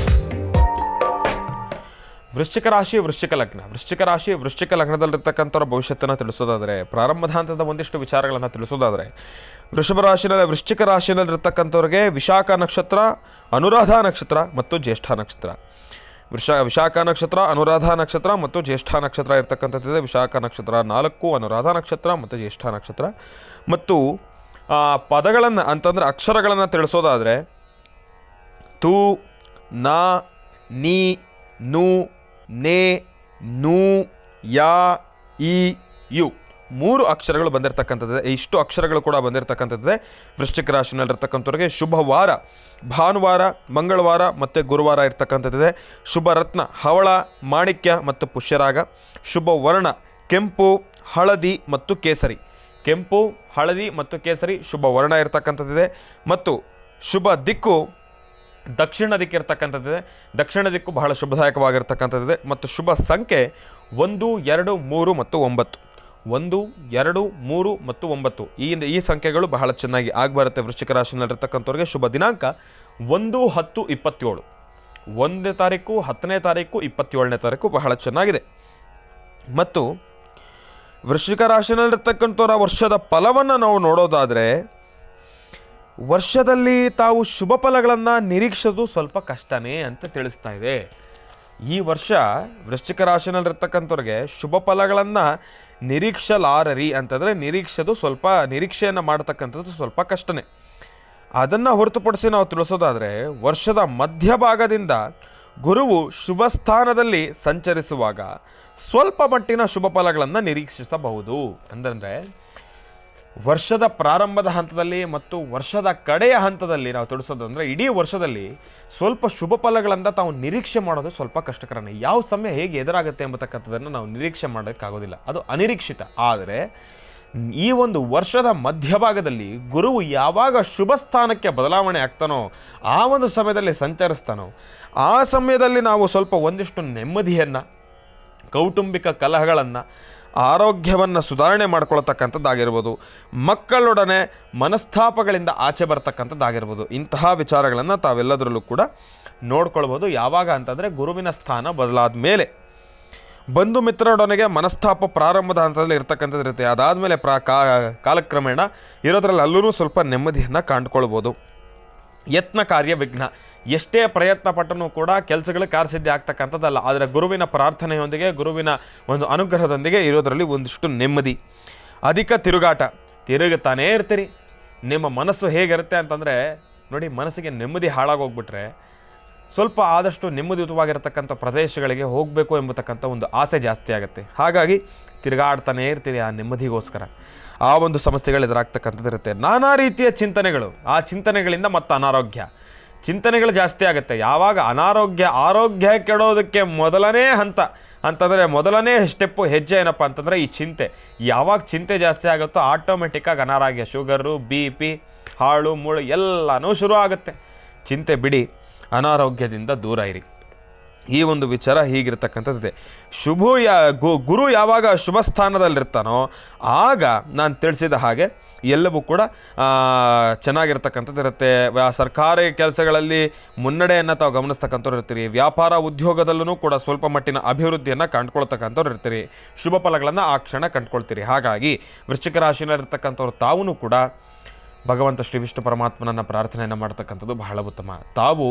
ವೃಶ್ಚಿಕ ರಾಶಿ, ವೃಶ್ಚಿಕ ಲಗ್ನ. ವೃಶ್ಚಿಕ ರಾಶಿ, ವೃಶ್ಚಿಕ ಲಗ್ನದಲ್ಲಿರ್ತಕ್ಕಂಥವ್ರ ಭವಿಷ್ಯತ್ತನ್ನು ತಿಳಿಸೋದಾದರೆ, ಪ್ರಾರಂಭದ ಹಂತದ ಒಂದಿಷ್ಟು ವಿಚಾರಗಳನ್ನು ತಿಳಿಸೋದಾದರೆ, ವೃಶ್ಚಿಕ ರಾಶಿನಲ್ಲಿರ್ತಕ್ಕಂಥವ್ರಿಗೆ ವಿಶಾಖ ನಕ್ಷತ್ರ, ಅನುರಾಧ ನಕ್ಷತ್ರ ಮತ್ತು ಜ್ಯೇಷ್ಠ ನಕ್ಷತ್ರ. ವಿಶಾಖ ನಕ್ಷತ್ರ, ಅನುರಾಧ ನಕ್ಷತ್ರ ಮತ್ತು ಜ್ಯೇಷ್ಠ ನಕ್ಷತ್ರ ಇರ್ತಕ್ಕಂಥದ್ದಿದೆ. ವಿಶಾಖ ನಕ್ಷತ್ರ 4, ಅನುರಾಧ ನಕ್ಷತ್ರ ಮತ್ತು ಜ್ಯೇಷ್ಠ ನಕ್ಷತ್ರ. ಮತ್ತು ಪದಗಳನ್ನು ಅಂತಂದರೆ ಅಕ್ಷರಗಳನ್ನು ತಿಳಿಸೋದಾದರೆ, ತು, ನ, ನೀ, ನು, ನೇ, ನು, ಯಾ, ಈ, ಯು 3 ಅಕ್ಷರಗಳು ಬಂದಿರತಕ್ಕಂಥದ್ದಿದೆ. ಇಷ್ಟು ಅಕ್ಷರಗಳು ಕೂಡ ಬಂದಿರತಕ್ಕಂಥದ್ದಿದೆ. ವೃಶ್ಚಿಕ ರಾಶಿನಲ್ಲಿರ್ತಕ್ಕಂಥವ್ರಿಗೆ ಶುಭ ವಾರ ಭಾನುವಾರ, ಮಂಗಳವಾರ ಮತ್ತು ಗುರುವಾರ ಇರ್ತಕ್ಕಂಥದ್ದಿದೆ. ಶುಭ ರತ್ನ ಹವಳ, ಮಾಣಿಕ್ಯ ಮತ್ತು ಪುಷ್ಯರಾಗ. ಶುಭ ವರ್ಣ ಕೆಂಪು, ಹಳದಿ ಮತ್ತು ಕೇಸರಿ. ಕೆಂಪು, ಹಳದಿ ಮತ್ತು ಕೇಸರಿ ಶುಭ ವರ್ಣ ಇರ್ತಕ್ಕಂಥದ್ದಿದೆ. ಮತ್ತು ಶುಭ ದಿಕ್ಕು ದಕ್ಷಿಣ ದಿಕ್ಕಿರ್ತಕ್ಕಂಥದ್ದಿದೆ. ದಕ್ಷಿಣ ದಿಕ್ಕು ಬಹಳ ಶುಭದಾಯಕವಾಗಿರ್ತಕ್ಕಂಥದ್ದಿದೆ. ಮತ್ತು ಶುಭ ಸಂಖ್ಯೆ 1, 2, 3 ಮತ್ತು 9. 1, 2, 3 ಮತ್ತು 9 ಈ ಸಂಖ್ಯೆಗಳು ಬಹಳ ಚೆನ್ನಾಗಿ ಆಗಿಬರುತ್ತೆ ವೃಶ್ಚಿಕ ರಾಶಿನಲ್ಲಿರ್ತಕ್ಕಂಥವ್ರಿಗೆ. ಶುಭ ದಿನಾಂಕ 1, 10, 27. 1ನೇ ತಾರೀಕು, 10ನೇ ತಾರೀಕು, 27ನೇ ತಾರೀಕು ಬಹಳ ಚೆನ್ನಾಗಿದೆ. ಮತ್ತು ವೃಶ್ಚಿಕ ರಾಶಿನಲ್ಲಿರ್ತಕ್ಕಂಥವ್ರ ವರ್ಷದ ಫಲವನ್ನು ನಾವು ನೋಡೋದಾದರೆ, ವರ್ಷದಲ್ಲಿ ತಾವು ಶುಭ ಫಲಗಳನ್ನು ನಿರೀಕ್ಷಿಸೋದು ಸ್ವಲ್ಪ ಕಷ್ಟನೇ ಅಂತ ತಿಳಿಸ್ತಾ ಇದೆ. ಈ ವರ್ಷ ವೃಶ್ಚಿಕ ರಾಶಿನಲ್ಲಿರ್ತಕ್ಕಂಥವ್ರಿಗೆ ಶುಭ ಫಲಗಳನ್ನು ನಿರೀಕ್ಷಲಾರರಿ ಅಂತಂದರೆ ನಿರೀಕ್ಷೆಯನ್ನು ಮಾಡ್ತಕ್ಕಂಥದ್ದು ಸ್ವಲ್ಪ ಕಷ್ಟನೇ. ಅದನ್ನು ಹೊರತುಪಡಿಸಿ ನಾವು ತಿಳಿಸೋದಾದರೆ, ವರ್ಷದ ಮಧ್ಯಭಾಗದಿಂದ ಗುರುವು ಶುಭ ಸ್ಥಾನದಲ್ಲಿ ಸಂಚರಿಸುವಾಗ ಸ್ವಲ್ಪ ಮಟ್ಟಿನ ಶುಭ ಫಲಗಳನ್ನು ನಿರೀಕ್ಷಿಸಬಹುದು. ಅಂದರೆ ವರ್ಷದ ಪ್ರಾರಂಭದ ಹಂತದಲ್ಲಿ ಮತ್ತು ವರ್ಷದ ಕಡೆಯ ಹಂತದಲ್ಲಿ ನಾವು ತಿಳಿಸೋದಂದರೆ, ಇಡೀ ವರ್ಷದಲ್ಲಿ ಸ್ವಲ್ಪ ಶುಭ ಫಲಗಳಿಂದ ತಾವು ನಿರೀಕ್ಷೆ ಮಾಡೋದು ಸ್ವಲ್ಪ ಕಷ್ಟಕರನೇ. ಯಾವ ಸಮಯ ಹೇಗೆ ಎದುರಾಗುತ್ತೆ ಎಂಬತಕ್ಕಂಥದ್ದನ್ನು ನಾವು ನಿರೀಕ್ಷೆ ಮಾಡೋಕ್ಕಾಗೋದಿಲ್ಲ, ಅದು ಅನಿರೀಕ್ಷಿತ. ಆದರೆ ಈ ಒಂದು ವರ್ಷದ ಮಧ್ಯಭಾಗದಲ್ಲಿ ಗುರುವು ಯಾವಾಗ ಶುಭ ಸ್ಥಾನಕ್ಕೆ ಬದಲಾವಣೆ ಆಗ್ತಾನೋ, ಆ ಒಂದು ಸಮಯದಲ್ಲಿ ಸಂಚರಿಸ್ತಾನೋ, ಆ ಸಮಯದಲ್ಲಿ ನಾವು ಸ್ವಲ್ಪ ಒಂದಿಷ್ಟು ನೆಮ್ಮದಿಯನ್ನು, ಕೌಟುಂಬಿಕ ಕಲಹಗಳನ್ನು, ಆರೋಗ್ಯವನ್ನು ಸುಧಾರಣೆ ಮಾಡ್ಕೊಳ್ತಕ್ಕಂಥದ್ದಾಗಿರ್ಬೋದು, ಮಕ್ಕಳೊಡನೆ ಮನಸ್ತಾಪಗಳಿಂದ ಆಚೆ ಬರ್ತಕ್ಕಂಥದ್ದಾಗಿರ್ಬೋದು. ಇಂತಹ ವಿಚಾರಗಳನ್ನು ತಾವೆಲ್ಲದರಲ್ಲೂ ಕೂಡ ನೋಡ್ಕೊಳ್ಬೋದು. ಯಾವಾಗ ಅಂತಂದರೆ ಗುರುವಿನ ಸ್ಥಾನ ಬದಲಾದ ಮೇಲೆ. ಬಂಧು ಮಿತ್ರರೊಡನೆಗೆ ಮನಸ್ತಾಪ ಪ್ರಾರಂಭದ ಹಂತದಲ್ಲಿ ಇರ್ತಕ್ಕಂಥದ್ದು ಇರುತ್ತೆ. ಅದಾದಮೇಲೆ ಕಾಲಕ್ರಮೇಣ ಇರೋದ್ರಲ್ಲಿ ಅಲ್ಲೂ ಸ್ವಲ್ಪ ನೆಮ್ಮದಿಯನ್ನು ಕಂಡುಕೊಳ್ಬೋದು. ಯತ್ನ ಕಾರ್ಯ ವಿಘ್ನ. ಎಷ್ಟೇ ಪ್ರಯತ್ನ ಪಟ್ಟರೂ ಕೂಡ ಕೆಲಸಗಳು ಕಾರ್ಯಸಿದ್ಧಿ ಆಗ್ತಕ್ಕಂಥದ್ದಲ್ಲ. ಆದರೆ ಗುರುವಿನ ಪ್ರಾರ್ಥನೆಯೊಂದಿಗೆ, ಗುರುವಿನ ಒಂದು ಅನುಗ್ರಹದೊಂದಿಗೆ ಇರೋದರಲ್ಲಿ ಒಂದಿಷ್ಟು ನೆಮ್ಮದಿ. ಅಧಿಕ ತಿರುಗುತ್ತಾನೇ ಇರ್ತೀರಿ. ನಿಮ್ಮ ಮನಸ್ಸು ಹೇಗಿರುತ್ತೆ ಅಂತಂದರೆ ನೋಡಿ, ಮನಸ್ಸಿಗೆ ನೆಮ್ಮದಿ ಹಾಳಾಗೋಗ್ಬಿಟ್ರೆ ಸ್ವಲ್ಪ ಆದಷ್ಟು ನೆಮ್ಮದಿಯುತವಾಗಿರತಕ್ಕಂಥ ಪ್ರದೇಶಗಳಿಗೆ ಹೋಗಬೇಕು ಎಂಬತಕ್ಕಂಥ ಒಂದು ಆಸೆ ಜಾಸ್ತಿ ಆಗುತ್ತೆ. ಹಾಗಾಗಿ ತಿರುಗಾಡ್ತಾನೇ ಇರ್ತೀರಿ ಆ ನೆಮ್ಮದಿಗೋಸ್ಕರ. ಆ ಒಂದು ಸಮಸ್ಯೆಗಳು ಎದುರಾಗ್ತಕ್ಕಂಥದ್ದು ಇರುತ್ತೆ. ನಾನಾ ರೀತಿಯ ಚಿಂತನೆಗಳು, ಆ ಚಿಂತನೆಗಳಿಂದ ಮತ್ತು ಅನಾರೋಗ್ಯ ಚಿಂತನೆಗಳು ಜಾಸ್ತಿ ಆಗುತ್ತೆ. ಯಾವಾಗ ಆರೋಗ್ಯ ಕೆಡೋದಕ್ಕೆ ಮೊದಲನೇ ಹಂತ ಅಂತಂದರೆ ಮೊದಲನೇ ಸ್ಟೆಪ್ಪು ಹೆಜ್ಜೆ ಏನಪ್ಪ ಅಂತಂದರೆ ಈ ಚಿಂತೆ. ಯಾವಾಗ ಚಿಂತೆ ಜಾಸ್ತಿ ಆಗುತ್ತೋ ಆಟೋಮೆಟಿಕ್ಕಾಗಿ ಅನಾರೋಗ್ಯ, ಶುಗರು, BP, ಹಾಳು ಮೂಳು ಎಲ್ಲನೂ ಶುರು ಆಗುತ್ತೆ. ಚಿಂತೆ ಬಿಡಿ, ಅನಾರೋಗ್ಯದಿಂದ ದೂರ ಇರಿ. ಈ ಒಂದು ವಿಚಾರ ಹೀಗಿರ್ತಕ್ಕಂಥದ್ದಿದೆ. ಗುರು ಯಾವಾಗ ಶುಭ ಸ್ಥಾನದಲ್ಲಿರ್ತಾನೋ ಆಗ ನಾನು ತಿಳಿಸಿದ ಹಾಗೆ ಎಲ್ಲವೂ ಕೂಡ ಚೆನ್ನಾಗಿರ್ತಕ್ಕಂಥದ್ದು ಇರುತ್ತೆ. ಸರ್ಕಾರಿ ಕೆಲಸಗಳಲ್ಲಿ ಮುನ್ನಡೆಯನ್ನು ತಾವು ಗಮನಿಸ್ತಕ್ಕಂಥವ್ರು ಇರ್ತೀರಿ. ವ್ಯಾಪಾರ ಉದ್ಯೋಗದಲ್ಲೂ ಕೂಡ ಸ್ವಲ್ಪ ಮಟ್ಟಿನ ಅಭಿವೃದ್ಧಿಯನ್ನು ಕಂಡುಕೊಳ್ತಕ್ಕಂಥವ್ರು ಇರ್ತೀರಿ. ಶುಭ ಫಲಗಳನ್ನು ಆ ಕ್ಷಣ ಕಂಡುಕೊಳ್ತೀರಿ. ಹಾಗಾಗಿ ವೃಶ್ಚಿಕ ರಾಶಿಯಲ್ಲಿರ್ತಕ್ಕಂಥವ್ರು ತಾವೂ ಕೂಡ ಭಗವಂತ ಶ್ರೀ ವಿಷ್ಣು ಪರಮಾತ್ಮನನ್ನು ಪ್ರಾರ್ಥನೆಯನ್ನು ಮಾಡ್ತಕ್ಕಂಥದ್ದು ಬಹಳ ಉತ್ತಮ. ತಾವು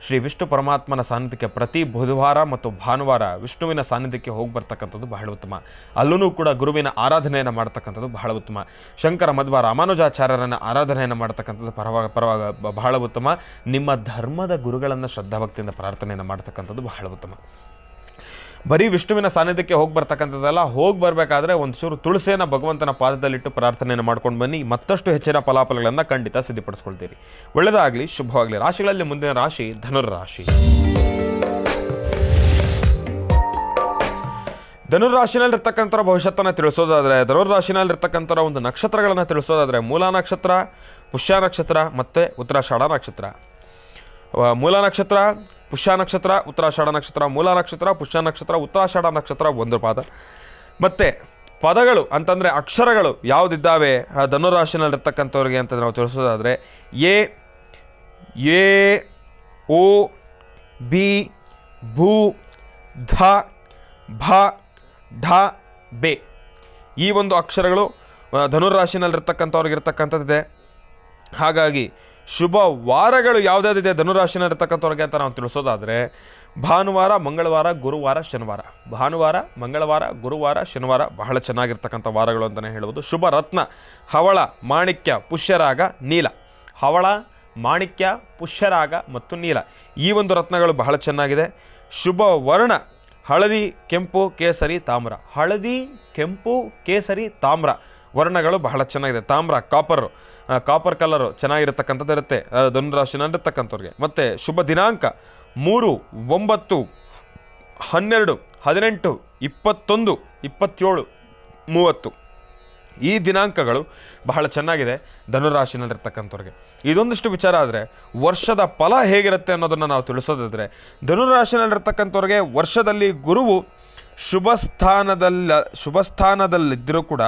ಶ್ರೀ ವಿಷ್ಣು ಪರಮಾತ್ಮನ ಸಾನ್ನಿಧ್ಯಕ್ಕೆ ಪ್ರತಿ ಬುಧವಾರ ಮತ್ತು ಭಾನುವಾರ ವಿಷ್ಣುವಿನ ಸಾನ್ನಿಧ್ಯಕ್ಕೆ ಹೋಗಿ ಬರ್ತಕ್ಕಂಥದ್ದು ಬಹಳ ಉತ್ತಮ. ಅಲ್ಲೂ ಕೂಡ ಗುರುವಿನ ಆರಾಧನೆಯನ್ನು ಮಾಡ್ತಕ್ಕಂಥದ್ದು ಬಹಳ ಉತ್ತಮ. ಶಂಕರ ಮಧ್ವ ರಾಮಾನುಜಾಚಾರ್ಯರನ್ನು ಆರಾಧನೆಯನ್ನು ಮಾಡ್ತಕ್ಕಂಥದ್ದು ಬಹಳ ಉತ್ತಮ. ನಿಮ್ಮ ಧರ್ಮದ ಗುರುಗಳನ್ನು ಶ್ರದ್ಧಾಭಕ್ತಿಯಿಂದ ಪ್ರಾರ್ಥನೆಯನ್ನು ಮಾಡ್ತಕ್ಕಂಥದ್ದು ಬಹಳ ಉತ್ತಮ. ಬರೀ ವಿಷ್ಣುವಿನ ಸಾನ್ನಿಧ್ಯಕ್ಕೆ ಹೋಗಿ ಬರ್ತಕ್ಕಂಥದ್ದೆಲ್ಲ, ಹೋಗಿ ಬರಬೇಕಾದ್ರೆ ಒಂದು ಚೂರು ತುಳಸಿಯನ್ನು ಭಗವಂತನ ಪಾದದಲ್ಲಿಟ್ಟು ಪ್ರಾರ್ಥನೆಯನ್ನು ಮಾಡ್ಕೊಂಡು ಬನ್ನಿ. ಮತ್ತಷ್ಟು ಹೆಚ್ಚಿನ ಫಲಾಫಲಗಳನ್ನು ಖಂಡಿತ ಸಿದ್ಧಪಡಿಸ್ಕೊಳ್ತೀರಿ. ಒಳ್ಳೆಯದಾಗಲಿ, ಶುಭವಾಗಲಿ. ರಾಶಿಗಳಲ್ಲಿ ಮುಂದಿನ ರಾಶಿ ಧನುರ್ರಾಶಿ. ಧನುರ್ರಾಶಿನಲ್ಲಿರ್ತಕ್ಕಂಥ ಭವಿಷ್ಯತ್ತನ್ನು ತಿಳಿಸೋದಾದರೆ, ಧನುರ್ರಾಶಿನಲ್ಲಿರ್ತಕ್ಕಂಥ ಒಂದು ನಕ್ಷತ್ರಗಳನ್ನು ತಿಳಿಸೋದಾದರೆ, ಮೂಲ ನಕ್ಷತ್ರ, ಪುಷ್ಯ ನಕ್ಷತ್ರ ಮತ್ತು ಉತ್ತರಾಷಾಢ ನಕ್ಷತ್ರ. ಮೂಲ ನಕ್ಷತ್ರ, ಪುಷ್ಯ ನಕ್ಷತ್ರ, ಉತ್ತರಾಷಾಢ ನಕ್ಷತ್ರ, ಮೂಲ ನಕ್ಷತ್ರ, ಪುಷ್ಯ ನಕ್ಷತ್ರ, ಉತ್ತರಾಷಾಢ ನಕ್ಷತ್ರ ಒಂದು ಪಾದ. ಮತ್ತು ಪದಗಳು ಅಂತಂದರೆ ಅಕ್ಷರಗಳು ಯಾವುದಿದ್ದಾವೆ ಧನುರಾಶಿನಲ್ಲಿರ್ತಕ್ಕಂಥವ್ರಿಗೆ ಅಂತ ನಾವು ತಿಳಿಸೋದಾದರೆ, ಎ ಓ ಬಿ ಭೂ ಧ ಭ ಢ ಬೆ ಈ ಒಂದು ಅಕ್ಷರಗಳು ಧನುರಾಶಿನಲ್ಲಿರ್ತಕ್ಕಂಥವ್ರಿಗೆ ಇರ್ತಕ್ಕಂಥದ್ದಿದೆ. ಹಾಗಾಗಿ ಶುಭ ವಾರಗಳು ಯಾವುದಾದಿದೆ ಧನುರಾಶಿನಲ್ಲಿರ್ತಕ್ಕಂಥವ್ರಿಗೆ ಅಂತ ನಾವು ತಿಳಿಸೋದಾದರೆ, ಭಾನುವಾರ, ಮಂಗಳವಾರ, ಗುರುವಾರ, ಶನಿವಾರ. ಭಾನುವಾರ, ಮಂಗಳವಾರ, ಗುರುವಾರ, ಶನಿವಾರ ಬಹಳ ಚೆನ್ನಾಗಿರ್ತಕ್ಕಂಥ ವಾರಗಳು ಅಂತಲೇ ಹೇಳ್ಬೋದು. ಶುಭ ರತ್ನ ಹವಳ, ಮಾಣಿಕ್ಯ, ಪುಷ್ಯರಾಗ, ನೀಲ. ಹವಳ, ಮಾಣಿಕ್ಯ, ಪುಷ್ಯರಾಗ ಮತ್ತು ನೀಲ ಈ ಒಂದು ರತ್ನಗಳು ಬಹಳ ಚೆನ್ನಾಗಿದೆ. ಶುಭ ವರ್ಣ ಹಳದಿ, ಕೆಂಪು, ಕೇಸರಿ, ತಾಮ್ರ. ಹಳದಿ, ಕೆಂಪು, ಕೇಸರಿ, ತಾಮ್ರ ವರ್ಣಗಳು ಬಹಳ ಚೆನ್ನಾಗಿದೆ. ತಾಮ್ರ, ಕಾಪರ್ ಕಲರು ಚೆನ್ನಾಗಿರ್ತಕ್ಕಂಥದ್ದು ಇರುತ್ತೆ ಧನುರಾಶಿನಲ್ಲಿರ್ತಕ್ಕಂಥವ್ರಿಗೆ. ಮತ್ತು ಶುಭ ದಿನಾಂಕ 3, 9, 12, 18, 21, 27, 30 ಈ ದಿನಾಂಕಗಳು ಬಹಳ ಚೆನ್ನಾಗಿದೆ ಧನುರಾಶಿನಲ್ಲಿರ್ತಕ್ಕಂಥವ್ರಿಗೆ. ಇದೊಂದಿಷ್ಟು ವಿಚಾರ ಆದರೆ ವರ್ಷದ ಫಲ ಹೇಗಿರುತ್ತೆ ಅನ್ನೋದನ್ನು ನಾವು ತಿಳಿಸೋದಾದರೆ, ಧನುರಾಶಿನಲ್ಲಿರ್ತಕ್ಕಂಥವ್ರಿಗೆ ವರ್ಷದಲ್ಲಿ ಗುರುವು ಶುಭ ಸ್ಥಾನದಲ್ಲಿದ್ದರೂ ಕೂಡ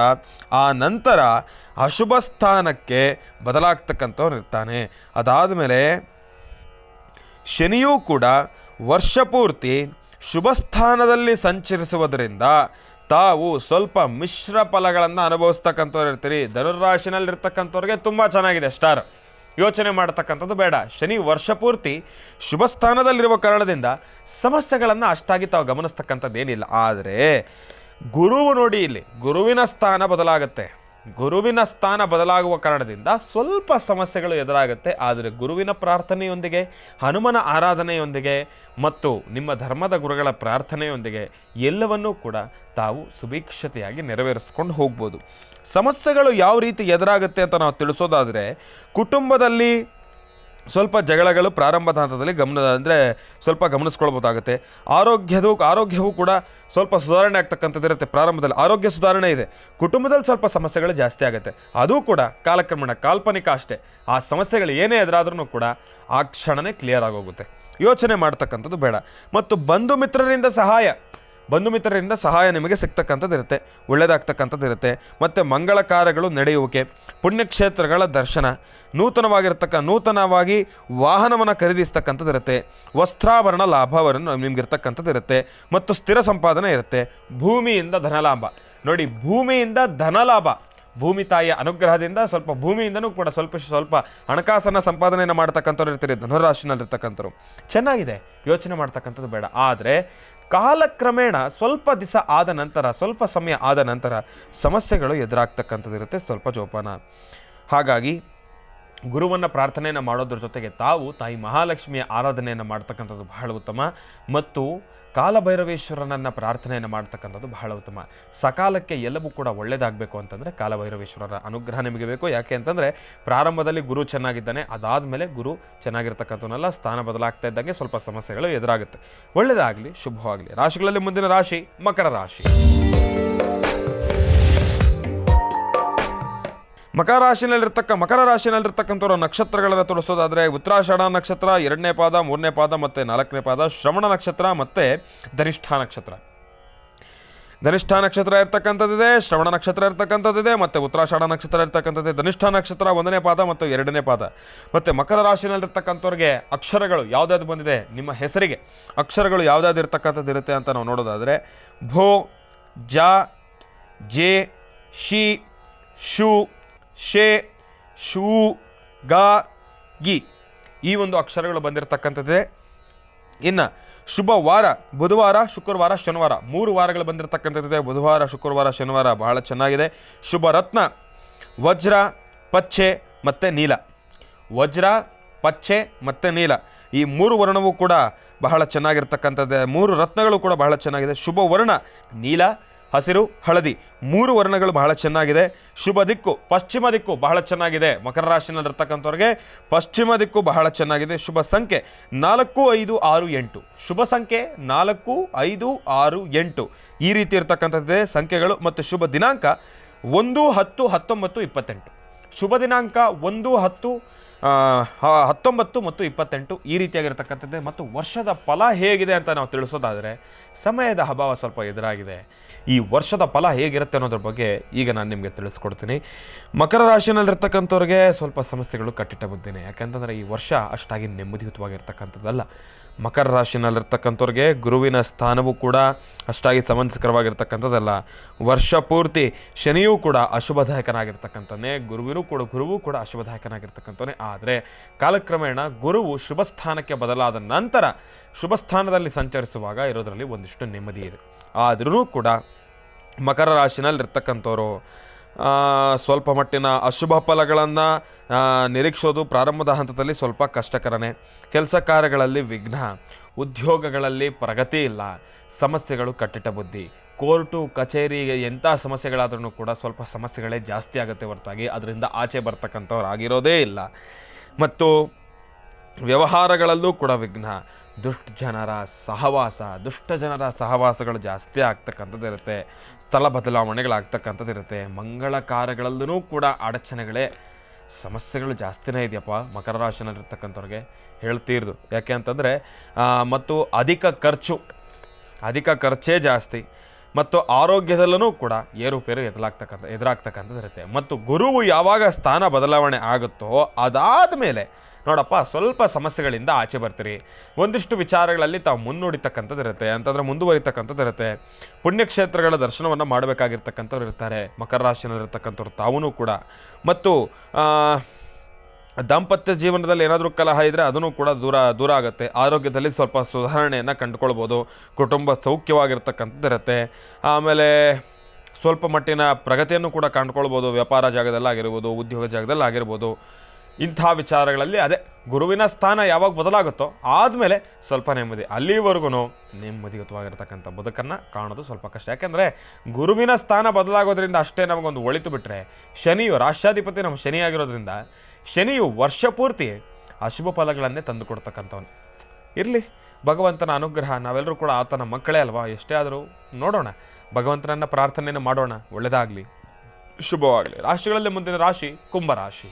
ಆ ನಂತರ ಅಶುಭ ಸ್ಥಾನಕ್ಕೆ ಬದಲಾಗ್ತಕ್ಕಂಥವ್ರು ಇರ್ತಾನೆ. ಅದಾದ ಮೇಲೆ ಶನಿಯೂ ಕೂಡ ವರ್ಷ ಪೂರ್ತಿ ಶುಭ ಸ್ಥಾನದಲ್ಲಿ ಸಂಚರಿಸುವುದರಿಂದ ತಾವು ಸ್ವಲ್ಪ ಮಿಶ್ರ ಫಲಗಳನ್ನು ಅನುಭವಿಸ್ತಕ್ಕಂಥವ್ರು ಇರ್ತೀರಿ. ಧನುರಾಶಿನಲ್ಲಿರ್ತಕ್ಕಂಥವ್ರಿಗೆ ತುಂಬ ಚೆನ್ನಾಗಿದೆ ಸ್ಟಾರ್, ಯೋಚನೆ ಮಾಡ್ತಕ್ಕಂಥದ್ದು ಬೇಡ. ಶನಿ ವರ್ಷ ಪೂರ್ತಿ ಶುಭ ಸ್ಥಾನದಲ್ಲಿರುವ ಕಾರಣದಿಂದ ಸಮಸ್ಯೆಗಳನ್ನು ಅಷ್ಟಾಗಿ ತಾವು ಗಮನಿಸ್ತಕ್ಕಂಥದ್ದೇನಿಲ್ಲ. ಆದರೆ ಗುರುವು ನೋಡಿ, ಇಲ್ಲಿ ಗುರುವಿನ ಸ್ಥಾನ ಬದಲಾಗುತ್ತೆ. ಗುರುವಿನ ಸ್ಥಾನ ಬದಲಾಗುವ ಕಾರಣದಿಂದ ಸ್ವಲ್ಪ ಸಮಸ್ಯೆಗಳು ಎದುರಾಗುತ್ತೆ. ಆದರೆ ಗುರುವಿನ ಪ್ರಾರ್ಥನೆಯೊಂದಿಗೆ, ಹನುಮನ ಆರಾಧನೆಯೊಂದಿಗೆ ಮತ್ತು ನಿಮ್ಮ ಧರ್ಮದ ಗುರುಗಳ ಪ್ರಾರ್ಥನೆಯೊಂದಿಗೆ ಎಲ್ಲವನ್ನೂ ಕೂಡ ತಾವು ಸುಭಿಕ್ಷತೆಯಾಗಿ ನೆರವೇರಿಸ್ಕೊಂಡು ಹೋಗ್ಬೋದು. ಸಮಸ್ಯೆಗಳು ಯಾವ ರೀತಿ ಎದುರಾಗುತ್ತೆ ಅಂತ ನಾವು ತಿಳಿಸೋದಾದರೆ, ಕುಟುಂಬದಲ್ಲಿ ಸ್ವಲ್ಪ ಜಗಳಗಳು ಪ್ರಾರಂಭದ ಹಂತದಲ್ಲಿ ಸ್ವಲ್ಪ ಗಮನಿಸ್ಕೊಳ್ಬೋದಾಗುತ್ತೆ. ಆರೋಗ್ಯವು ಕೂಡ ಸ್ವಲ್ಪ ಸುಧಾರಣೆ ಆಗ್ತಕ್ಕಂಥದ್ದು ಇರುತ್ತೆ. ಪ್ರಾರಂಭದಲ್ಲಿ ಆರೋಗ್ಯ ಸುಧಾರಣೆ ಇದೆ, ಕುಟುಂಬದಲ್ಲಿ ಸ್ವಲ್ಪ ಸಮಸ್ಯೆಗಳು ಜಾಸ್ತಿ ಆಗುತ್ತೆ. ಅದು ಕೂಡ ಕಾಲಕ್ರಮೇಣ ಕಾಲ್ಪನಿಕ ಅಷ್ಟೇ. ಆ ಸಮಸ್ಯೆಗಳು ಏನೇ ಎದುರಾದ್ರೂ ಕೂಡ ಆ ಕ್ಷಣನೇ ಕ್ಲಿಯರ್ ಆಗೋಗುತ್ತೆ. ಯೋಚನೆ ಮಾಡ್ತಕ್ಕಂಥದ್ದು ಬೇಡ. ಮತ್ತು ಬಂಧು ಮಿತ್ರರಿಂದ ಸಹಾಯ ನಿಮಗೆ ಸಿಗ್ತಕ್ಕಂಥದ್ದು ಇರುತ್ತೆ, ಒಳ್ಳೆಯದಾಗ್ತಕ್ಕಂಥದ್ದು ಇರುತ್ತೆ. ಮತ್ತು ಮಂಗಳ ಕಾರ್ಯಗಳು ನಡೆಯುವಿಕೆ, ಪುಣ್ಯಕ್ಷೇತ್ರಗಳ ದರ್ಶನ, ನೂತನವಾಗಿ ವಾಹನವನ್ನು ಖರೀದಿಸ್ತಕ್ಕಂಥದ್ದು ಇರುತ್ತೆ, ವಸ್ತ್ರಾಭರಣ ಲಾಭವನ್ನು ನಿಮ್ಗಿರ್ತಕ್ಕಂಥದ್ದು ಇರುತ್ತೆ, ಮತ್ತು ಸ್ಥಿರ ಸಂಪಾದನೆ ಇರುತ್ತೆ. ಭೂಮಿಯಿಂದ ಧನಲಾಭ ನೋಡಿ, ಭೂಮಿಯಿಂದ ಧನಲಾಭ, ಭೂಮಿ ತಾಯಿಯ ಅನುಗ್ರಹದಿಂದ ಸ್ವಲ್ಪ ಭೂಮಿಯಿಂದನೂ ಕೂಡ ಸ್ವಲ್ಪ ಹಣಕಾಸನ್ನು ಸಂಪಾದನೆಯನ್ನು ಮಾಡ್ತಕ್ಕಂಥವ್ರು ಇರ್ತೀರಿ. ಧನುರಾಶಿನಲ್ಲಿರ್ತಕ್ಕಂಥವ್ರು ಚೆನ್ನಾಗಿದೆ, ಯೋಚನೆ ಮಾಡ್ತಕ್ಕಂಥದ್ದು ಬೇಡ. ಆದರೆ ಕಾಲಕ್ರಮೇಣ ಸ್ವಲ್ಪ ಸಮಯ ಆದ ನಂತರ ಸಮಸ್ಯೆಗಳು ಎದುರಾಗ್ತಕ್ಕಂಥದ್ದು ಇರುತ್ತೆ, ಸ್ವಲ್ಪ ಜೋಪಾನ. ಹಾಗಾಗಿ ಗುರುವನ್ನು ಪ್ರಾರ್ಥನೆಯನ್ನು ಮಾಡೋದ್ರ ಜೊತೆಗೆ ತಾವು ತಾಯಿ ಮಹಾಲಕ್ಷ್ಮಿಯ ಆರಾಧನೆಯನ್ನು ಮಾಡ್ತಕ್ಕಂಥದ್ದು ಬಹಳ ಉತ್ತಮ. ಮತ್ತು ಕಾಲಭೈರವೇಶ್ವರನನ್ನು ಪ್ರಾರ್ಥನೆಯನ್ನು ಮಾಡ್ತಕ್ಕಂಥದ್ದು ಬಹಳ ಉತ್ತಮ. ಸಕಾಲಕ್ಕೆ ಎಲ್ಲವೂ ಕೂಡ ಒಳ್ಳೆಯದಾಗಬೇಕು ಅಂತಂದರೆ ಕಾಲಭೈರವೇಶ್ವರರ ಅನುಗ್ರಹ ನಿಮಗೆ ಬೇಕು. ಯಾಕೆ ಅಂತಂದರೆ ಪ್ರಾರಂಭದಲ್ಲಿ ಗುರು ಚೆನ್ನಾಗಿದ್ದಾನೆ, ಅದಾದಮೇಲೆ ಗುರು ಚೆನ್ನಾಗಿರ್ತಕ್ಕಂಥವನ್ನೆಲ್ಲ ಸ್ಥಾನ ಬದಲಾಗ್ತಾ ಇದ್ದಂಗೆ ಸ್ವಲ್ಪ ಸಮಸ್ಯೆಗಳು ಎದುರಾಗುತ್ತೆ. ಒಳ್ಳೆಯದಾಗಲಿ, ಶುಭವಾಗಲಿ. ರಾಶಿಗಳಲ್ಲಿ ಮುಂದಿನ ರಾಶಿ ಮಕರ ರಾಶಿ. ಮಕರ ರಾಶಿನಲ್ಲಿರ್ತಕ್ಕಂಥವ್ರ ನಕ್ಷತ್ರಗಳನ್ನು ತೋರಿಸೋದಾದರೆ ಉತ್ತರಾಷಾಢ ನಕ್ಷತ್ರ 2ನೇ ಪಾದ, 3ನೇ ಪಾದ ಮತ್ತು 4ನೇ ಪಾದ, ಶ್ರವಣ ನಕ್ಷತ್ರ ಮತ್ತು ಧನಿಷ್ಠ ನಕ್ಷತ್ರ. ಧನಿಷ್ಠ ನಕ್ಷತ್ರ ಇರ್ತಕ್ಕಂಥದ್ದಿದೆ, ಶ್ರವಣ ನಕ್ಷತ್ರ ಇರ್ತಕ್ಕಂಥದ್ದಿದೆ, ಮತ್ತು ಉತ್ತರಾಷಾಢ ನಕ್ಷತ್ರ ಇರ್ತಕ್ಕಂಥದ್ದಿದೆ. ಧನಿಷ್ಠ ನಕ್ಷತ್ರ 1ನೇ ಪಾದ ಮತ್ತು 2ನೇ ಪಾದ. ಮತ್ತು ಮಕರ ರಾಶಿನಲ್ಲಿರ್ತಕ್ಕಂಥವ್ರಿಗೆ ಅಕ್ಷರಗಳು ಯಾವುದಾದ್ರು ಬಂದಿದೆ, ನಿಮ್ಮ ಹೆಸರಿಗೆ ಅಕ್ಷರಗಳು ಯಾವುದಾದ್ರು ಇರ್ತಕ್ಕಂಥದ್ದು ಇರುತ್ತೆ ಅಂತ ನಾವು ನೋಡೋದಾದರೆ ಭೋ, ಜ, ಜೆ, ಶಿ, ಶು, ಶೇ, ಶೂ, ಗ, ಗಿ ಈ ಒಂದು ಅಕ್ಷರಗಳು ಬಂದಿರತಕ್ಕಂಥದ್ದೇ. ಇನ್ನು ಶುಭ ವಾರ ಬುಧವಾರ, ಶುಕ್ರವಾರ, ಶನಿವಾರ 3 ವಾರಗಳು ಬಂದಿರತಕ್ಕಂಥದ್ದಿದೆ. ಬುಧವಾರ, ಶುಕ್ರವಾರ, ಶನಿವಾರ ಬಹಳ ಚೆನ್ನಾಗಿದೆ. ಶುಭ ರತ್ನ ವಜ್ರ, ಪಚ್ಚೆ ಮತ್ತು ನೀಲ. ವಜ್ರ, ಪಚ್ಚೆ ಮತ್ತು ನೀಲ ಈ 3 ವರ್ಣವೂ ಕೂಡ ಬಹಳ ಚೆನ್ನಾಗಿರ್ತಕ್ಕಂಥದ್ದೇ. 3 ರತ್ನಗಳು ಕೂಡ ಬಹಳ ಚೆನ್ನಾಗಿದೆ. ಶುಭ ವರ್ಣ ನೀಲ, ಹಸಿರು, ಹಳದಿ 3 ವರ್ಣಗಳು ಬಹಳ ಚೆನ್ನಾಗಿದೆ. ಶುಭ ದಿಕ್ಕು ಪಶ್ಚಿಮ ದಿಕ್ಕು ಬಹಳ ಚೆನ್ನಾಗಿದೆ. ಮಕರ ರಾಶಿನಲ್ಲಿರ್ತಕ್ಕಂಥವ್ರಿಗೆ ಪಶ್ಚಿಮ ದಿಕ್ಕು ಬಹಳ ಚೆನ್ನಾಗಿದೆ. ಶುಭ ಸಂಖ್ಯೆ 4, 5, 6, 8. ಶುಭ ಸಂಖ್ಯೆ 4, 5, 6, 8 ಈ ರೀತಿ ಇರ್ತಕ್ಕಂಥದ್ದೇ ಸಂಖ್ಯೆಗಳು. ಮತ್ತು ಶುಭ ದಿನಾಂಕ 1, 10, 19, 28. ಶುಭ ದಿನಾಂಕ 1, 10, 19 ಮತ್ತು 28 ಈ ರೀತಿಯಾಗಿರ್ತಕ್ಕಂಥದ್ದೇ. ಮತ್ತು ವರ್ಷದ ಫಲ ಹೇಗಿದೆ ಅಂತ ನಾವು ತಿಳಿಸೋದಾದರೆ ಸಮಯದ ಅಭಾವ ಸ್ವಲ್ಪ ಎದುರಾಗಿದೆ. ಈ ವರ್ಷದ ಫಲ ಹೇಗಿರುತ್ತೆ ಅನ್ನೋದ್ರ ಬಗ್ಗೆ ಈಗ ನಾನು ನಿಮಗೆ ತಿಳಿಸ್ಕೊಡ್ತೀನಿ. ಮಕರ ರಾಶಿನಲ್ಲಿರ್ತಕ್ಕಂಥವ್ರಿಗೆ ಸ್ವಲ್ಪ ಸಮಸ್ಯೆಗಳು ಕಟ್ಟಿಟ್ಟ ಬುದ್ಧಿನೇ. ಯಾಕೆಂತಂದರೆ ಈ ವರ್ಷ ಅಷ್ಟಾಗಿ ನೆಮ್ಮದಿಯುತವಾಗಿರ್ತಕ್ಕಂಥದ್ದಲ್ಲ. ಮಕರ ರಾಶಿನಲ್ಲಿರ್ತಕ್ಕಂಥವ್ರಿಗೆ ಗುರುವಿನ ಸ್ಥಾನವೂ ಕೂಡ ಅಷ್ಟಾಗಿ ಸಮಂಜಸಕರವಾಗಿರ್ತಕ್ಕಂಥದ್ದಲ್ಲ. ವರ್ಷ ಪೂರ್ತಿ ಶನಿಯೂ ಕೂಡ ಅಶುಭದಾಯಕನಾಗಿರ್ತಕ್ಕಂಥವೇ, ಗುರುವೂ ಕೂಡ ಅಶುಭದಾಯಕನಾಗಿರ್ತಕ್ಕಂಥವೇ. ಆದರೆ ಕಾಲಕ್ರಮೇಣ ಗುರುವು ಶುಭ ಸ್ಥಾನಕ್ಕೆ ಬದಲಾದ ನಂತರ ಶುಭ ಸ್ಥಾನದಲ್ಲಿ ಸಂಚರಿಸುವಾಗ ಇರೋದರಲ್ಲಿ ಒಂದಿಷ್ಟು ನೆಮ್ಮದಿ ಇದೆ. ಆದರೂ ಕೂಡ ಮಕರ ರಾಶಿನಲ್ಲಿರ್ತಕ್ಕಂಥವ್ರು ಸ್ವಲ್ಪ ಮಟ್ಟಿನ ಅಶುಭ ಫಲಗಳನ್ನು ನಿರೀಕ್ಷೋದು ಪ್ರಾರಂಭದ ಹಂತದಲ್ಲಿ ಸ್ವಲ್ಪ ಕಷ್ಟಕರನೇ. ಕೆಲಸ ಕಾರ್ಯಗಳಲ್ಲಿ ವಿಘ್ನ, ಉದ್ಯೋಗಗಳಲ್ಲಿ ಪ್ರಗತಿ ಇಲ್ಲ, ಸಮಸ್ಯೆಗಳು ಕಟ್ಟಿಟ್ಟ ಬುದ್ಧಿ. ಕೋರ್ಟು ಕಚೇರಿ ಎಂಥ ಸಮಸ್ಯೆಗಳಾದ್ರೂ ಕೂಡ ಸ್ವಲ್ಪ ಸಮಸ್ಯೆಗಳೇ ಜಾಸ್ತಿ ಆಗುತ್ತೆ ಹೊರತಾಗಿ ಅದರಿಂದ ಆಚೆ ಬರ್ತಕ್ಕಂಥವ್ರು ಆಗಿರೋದೇ ಇಲ್ಲ. ಮತ್ತು ವ್ಯವಹಾರಗಳಲ್ಲೂ ಕೂಡ ವಿಘ್ನ, ದುಷ್ಟ ಜನರ ಸಹವಾಸಗಳು ಜಾಸ್ತಿ ಆಗ್ತಕ್ಕಂಥದ್ದು ಇರುತ್ತೆ. ಸ್ಥಳ ಬದಲಾವಣೆಗಳಾಗ್ತಕ್ಕಂಥದ್ದು ಇರುತ್ತೆ. ಮಂಗಳ ಕಾರ್ಯಗಳಲ್ಲೂ ಕೂಡ ಅಡಚಣೆಗಳೇ, ಸಮಸ್ಯೆಗಳು ಜಾಸ್ತಿನೇ ಇದೆಯಪ್ಪ ಮಕರ ರಾಶಿನಲ್ಲಿರ್ತಕ್ಕಂಥವ್ರಿಗೆ ಹೇಳ್ತೀರ್ದು. ಯಾಕೆ ಅಂತಂದರೆ ಮತ್ತು ಅಧಿಕ ಖರ್ಚೇ ಜಾಸ್ತಿ. ಮತ್ತು ಆರೋಗ್ಯದಲ್ಲೂ ಕೂಡ ಏರುಪೇರು ಎದುರಾಗ್ತಕ್ಕಂಥದ್ದು ಇರುತ್ತೆ. ಮತ್ತು ಗುರುವು ಯಾವಾಗ ಸ್ಥಾನ ಬದಲಾವಣೆ ಆಗುತ್ತೋ ಅದಾದ ಮೇಲೆ ನೋಡಪ್ಪ ಸ್ವಲ್ಪ ಸಮಸ್ಯೆಗಳಿಂದ ಆಚೆ ಬರ್ತೀರಿ. ಒಂದಿಷ್ಟು ವಿಚಾರಗಳಲ್ಲಿ ತಾವು ಮುನ್ನುಡಿತಕ್ಕಂಥದ್ದು ಇರುತ್ತೆ, ಅಂತಂದರೆ ಮುಂದುವರಿತಕ್ಕಂಥದ್ದು ಇರುತ್ತೆ. ಪುಣ್ಯಕ್ಷೇತ್ರಗಳ ದರ್ಶನವನ್ನು ಮಾಡಬೇಕಾಗಿರ್ತಕ್ಕಂಥವ್ರು ಇರ್ತಾರೆ ಮಕರ ರಾಶಿನಲ್ಲಿರ್ತಕ್ಕಂಥವ್ರು ತಾವೂ ಕೂಡ. ಮತ್ತು ದಾಂಪತ್ಯ ಜೀವನದಲ್ಲಿ ಏನಾದರೂ ಕಲಹ ಇದ್ದರೆ ಅದನ್ನು ಕೂಡ ದೂರ ಆಗುತ್ತೆ. ಆರೋಗ್ಯದಲ್ಲಿ ಸ್ವಲ್ಪ ಸುಧಾರಣೆಯನ್ನು ಕಂಡುಕೊಳ್ಬೋದು. ಕುಟುಂಬ ಸೌಖ್ಯವಾಗಿರ್ತಕ್ಕಂಥದ್ದು ಇರುತ್ತೆ. ಆಮೇಲೆ ಸ್ವಲ್ಪ ಮಟ್ಟಿನ ಪ್ರಗತಿಯನ್ನು ಕೂಡ ಕಂಡುಕೊಳ್ಬೋದು. ವ್ಯಾಪಾರ ಜಾಗದಲ್ಲಾಗಿರ್ಬೋದು, ಉದ್ಯೋಗ ಜಾಗದಲ್ಲಾಗಿರ್ಬೋದು. ಇಂಥ ವಿಚಾರಗಳಲ್ಲಿ ಅದೇ ಗುರುವಿನ ಸ್ಥಾನ ಯಾವಾಗ ಬದಲಾಗುತ್ತೋ ಆದಮೇಲೆ ಸ್ವಲ್ಪ ನೆಮ್ಮದಿ. ಅಲ್ಲಿವರೆಗೂ ನೆಮ್ಮದಿಯುತವಾಗಿರ್ತಕ್ಕಂಥ ಬದುಕನ್ನು ಕಾಣೋದು ಸ್ವಲ್ಪ ಕಷ್ಟ. ಯಾಕೆಂದರೆ ಗುರುವಿನ ಸ್ಥಾನ ಬದಲಾಗೋದ್ರಿಂದ ಅಷ್ಟೇ ನಮಗೊಂದು ಒಳಿತು ಬಿಟ್ಟರೆ, ಶನಿಯು ರಾಷ್ಟ್ರಾಧಿಪತಿ ನಮ್ಮ ಶನಿಯಾಗಿರೋದ್ರಿಂದ ಶನಿಯು ವರ್ಷ ಪೂರ್ತಿ ಅಶುಭ ಫಲಗಳನ್ನೇ ತಂದು ಕೊಡ್ತಕ್ಕಂಥವನು. ಇರಲಿ, ಭಗವಂತನ ಅನುಗ್ರಹ, ನಾವೆಲ್ಲರೂ ಕೂಡ ಆತನ ಮಕ್ಕಳೇ ಅಲ್ವಾ. ಎಷ್ಟೇ ಆದರೂ ನೋಡೋಣ, ಭಗವಂತನನ್ನು ಪ್ರಾರ್ಥನೆಯನ್ನು ಮಾಡೋಣ, ಒಳ್ಳೆಯದಾಗಲಿ, ಶುಭವಾಗಲಿ. ರಾಶಿಗಳಲ್ಲಿ ಮುಂದಿನ ರಾಶಿ ಕುಂಭರಾಶಿ.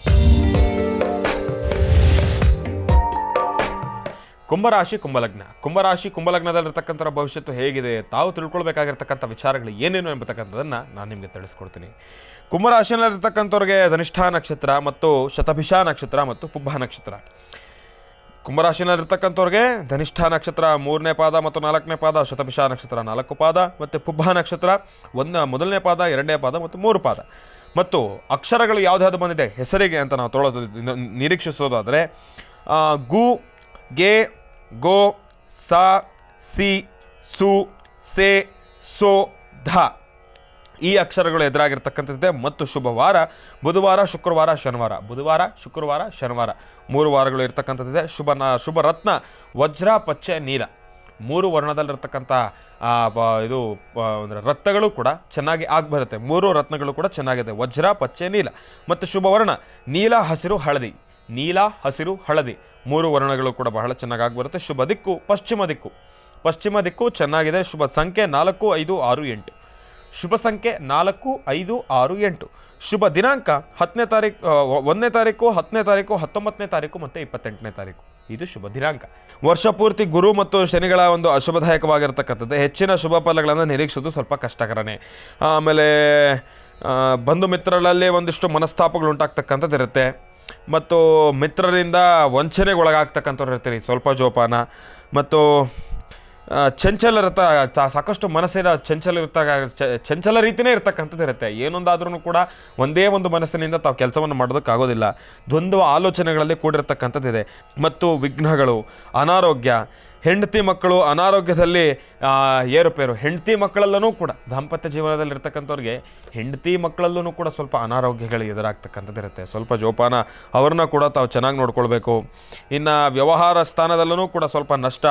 ಕುಂಭಲಗ್ನದಲ್ಲಿರ್ತಕ್ಕಂಥ ಭವಿಷ್ಯತ್ತು ಹೇಗಿದೆ, ತಾವು ತಿಳ್ಕೊಳ್ಬೇಕಾಗಿರ್ತಕ್ಕಂಥ ವಿಚಾರಗಳು ಏನೇನು ಎಂಬತಕ್ಕಂಥದ್ದನ್ನು ನಾನು ನಿಮಗೆ ತಿಳಿಸ್ಕೊಡ್ತೀನಿ. ಕುಂಭರಾಶಿನಲ್ಲಿರ್ತಕ್ಕಂಥವ್ರಿಗೆ ಧನಿಷ್ಠ ನಕ್ಷತ್ರ ಮತ್ತು ಶತಭಿಷ ನಕ್ಷತ್ರ ಮತ್ತು ಪುಬ್ಬ ನಕ್ಷತ್ರ. ಕುಂಭರಾಶಿನಲ್ಲಿರ್ತಕ್ಕಂಥವ್ರಿಗೆ ಧನಿಷ್ಠ ನಕ್ಷತ್ರ 3ನೇ ಪಾದ ಮತ್ತು 4ನೇ ಪಾದ, ಶತಭಿಷ ನಕ್ಷತ್ರ 4 ಪಾದ ಮತ್ತು ಪುಬ್ಬ ನಕ್ಷತ್ರ 1ನೇ ಪಾದ, 2ನೇ ಪಾದ ಮತ್ತು 3 ಪಾದ. ಮತ್ತು ಅಕ್ಷರಗಳು ಯಾವ್ದು ಬಂದಿದೆ ಹೆಸರಿಗೆ ಅಂತ ನಾವು ನಿರೀಕ್ಷಿಸೋದಾದರೆ ಗು, ಗೆ, ಗೋ, ಸ, ಸಿ, ಸು, ಸೆ, ಸೋ, ಧ ಈ ಅಕ್ಷರಗಳು ಎದುರಾಗಿರ್ತಕ್ಕಂಥದ್ದೇ. ಮತ್ತು ಶುಭ ವಾರ ಬುಧವಾರ, ಶುಕ್ರವಾರ, ಶನಿವಾರ. ಬುಧವಾರ, ಶುಕ್ರವಾರ, ಶನಿವಾರ 3 ವಾರಗಳು ಇರ್ತಕ್ಕಂಥದ್ದಿದೆ. ಶುಭ ರತ್ನ ವಜ್ರ, ಪಚ್ಚೆ, ನೀಲ 3 ವರ್ಣದಲ್ಲಿರ್ತಕ್ಕಂಥ ಇದು ರತ್ನಗಳು ಕೂಡ ಚೆನ್ನಾಗಿ ಬರುತ್ತೆ. 3 ರತ್ನಗಳು ಕೂಡ ಚೆನ್ನಾಗಿದೆ, ವಜ್ರ, ಪಚ್ಚೆ, ನೀಲ. ಮತ್ತು ಶುಭ ವರ್ಣ ನೀಲ, ಹಸಿರು, ಹಳದಿ. ನೀಲ, ಹಸಿರು, ಹಳದಿ 3 ವರ್ಣಗಳು ಕೂಡ ಬಹಳ ಚೆನ್ನಾಗಿ ಬರುತ್ತೆ. ಶುಭ ದಿಕ್ಕು ಪಶ್ಚಿಮ ದಿಕ್ಕು. ಪಶ್ಚಿಮ ದಿಕ್ಕು ಚೆನ್ನಾಗಿದೆ. ಶುಭ ಸಂಖ್ಯೆ 4, 5, 6, 8. ಶುಭ ಸಂಖ್ಯೆ 4, 5, 6, 8. ಶುಭ ದಿನಾಂಕ 10ನೇ ತಾರೀಕು, 1ನೇ ತಾರೀಕು, 10ನೇ ತಾರೀಕು, 19ನೇ ತಾರೀಕು ಮತ್ತು 28ನೇ ತಾರೀಕು. ಇದು ಶುಭ ದಿನಾಂಕ. ವರ್ಷ ಪೂರ್ತಿ ಗುರು ಮತ್ತು ಶನಿಗಳ ಒಂದು ಅಶುಭದಾಯಕವಾಗಿರ್ತಕ್ಕಂಥದ್ದು. ಹೆಚ್ಚಿನ ಶುಭ ಫಲಗಳನ್ನು ನಿರೀಕ್ಷಿಸೋದು ಸ್ವಲ್ಪ ಕಷ್ಟಕರನೇ. ಆಮೇಲೆ ಬಂಧು ಮಿತ್ರರಲ್ಲಿ ಒಂದಿಷ್ಟು ಮನಸ್ತಾಪಗಳು ಉಂಟಾಗ್ತಕ್ಕಂಥದ್ದು ಇರುತ್ತೆ. ಮತ್ತು ಮಿತ್ರರಿಂದ ವಂಚನೆಗೊಳಗಾಗ್ತಕ್ಕಂಥವ್ರು ಇರ್ತೀರಿ, ಸ್ವಲ್ಪ ಜೋಪಾನ. ಮತ್ತು ಸಾಕಷ್ಟು ಮನಸ್ಸಿನ ಚಂಚಲ ರೀತಿಯೇ ಇರ್ತಕ್ಕಂಥದ್ದು ಇರುತ್ತೆ. ಏನೊಂದಾದ್ರೂ ಕೂಡ ಒಂದೇ ಒಂದು ಮನಸ್ಸಿನಿಂದ ತಾವು ಕೆಲಸವನ್ನು ಮಾಡೋದಕ್ಕಾಗೋದಿಲ್ಲ. ದ್ವಂದ್ವ ಆಲೋಚನೆಗಳಲ್ಲಿ ಕೂಡಿರ್ತಕ್ಕಂಥದ್ದಿದೆ. ಮತ್ತು ವಿಘ್ನಗಳು, ಅನಾರೋಗ್ಯ, ಹೆಂಡತಿ ಮಕ್ಕಳು ಅನಾರೋಗ್ಯದಲ್ಲಿ ಏರುಪೇರು. ಹೆಂಡತಿ ಮಕ್ಕಳಲ್ಲೂ ಕೂಡ ದಾಂಪತ್ಯ ಜೀವನದಲ್ಲಿರ್ತಕ್ಕಂಥವ್ರಿಗೆ ಹೆಂಡತಿ ಮಕ್ಕಳಲ್ಲೂ ಕೂಡ ಸ್ವಲ್ಪ ಅನಾರೋಗ್ಯಗಳು ಎದುರಾಗ್ತಕ್ಕಂಥದ್ದು ಇರುತ್ತೆ. ಸ್ವಲ್ಪ ಜೋಪಾನ, ಅವ್ರನ್ನ ಕೂಡ ತಾವು ಚೆನ್ನಾಗಿ ನೋಡ್ಕೊಳ್ಬೇಕು. ಇನ್ನು ವ್ಯವಹಾರ ಸ್ಥಾನದಲ್ಲೂ ಕೂಡ ಸ್ವಲ್ಪ ನಷ್ಟ.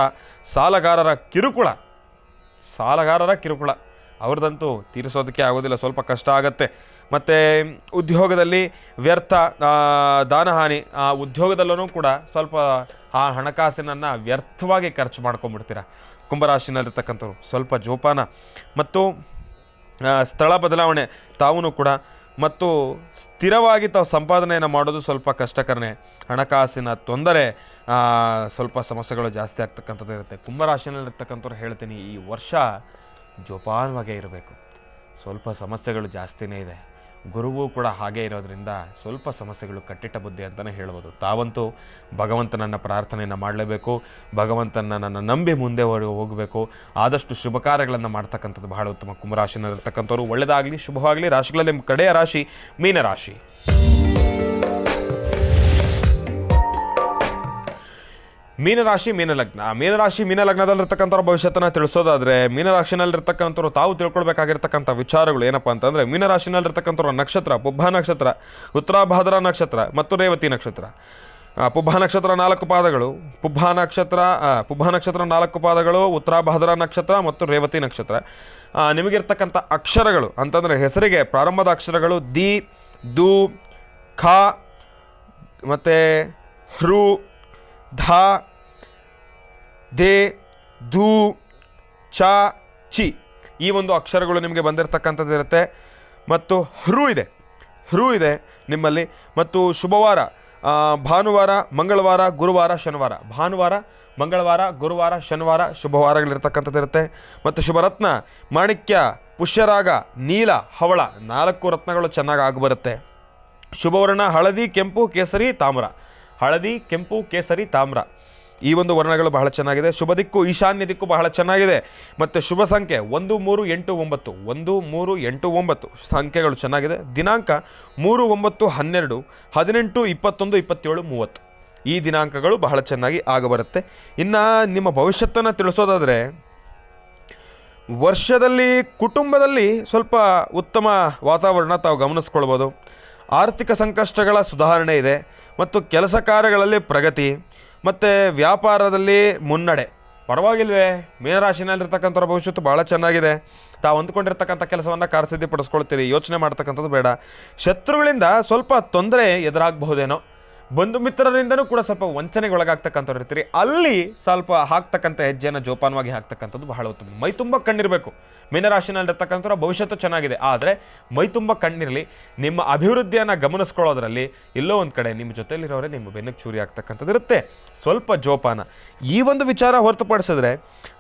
ಸಾಲಗಾರರ ಕಿರುಕುಳ ಅವ್ರದ್ದಂತೂ ತೀರಿಸೋದಕ್ಕೆ ಆಗೋದಿಲ್ಲ, ಸ್ವಲ್ಪ ಕಷ್ಟ ಆಗುತ್ತೆ. ಮತ್ತು ಉದ್ಯೋಗದಲ್ಲಿ ವ್ಯರ್ಥ, ದಾನಹಾನಿ. ಉದ್ಯೋಗದಲ್ಲೂ ಕೂಡ ಸ್ವಲ್ಪ ಆ ಹಣಕಾಸಿನನ್ನು ವ್ಯರ್ಥವಾಗಿ ಖರ್ಚು ಮಾಡ್ಕೊಂಡ್ಬಿಡ್ತೀರ ಕುಂಭರಾಶಿನಲ್ಲಿರ್ತಕ್ಕಂಥವ್ರು. ಸ್ವಲ್ಪ ಜೋಪಾನ. ಮತ್ತು ಸ್ಥಳ ಬದಲಾವಣೆ ತಾವೂ ಕೂಡ. ಮತ್ತು ಸ್ಥಿರವಾಗಿ ತಾವು ಸಂಪಾದನೆಯನ್ನು ಮಾಡೋದು ಸ್ವಲ್ಪ ಕಷ್ಟಕರನೇ. ಹಣಕಾಸಿನ ತೊಂದರೆ, ಸ್ವಲ್ಪ ಸಮಸ್ಯೆಗಳು ಜಾಸ್ತಿ ಆಗ್ತಕ್ಕಂಥದ್ದು ಇರುತ್ತೆ. ಕುಂಭರಾಶಿನಲ್ಲಿರ್ತಕ್ಕಂಥವ್ರು ಹೇಳ್ತೀನಿ, ಈ ವರ್ಷ ಜೋಪಾನವಾಗೇ ಇರಬೇಕು. ಸ್ವಲ್ಪ ಸಮಸ್ಯೆಗಳು ಜಾಸ್ತಿನೇ ಇದೆ. ಗುರುವು ಕೂಡ ಹಾಗೆ ಇರೋದ್ರಿಂದ ಸ್ವಲ್ಪ ಸಮಸ್ಯೆಗಳು ಕಟ್ಟಿಟ್ಟ ಬುದ್ಧಿ ಅಂತಲೇ ಹೇಳ್ಬೋದು. ತಾವಂತೂ ಭಗವಂತನನ್ನು ಪ್ರಾರ್ಥನೆಯನ್ನು ಮಾಡಲೇಬೇಕು. ಭಗವಂತನನ್ನು ನಂಬಿ ಮುಂದೆ ಹೋಗಬೇಕು. ಆದಷ್ಟು ಶುಭ ಕಾರ್ಯಗಳನ್ನು ಮಾಡ್ತಕ್ಕಂಥದ್ದು ಬಹಳ ಉತ್ತಮ. ಕುಂಭರಾಶಿನಲ್ಲಿರ್ತಕ್ಕಂಥವ್ರು ಒಳ್ಳೆಯದಾಗಲಿ, ಶುಭವಾಗಲಿ. ರಾಶಿಗಳಲ್ಲಿ ಕಡೆಯ ರಾಶಿ ಮೀನರಾಶಿ. ಮೀನರಾಶಿ ಮೀನಲಗ್ನ. ಮೀನಲಗ್ನದಲ್ಲಿರ್ತಕ್ಕಂಥವ್ರ ಭವಿಷ್ಯತ್ತನ್ನು ತಿಳಿಸೋದಾದರೆ, ಮೀನರಾಶಿನಲ್ಲಿರ್ತಕ್ಕಂಥವ್ರು ತಾವು ತಿಳ್ಕೊಳ್ಬೇಕಾಗಿರ್ತಕ್ಕಂಥ ವಿಚಾರಗಳು ಏನಪ್ಪ ಅಂತಂದರೆ, ಮೀನರಾಶಿನಲ್ಲಿರ್ತಕ್ಕಂಥವ್ರ ನಕ್ಷತ್ರ ಪುಬ್ಬ ನಕ್ಷತ್ರ, ಉತ್ತರಾಭಾದ್ರ ನಕ್ಷತ್ರ ಮತ್ತು ರೇವತಿ ನಕ್ಷತ್ರ. ಪುಬ್ಬ ನಕ್ಷತ್ರ 4 ಪಾದಗಳು, ಪುಬ್ಬ ನಕ್ಷತ್ರ 4 ಪಾದಗಳು, ಉತ್ತರಾಭಾದ್ರ ನಕ್ಷತ್ರ ಮತ್ತು ರೇವತಿ ನಕ್ಷತ್ರ. ನಿಮಗಿರ್ತಕ್ಕಂಥ ಅಕ್ಷರಗಳು ಅಂತಂದರೆ, ಹೆಸರಿಗೆ ಪ್ರಾರಂಭದ ಅಕ್ಷರಗಳು ದಿ, ದು, ಖ ಮತ್ತು ಹೃ, ಧ, ದೇ, ಧೂ, ಚ, ಚಿ ಈ ಒಂದು ಅಕ್ಷರಗಳು ನಿಮಗೆ ಬಂದಿರತಕ್ಕಂಥದ್ದು ಇರುತ್ತೆ. ಮತ್ತು ಹೃ ಇದೆ ನಿಮ್ಮಲ್ಲಿ. ಮತ್ತು ಶುಭವಾರ ಭಾನುವಾರ, ಮಂಗಳವಾರ, ಗುರುವಾರ, ಶನಿವಾರ. ಭಾನುವಾರ, ಮಂಗಳವಾರ, ಗುರುವಾರ, ಶನಿವಾರ ಶುಭವಾರಗಳಿರ್ತಕ್ಕಂಥದ್ದು ಇರುತ್ತೆ. ಮತ್ತು ಶುಭರತ್ನ ಮಾಣಿಕ್ಯ, ಪುಷ್ಯರಾಗ, ನೀಲ, ಹವಳ 4 ರತ್ನಗಳು ಚೆನ್ನಾಗಿ ಆಗಿಬರುತ್ತೆ. ಶುಭವರ್ಣ ಹಳದಿ, ಕೆಂಪು, ಕೇಸರಿ, ತಾಮ್ರ. ಹಳದಿ, ಕೆಂಪು, ಕೇಸರಿ, ತಾಮ್ರ ಈ ಒಂದು ವರ್ಣಗಳು ಬಹಳ ಚೆನ್ನಾಗಿದೆ. ಶುಭ ದಿಕ್ಕು ಈಶಾನ್ಯ ದಿಕ್ಕು ಬಹಳ ಚೆನ್ನಾಗಿದೆ. ಮತ್ತು ಶುಭ ಸಂಖ್ಯೆ 1, 3, 8, 9. 1, 3, 8, 9 ಸಂಖ್ಯೆಗಳು ಚೆನ್ನಾಗಿದೆ. ದಿನಾಂಕ 3, 9, 12, 18, 21, 27, 30 ಈ ದಿನಾಂಕಗಳು ಬಹಳ ಚೆನ್ನಾಗಿ ಆಗಬರುತ್ತೆ. ಇನ್ನು ನಿಮ್ಮ ಭವಿಷ್ಯತ್ತನ್ನು ತಿಳಿಸೋದಾದರೆ, ವರ್ಷದಲ್ಲಿ ಕುಟುಂಬದಲ್ಲಿ ಸ್ವಲ್ಪ ಉತ್ತಮ ವಾತಾವರಣ ತಾವು ಗಮನಿಸ್ಕೊಳ್ಬೋದು. ಆರ್ಥಿಕ ಸಂಕಷ್ಟಗಳ ಸುಧಾರಣೆ ಇದೆ. ಮತ್ತು ಕೆಲಸ ಕಾರ್ಯಗಳಲ್ಲಿ ಪ್ರಗತಿ ಮತ್ತು ವ್ಯಾಪಾರದಲ್ಲಿ ಮುನ್ನಡೆ. ಪರವಾಗಿಲ್ವೇ? ಮೀನರಾಶಿನಲ್ಲಿರ್ತಕ್ಕಂಥವ್ರ ಭವಿಷ್ಯತ್ತು ಭಾಳ ಚೆನ್ನಾಗಿದೆ. ತಾವು ಅಂದ್ಕೊಂಡಿರ್ತಕ್ಕಂಥ ಕೆಲಸವನ್ನು ಕಾರ್ಯಸಿದ್ಧಿಪಡಿಸ್ಕೊಳ್ತೀರಿ, ಯೋಚನೆ ಮಾಡ್ತಕ್ಕಂಥದ್ದು ಬೇಡ. ಶತ್ರುಗಳಿಂದ ಸ್ವಲ್ಪ ತೊಂದರೆ ಎದುರಾಗಬಹುದೇನೋ. ಬಂಧು ಮಿತ್ರರಿಂದನೂ ಕೂಡ ಸ್ವಲ್ಪ ವಂಚನೆಗೆ ಒಳಗಾಗ್ತಕ್ಕಂಥವ್ರು ಇರ್ತೀರಿ. ಅಲ್ಲಿ ಸ್ವಲ್ಪ ಹಾಕ್ತಕ್ಕಂಥ ಹೆಜ್ಜೆಯನ್ನು ಜೋಪಾನವಾಗಿ ಹಾಕ್ತಕ್ಕಂಥದ್ದು ಬಹಳ ಉತ್ತಮ. ಮೈ ತುಂಬ ಕಣ್ಣಿರಬೇಕು. ಮೀನರಾಶಿನಲ್ಲಿರ್ತಕ್ಕಂಥವ್ರ ಭವಿಷ್ಯತ್ತು ಚೆನ್ನಾಗಿದೆ. ಆದರೆ ಮೈ ತುಂಬ ಕಣ್ಣಿರಲಿ. ನಿಮ್ಮ ಅಭಿವೃದ್ಧಿಯನ್ನು ಗಮನಿಸ್ಕೊಳ್ಳೋದ್ರಲ್ಲಿ ಎಲ್ಲೋ ಒಂದು ಕಡೆ ನಿಮ್ಮ ಜೊತೆಯಲ್ಲಿರೋರೇ ನಿಮ್ಮ ಬೆನ್ನಿಗೆ ಚೂರಿ ಆಗ್ತಕ್ಕಂಥದ್ದು ಇರುತ್ತೆ. ಸ್ವಲ್ಪ ಜೋಪಾನ. ಈ ಒಂದು ವಿಚಾರ ಹೊರತುಪಡಿಸಿದ್ರೆ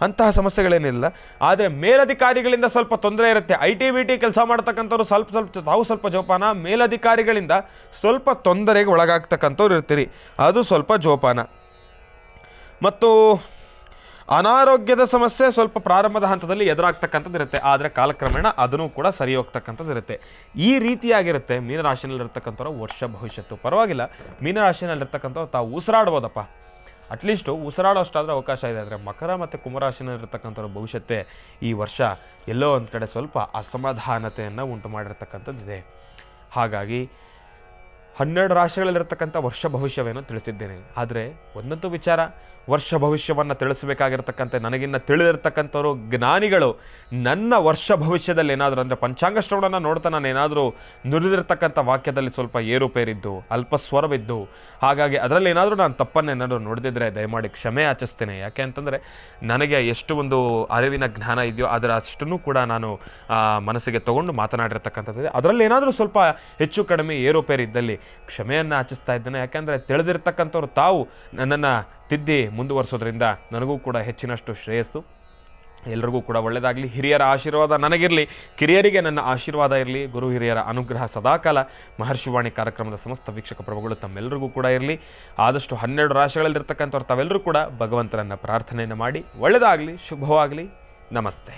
ಅಂತಹ ಸಮಸ್ಯೆಗಳೇನಿಲ್ಲ. ಆದರೆ ಮೇಲಧಿಕಾರಿಗಳಿಂದ ಸ್ವಲ್ಪ ತೊಂದರೆ ಇರುತ್ತೆ. IT ಕೆಲಸ ಮಾಡ್ತಕ್ಕಂಥವ್ರು ಸ್ವಲ್ಪ ಜೋಪಾನ. ಮೇಲಧಿಕಾರಿಗಳಿಂದ ಸ್ವಲ್ಪ ತೊಂದರೆಗೆ ಒಳಗಾಗ್ತಕ್ಕಂಥವ್ರು ಇರ್ತೀರಿ, ಅದು ಸ್ವಲ್ಪ ಜೋಪಾನ. ಮತ್ತು ಅನಾರೋಗ್ಯದ ಸಮಸ್ಯೆ ಸ್ವಲ್ಪ ಪ್ರಾರಂಭದ ಹಂತದಲ್ಲಿ ಎದುರಾಗ್ತಕ್ಕಂಥದ್ದು ಇರುತ್ತೆ. ಆದರೆ ಕಾಲಕ್ರಮೇಣ ಅದನ್ನು ಕೂಡ ಸರಿ ಹೋಗ್ತಕ್ಕಂಥದ್ದು ಇರುತ್ತೆ. ಈ ರೀತಿಯಾಗಿರುತ್ತೆ ಮೀನರಾಶಿನಲ್ಲಿರ್ತಕ್ಕಂಥವ್ರ ವರ್ಷ ಭವಿಷ್ಯತ್ತು. ಪರವಾಗಿಲ್ಲ, ಮೀನರಾಶಿನಲ್ಲಿರ್ತಕ್ಕಂಥವ್ರು ತಾವು ಉಸಿರಾಡ್ಬೋದಪ್ಪ. ಅಟ್ಲೀಸ್ಟು ಉಸಿರಾಡೋ ಅಷ್ಟಾದರೂ ಅವಕಾಶ ಇದೆ. ಆದರೆ ಮಕರ ಮತ್ತು ಕುಂಭರಾಶಿನಲ್ಲಿರ್ತಕ್ಕಂಥವ್ರ ಭವಿಷ್ಯತ್ತೆ ಈ ವರ್ಷ ಎಲ್ಲೋ ಒಂದು ಕಡೆ ಸ್ವಲ್ಪ ಅಸಮಾಧಾನತೆಯನ್ನು ಉಂಟು ಮಾಡಿರ್ತಕ್ಕಂಥದ್ದಿದೆ. ಹಾಗಾಗಿ 12 ರಾಶಿಗಳಲ್ಲಿರ್ತಕ್ಕಂಥ ವರ್ಷ ಭವಿಷ್ಯವೇನೋ ತಿಳಿಸಿದ್ದೇನೆ. ಆದರೆ ಒಂದಂತೂ ವಿಚಾರ, ವರ್ಷ ಭವಿಷ್ಯವನ್ನು ತಿಳಿಸಬೇಕಾಗಿರ್ತಕ್ಕಂಥ ನನಗಿನ್ನ ತಿಳಿದಿರ್ತಕ್ಕಂಥವ್ರು ಜ್ಞಾನಿಗಳು ನನ್ನ ವರ್ಷ ಭವಿಷ್ಯದಲ್ಲಿ ಏನಾದರೂ ಅಂದರೆ ಪಂಚಾಂಗ ಶ್ರವಣನ ನೋಡ್ತಾ ನಾನು ಏನಾದರೂ ನುಡಿದಿರ್ತಕ್ಕಂಥ ವಾಕ್ಯದಲ್ಲಿ ಸ್ವಲ್ಪ ಏರುಪೇರಿದ್ದು, ಅಲ್ಪ ಸ್ವರವಿದ್ದು, ಹಾಗಾಗಿ ಅದರಲ್ಲಿ ಏನಾದರೂ ನಾನು ತಪ್ಪನ್ನೇನಾದರೂ ನೋಡಿದಿದ್ರೆ ದಯಮಾಡಿ ಕ್ಷಮೆ ಯಾಚಿಸ್ತೇನೆ. ಯಾಕೆ ಅಂತಂದರೆ ನನಗೆ ಎಷ್ಟು ಒಂದು ಅರಿವಿನ ಜ್ಞಾನ ಇದೆಯೋ ಅದರ ಅಷ್ಟನ್ನು ಕೂಡ ನಾನು ಮನಸ್ಸಿಗೆ ತೊಗೊಂಡು ಮಾತನಾಡಿರ್ತಕ್ಕಂಥದ್ದಿದೆ. ಅದರಲ್ಲಿ ಏನಾದರೂ ಸ್ವಲ್ಪ ಹೆಚ್ಚು ಕಡಿಮೆ ಏರುಪೇರಿದ್ದಲ್ಲಿ ಕ್ಷಮೆಯನ್ನು ಯಾಚಿಸ್ತಾ ಇದ್ದೇನೆ. ಯಾಕೆಂದರೆ ತಿಳಿದಿರ್ತಕ್ಕಂಥವ್ರು ತಾವು ನನ್ನನ್ನು ತಿದ್ದಿ ಮುಂದುವರಿಸೋದ್ರಿಂದ ನನಗೂ ಕೂಡ ಹೆಚ್ಚಿನಷ್ಟು ಶ್ರೇಯಸ್ಸು. ಎಲ್ರಿಗೂ ಕೂಡ ಒಳ್ಳೆಯದಾಗಲಿ. ಹಿರಿಯರ ಆಶೀರ್ವಾದ ನನಗಿರಲಿ, ಕಿರಿಯರಿಗೆ ನನ್ನ ಆಶೀರ್ವಾದ ಇರಲಿ. ಗುರು ಹಿರಿಯರ ಅನುಗ್ರಹ ಸದಾಕಾಲ ಮಹರ್ಷಿವಾಣಿ ಕಾರ್ಯಕ್ರಮದ ಸಮಸ್ತ ವೀಕ್ಷಕ ಪ್ರಭುಗಳು ತಮ್ಮೆಲ್ಲರಿಗೂ ಕೂಡ ಇರಲಿ. ಆದಷ್ಟು 12 ರಾಶಿಗಳಲ್ಲಿರ್ತಕ್ಕಂಥವ್ರು ತಾವೆಲ್ಲರೂ ಕೂಡ ಭಗವಂತನನ್ನು ಪ್ರಾರ್ಥನೆಯನ್ನು ಮಾಡಿ ಒಳ್ಳೆಯದಾಗಲಿ, ಶುಭವಾಗಲಿ. ನಮಸ್ತೆ.